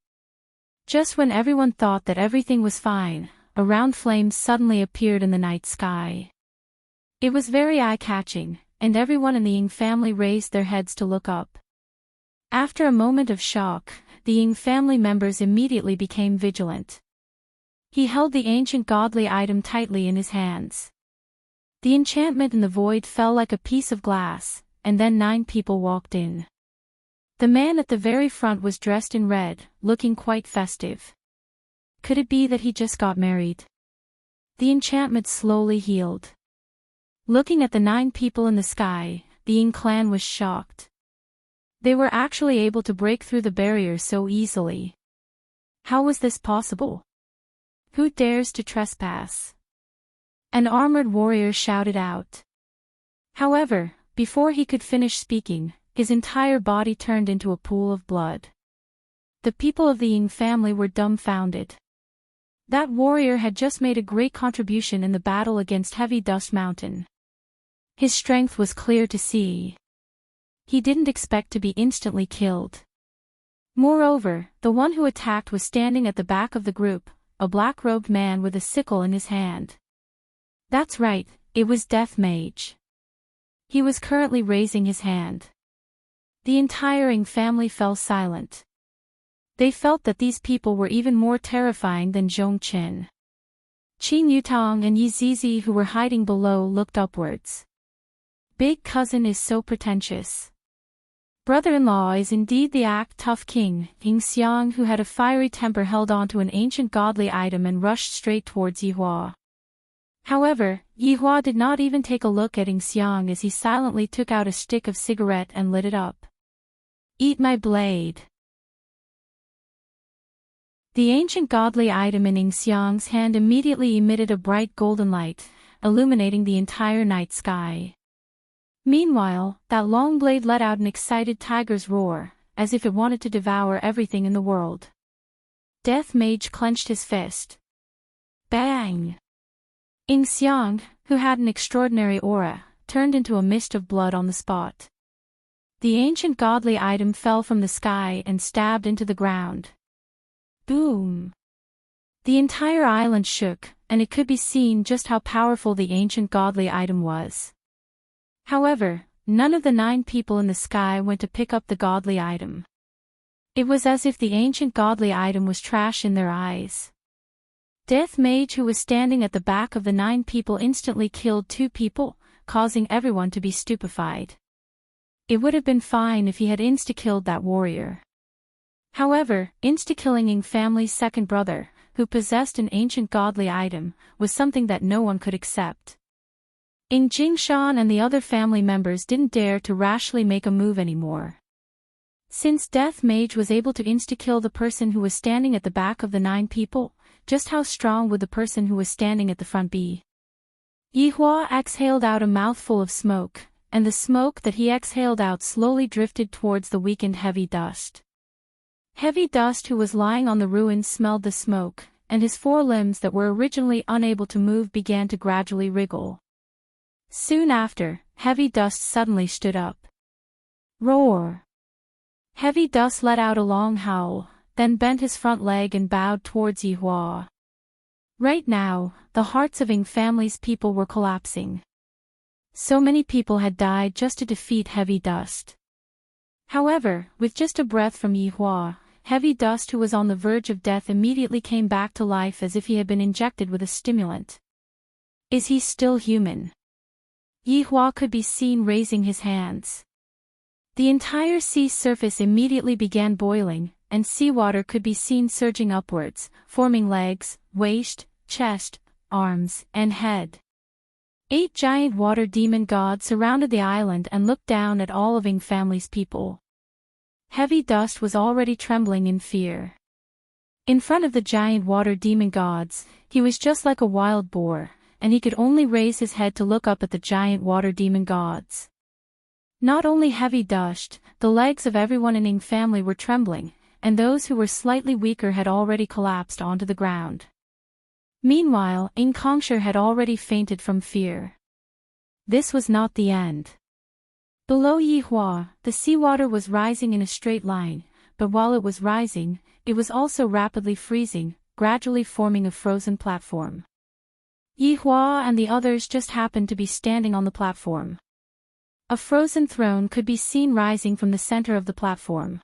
Just when everyone thought that everything was fine, a round flame suddenly appeared in the night sky. It was very eye-catching, and everyone in the Ying family raised their heads to look up. After a moment of shock, the Ying family members immediately became vigilant. He held the ancient godly item tightly in his hands. The enchantment in the void fell like a piece of glass, and then 9 people walked in. The man at the very front was dressed in red, looking quite festive. Could it be that he just got married? The enchantment slowly healed. Looking at the 9 people in the sky, the Ying clan was shocked. They were actually able to break through the barrier so easily. How was this possible? Who dares to trespass? An armored warrior shouted out. However, before he could finish speaking, his entire body turned into a pool of blood. The people of the Ying family were dumbfounded. That warrior had just made a great contribution in the battle against Heavy Dust Mountain. His strength was clear to see. He didn't expect to be instantly killed. Moreover, the one who attacked was standing at the back of the group, a black-robed man with a sickle in his hand. That's right, it was Death Mage. He was currently raising his hand. The entire Ying family fell silent. They felt that these people were even more terrifying than Zhong Qin. Qin Yutong and Yi Zizi, who were hiding below, looked upwards. Big cousin is so pretentious. Brother-in-law is indeed the tough king. Ying Xiang, who had a fiery temper, held onto an ancient godly item and rushed straight towards Yi Hua. However, Yi Hua did not even take a look at Ying Xiang as he silently took out a stick of cigarette and lit it up. Eat my blade. The ancient godly item in Ying Xiang's hand immediately emitted a bright golden light, illuminating the entire night sky. Meanwhile, that long blade let out an excited tiger's roar, as if it wanted to devour everything in the world. Death Mage clenched his fist. Bang! Ying Xiang, who had an extraordinary aura, turned into a mist of blood on the spot. The ancient godly item fell from the sky and stabbed into the ground. Boom! The entire island shook, and it could be seen just how powerful the ancient godly item was. However, none of the 9 people in the sky went to pick up the godly item. It was as if the ancient godly item was trash in their eyes. Death Mage, who was standing at the back of the 9 people, instantly killed 2 people, causing everyone to be stupefied. It would have been fine if he had insta-killed that warrior. However, insta-killing Ying family's second brother, who possessed an ancient godly item, was something that no one could accept. Ying Jingshan and the other family members didn't dare to rashly make a move anymore. Since Death Mage was able to insta-kill the person who was standing at the back of the 9 people, just how strong would the person who was standing at the front be? Yi Hua exhaled out a mouthful of smoke, and the smoke that he exhaled out slowly drifted towards the weakened Heavy Dust. Heavy Dust, who was lying on the ruins, smelled the smoke, and his 4 limbs that were originally unable to move began to gradually wriggle. Soon after, Heavy Dust suddenly stood up. Roar! Heavy Dust let out a long howl, then bent his front leg and bowed towards Yi Hua. Right now, the hearts of Ying family's people were collapsing. So many people had died just to defeat Heavy Dust. However, with just a breath from Yi Hua, Heavy Dust, who was on the verge of death, immediately came back to life as if he had been injected with a stimulant. Is he still human? Yi Hua could be seen raising his hands. The entire sea surface immediately began boiling, and seawater could be seen surging upwards, forming legs, waist, chest, arms, and head. 8 giant water demon gods surrounded the island and looked down at all of Ying family's people. Heavy Dust was already trembling in fear. In front of the giant water demon gods, he was just like a wild boar, and he could only raise his head to look up at the giant water demon gods. Not only Heavy Dust, the legs of everyone in Ying family were trembling, and those who were slightly weaker had already collapsed onto the ground. Meanwhile, Ying Kongsher had already fainted from fear. This was not the end. Below Yi Hua, the seawater was rising in a straight line, but while it was rising, it was also rapidly freezing, gradually forming a frozen platform. Yi Hua and the others just happened to be standing on the platform. A frozen throne could be seen rising from the center of the platform.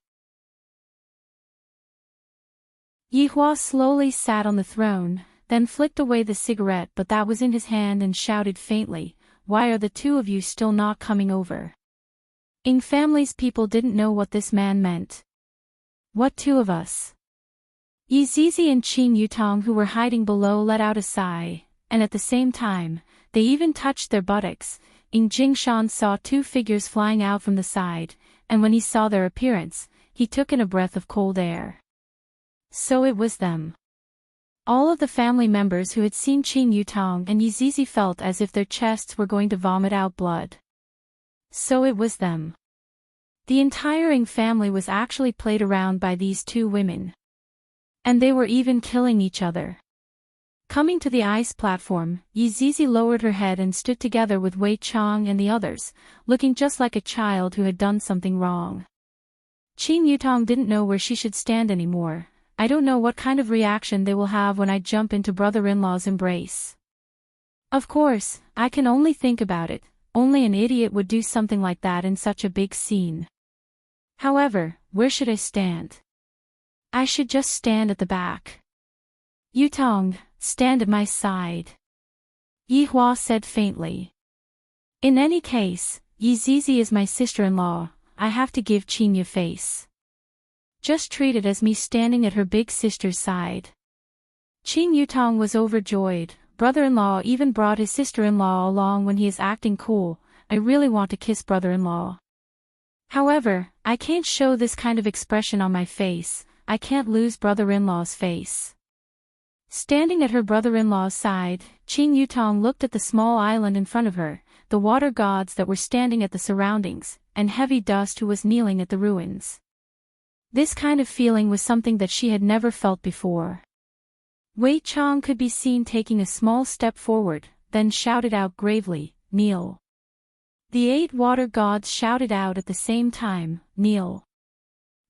Yi Hua slowly sat on the throne, then flicked away the cigarette that was in his hand and shouted faintly, "Why are the 2 of you still not coming over?" Ying family's people didn't know what this man meant. What 2 of us? Yi Zizi and Qin Yutong, who were hiding below, let out a sigh, and at the same time, they even touched their buttocks. Ying Jingshan saw 2 figures flying out from the side, and when he saw their appearance, he took in a breath of cold air. So it was them. All of the family members who had seen Qin Yutong and Yi Zizi felt as if their chests were going to vomit out blood. So it was them. The entire Ng family was actually played around by these two women. And they were even killing each other. Coming to the ice platform, Yi Zizi lowered her head and stood together with Wei Chang and the others, looking just like a child who had done something wrong. Qin Yutong didn't know where she should stand anymore. I don't know what kind of reaction they will have when I jump into brother-in-law's embrace. Of course, I can only think about it. Only an idiot would do something like that in such a big scene. However, where should I stand? I should just stand at the back. Yutong, stand at my side. Yi Hua said faintly. In any case, Yi Zizi is my sister-in-law. I have to give Qin a face. Just treat it as me standing at her big sister's side. Qin Yutong was overjoyed. Brother-in-law even brought his sister-in-law along when he is acting cool. I really want to kiss brother-in-law. However, I can't show this kind of expression on my face. I can't lose brother-in-law's face. Standing at her brother-in-law's side, Qin Yutong looked at the small island in front of her, the water gods that were standing at the surroundings, and heavy dust who was kneeling at the ruins. This kind of feeling was something that she had never felt before. Wei Chang could be seen taking a small step forward, then shouted out gravely, "Kneel." The 8 water gods shouted out at the same time, "Kneel."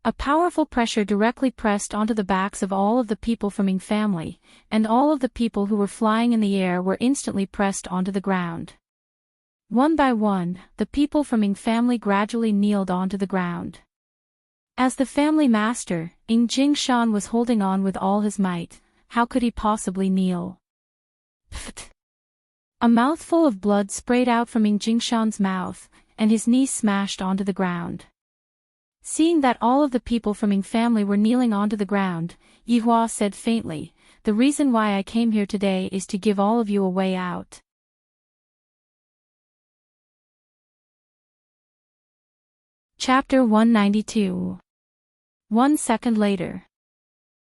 A powerful pressure directly pressed onto the backs of all of the people from Ng family, and all of the people who were flying in the air were instantly pressed onto the ground. One by one, the people from Ng family gradually kneeled onto the ground. As the family master, Ng Jingshan was holding on with all his might. How could he possibly kneel? Pfft. A mouthful of blood sprayed out from Ng Jingshan's mouth, and his knees smashed onto the ground. Seeing that all of the people from Ng family were kneeling onto the ground, Yi Hua said faintly, "The reason why I came here today is to give all of you a way out." Chapter 192. 1 second later.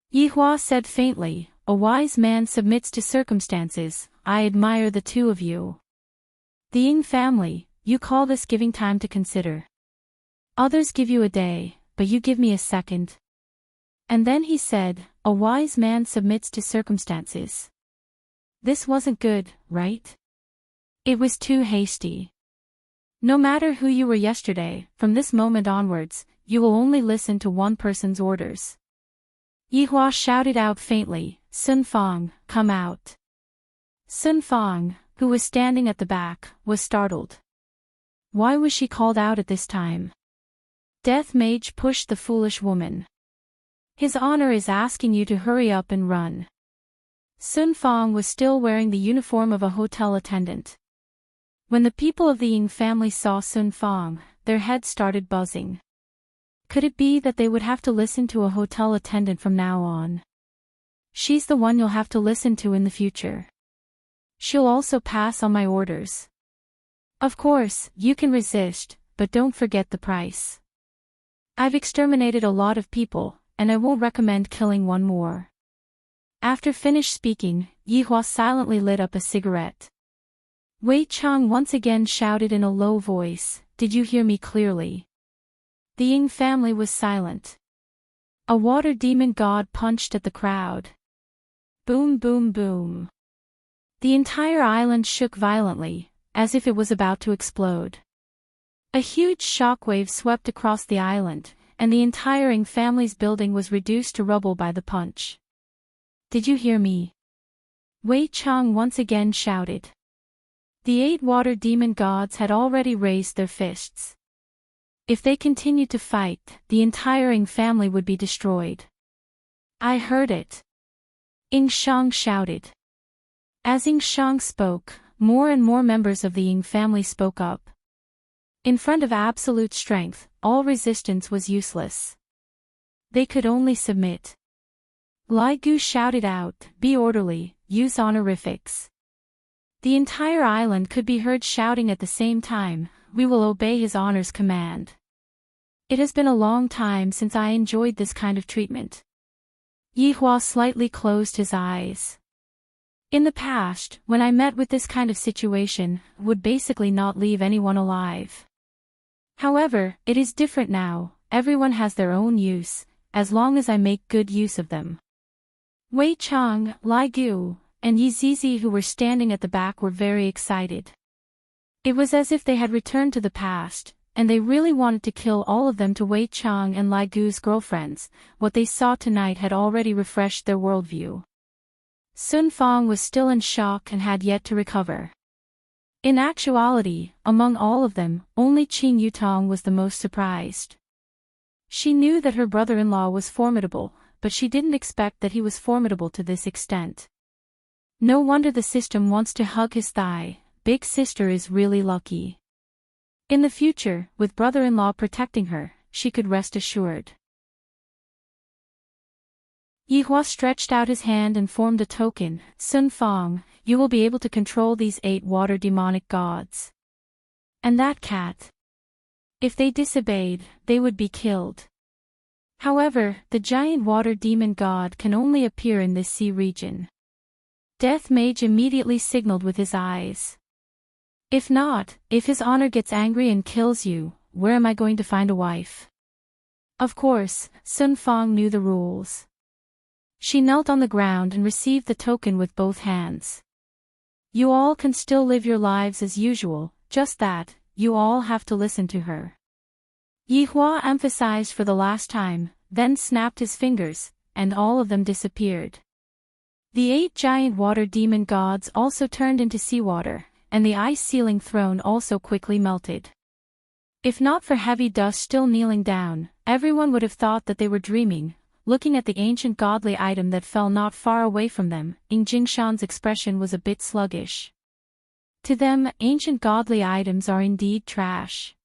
Yi Hua said faintly, "A wise man submits to circumstances. I admire the two of you. The Ng family, you call this giving time to consider. Others give you a day, but you give me a second." And then he said, "A wise man submits to circumstances." This wasn't good, right? It was too hasty. No matter who you were yesterday, from this moment onwards, you will only listen to one person's orders. Yi Hua shouted out faintly, "Sun Fang, come out." Sun Fang, who was standing at the back, was startled. Why was she called out at this time? Death Mage pushed the foolish woman. "His honor is asking you to hurry up and run." Sun Fang was still wearing the uniform of a hotel attendant. When the people of the Ng family saw Sun Fang, their heads started buzzing. Could it be that they would have to listen to a hotel attendant from now on? She's the one you'll have to listen to in the future. She'll also pass on my orders. Of course, you can resist, but don't forget the price. I've exterminated a lot of people, and I won't recommend killing one more. After finished speaking, Yi Hua silently lit up a cigarette. Wei Chang once again shouted in a low voice, "Did you hear me clearly?" The Ng family was silent. A water demon god punched at the crowd. Boom boom boom. The entire island shook violently, as if it was about to explode. A huge shockwave swept across the island, and the entire Ng family's building was reduced to rubble by the punch. "Did you hear me?" Wei Chang once again shouted. The 8 water demon gods had already raised their fists. If they continued to fight, the entire Ng family would be destroyed. "I heard it." Ng Shang shouted. As Ng Shang spoke, more and more members of the Ng family spoke up. In front of absolute strength, all resistance was useless. They could only submit. Lai Gu shouted out, "Be orderly, use honorifics." The entire island could be heard shouting at the same time, "We will obey his honor's command." It has been a long time since I enjoyed this kind of treatment. Yi Hua slightly closed his eyes. In the past, when I met with this kind of situation, would basically not leave anyone alive. However, it is different now, everyone has their own use, as long as I make good use of them. Wei Chang, Lai Gu, and Yi Zizi who were standing at the back were very excited. It was as if they had returned to the past, and they really wanted to kill all of them. To Wei Chang and Lai Gu's girlfriends, what they saw tonight had already refreshed their worldview. Sun Fang was still in shock and had yet to recover. In actuality, among all of them, only Qing Yutong was the most surprised. She knew that her brother-in-law was formidable, but she didn't expect that he was formidable to this extent. No wonder the system wants to hug his thigh. Big sister is really lucky. In the future, with brother-in-law protecting her, she could rest assured. Yihua stretched out his hand and formed a token. Sun Fang, you will be able to control these 8 water demonic gods. And that cat. If they disobeyed, they would be killed. However, the giant water demon god can only appear in this sea region. Death Mage immediately signaled with his eyes. If not, if his honor gets angry and kills you, where am I going to find a wife? Of course, Sun Fang knew the rules. She knelt on the ground and received the token with both hands. You all can still live your lives as usual, just that, you all have to listen to her. Yihua emphasized for the last time, then snapped his fingers, and all of them disappeared. The 8 giant water demon gods also turned into seawater, and the ice ceiling throne also quickly melted. If not for heavy dust still kneeling down, everyone would have thought that they were dreaming. Looking at the ancient godly item that fell not far away from them, Ying Jingshan's expression was a bit sluggish. To them, ancient godly items are indeed trash.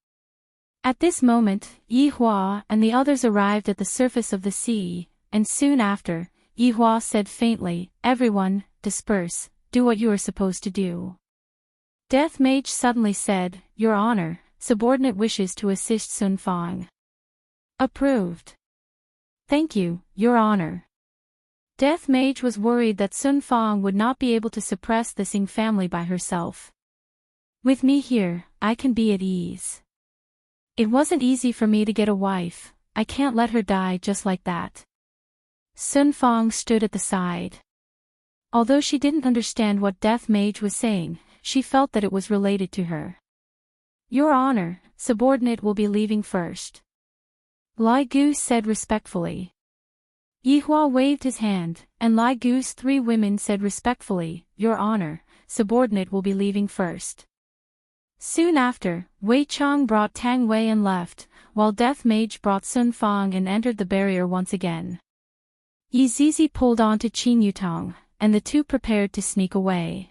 At this moment, Yihua and the others arrived at the surface of the sea, and soon after, Yihua said faintly, everyone, disperse, do what you are supposed to do. Death Mage suddenly said, Your Honor, subordinate wishes to assist Sun Fang. Approved. Thank you, Your Honor. Death Mage was worried that Sun Fang would not be able to suppress the Singh family by herself. With me here, I can be at ease. It wasn't easy for me to get a wife, I can't let her die just like that. Sun Fang stood at the side. Although she didn't understand what Death Mage was saying, she felt that it was related to her. Your Honor, subordinate will be leaving first. Lai Gu said respectfully. Yihua waved his hand, and Lai Gu's 3 women said respectfully, Your Honor, subordinate will be leaving first. Soon after, Wei Chang brought Tang Wei and left, while Death Mage brought Sun Fang and entered the barrier once again. Yi Zizi pulled on to Qing Yutong, and the 2 prepared to sneak away.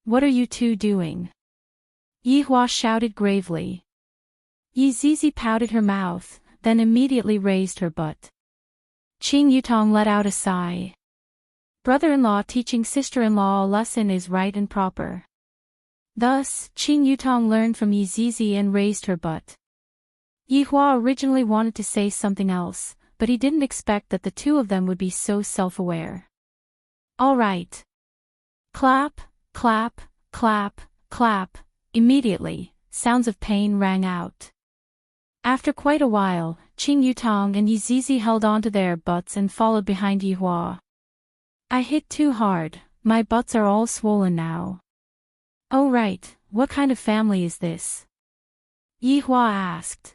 What are you 2 doing? Yihua shouted gravely. Yi Zizi pouted her mouth, then immediately raised her butt. Qing Yutong let out a sigh. Brother-in-law teaching sister-in-law a lesson is right and proper. Thus, Qing Yutong learned from Yi Zizi and raised her butt. Yihua originally wanted to say something else, but he didn't expect that the 2 of them would be so self-aware. All right. Clap, clap, clap, clap. Immediately, sounds of pain rang out. After quite a while, Qing Yutong and Yi Zizi held on to their butts and followed behind Yihua. I hit too hard, my butts are all swollen now. Oh right, what kind of family is this? Yihua asked.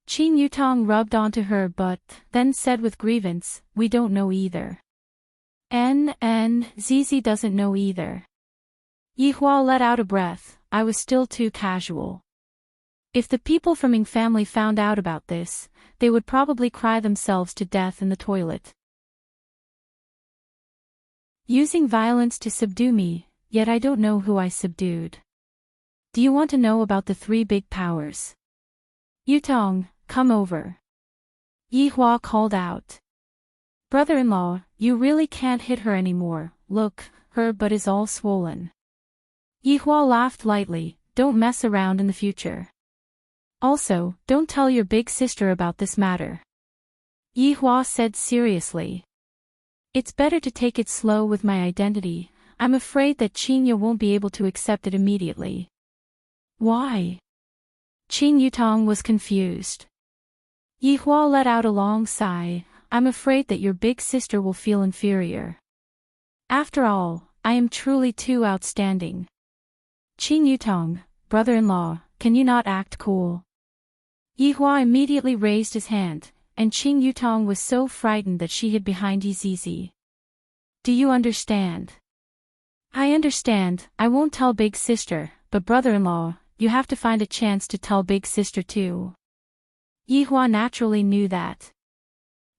Qing Yutong rubbed onto her butt, then said with grievance, we don't know either. Zizi doesn't know either. Yihua let out a breath, I was still too casual. If the people from Ming family found out about this, they would probably cry themselves to death in the toilet. Using violence to subdue me, yet I don't know who I subdued. Do you want to know about the 3 big powers? Yutong, come over. Yihua called out. Brother-in-law, you really can't hit her anymore, look, her butt is all swollen. Yihua laughed lightly, don't mess around in the future. Also, don't tell your big sister about this matter. Yihua said seriously. It's better to take it slow with my identity, I'm afraid that Qingya won't be able to accept it immediately. Why? Qing Yutong was confused. Yihua let out a long sigh. I'm afraid that your big sister will feel inferior. After all, I am truly too outstanding. Qing Yutong, brother-in-law, can you not act cool? Yihua immediately raised his hand, and Qing Yutong was so frightened that she hid behind Yizizi. Do you understand? I understand. I won't tell big sister, but brother-in-law, you have to find a chance to tell big sister too. Yihua naturally knew that.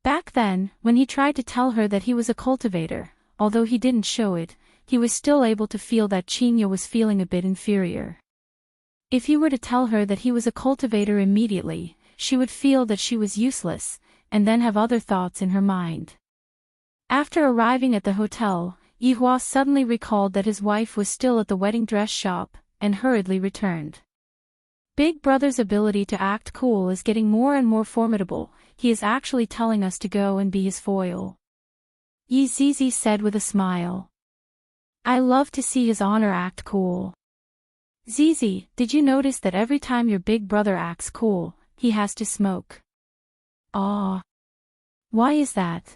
Back then, when he tried to tell her that he was a cultivator, although he didn't show it, he was still able to feel that Qingya was feeling a bit inferior. If he were to tell her that he was a cultivator immediately, she would feel that she was useless, and then have other thoughts in her mind. After arriving at the hotel, Yihua suddenly recalled that his wife was still at the wedding dress shop, and hurriedly returned. Big Brother's ability to act cool is getting more and more formidable. He is actually telling us to go and be his foil. Yizizi said with a smile. I love to see his honor act cool. Zizi, did you notice that every time your big brother acts cool, he has to smoke? Ah. Why is that?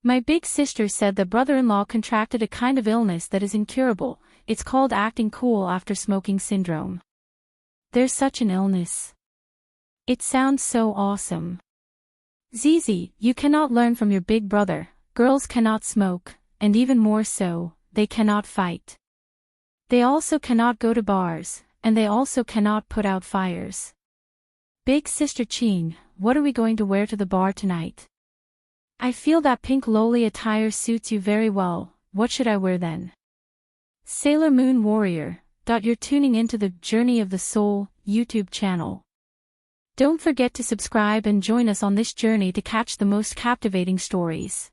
My big sister said that brother-in-law contracted a kind of illness that is incurable. It's called acting cool after smoking syndrome. There's such an illness. It sounds so awesome. Zizi, you cannot learn from your big brother. Girls cannot smoke, and even more so, they cannot fight. They also cannot go to bars, and they also cannot put out fires. Big sister Qing, what are we going to wear to the bar tonight? I feel that pink lowly attire suits you very well. What should I wear then? Sailor Moon Warrior. You're tuning into the Journey of the Soul YouTube channel. Don't forget to subscribe and join us on this journey to catch the most captivating stories.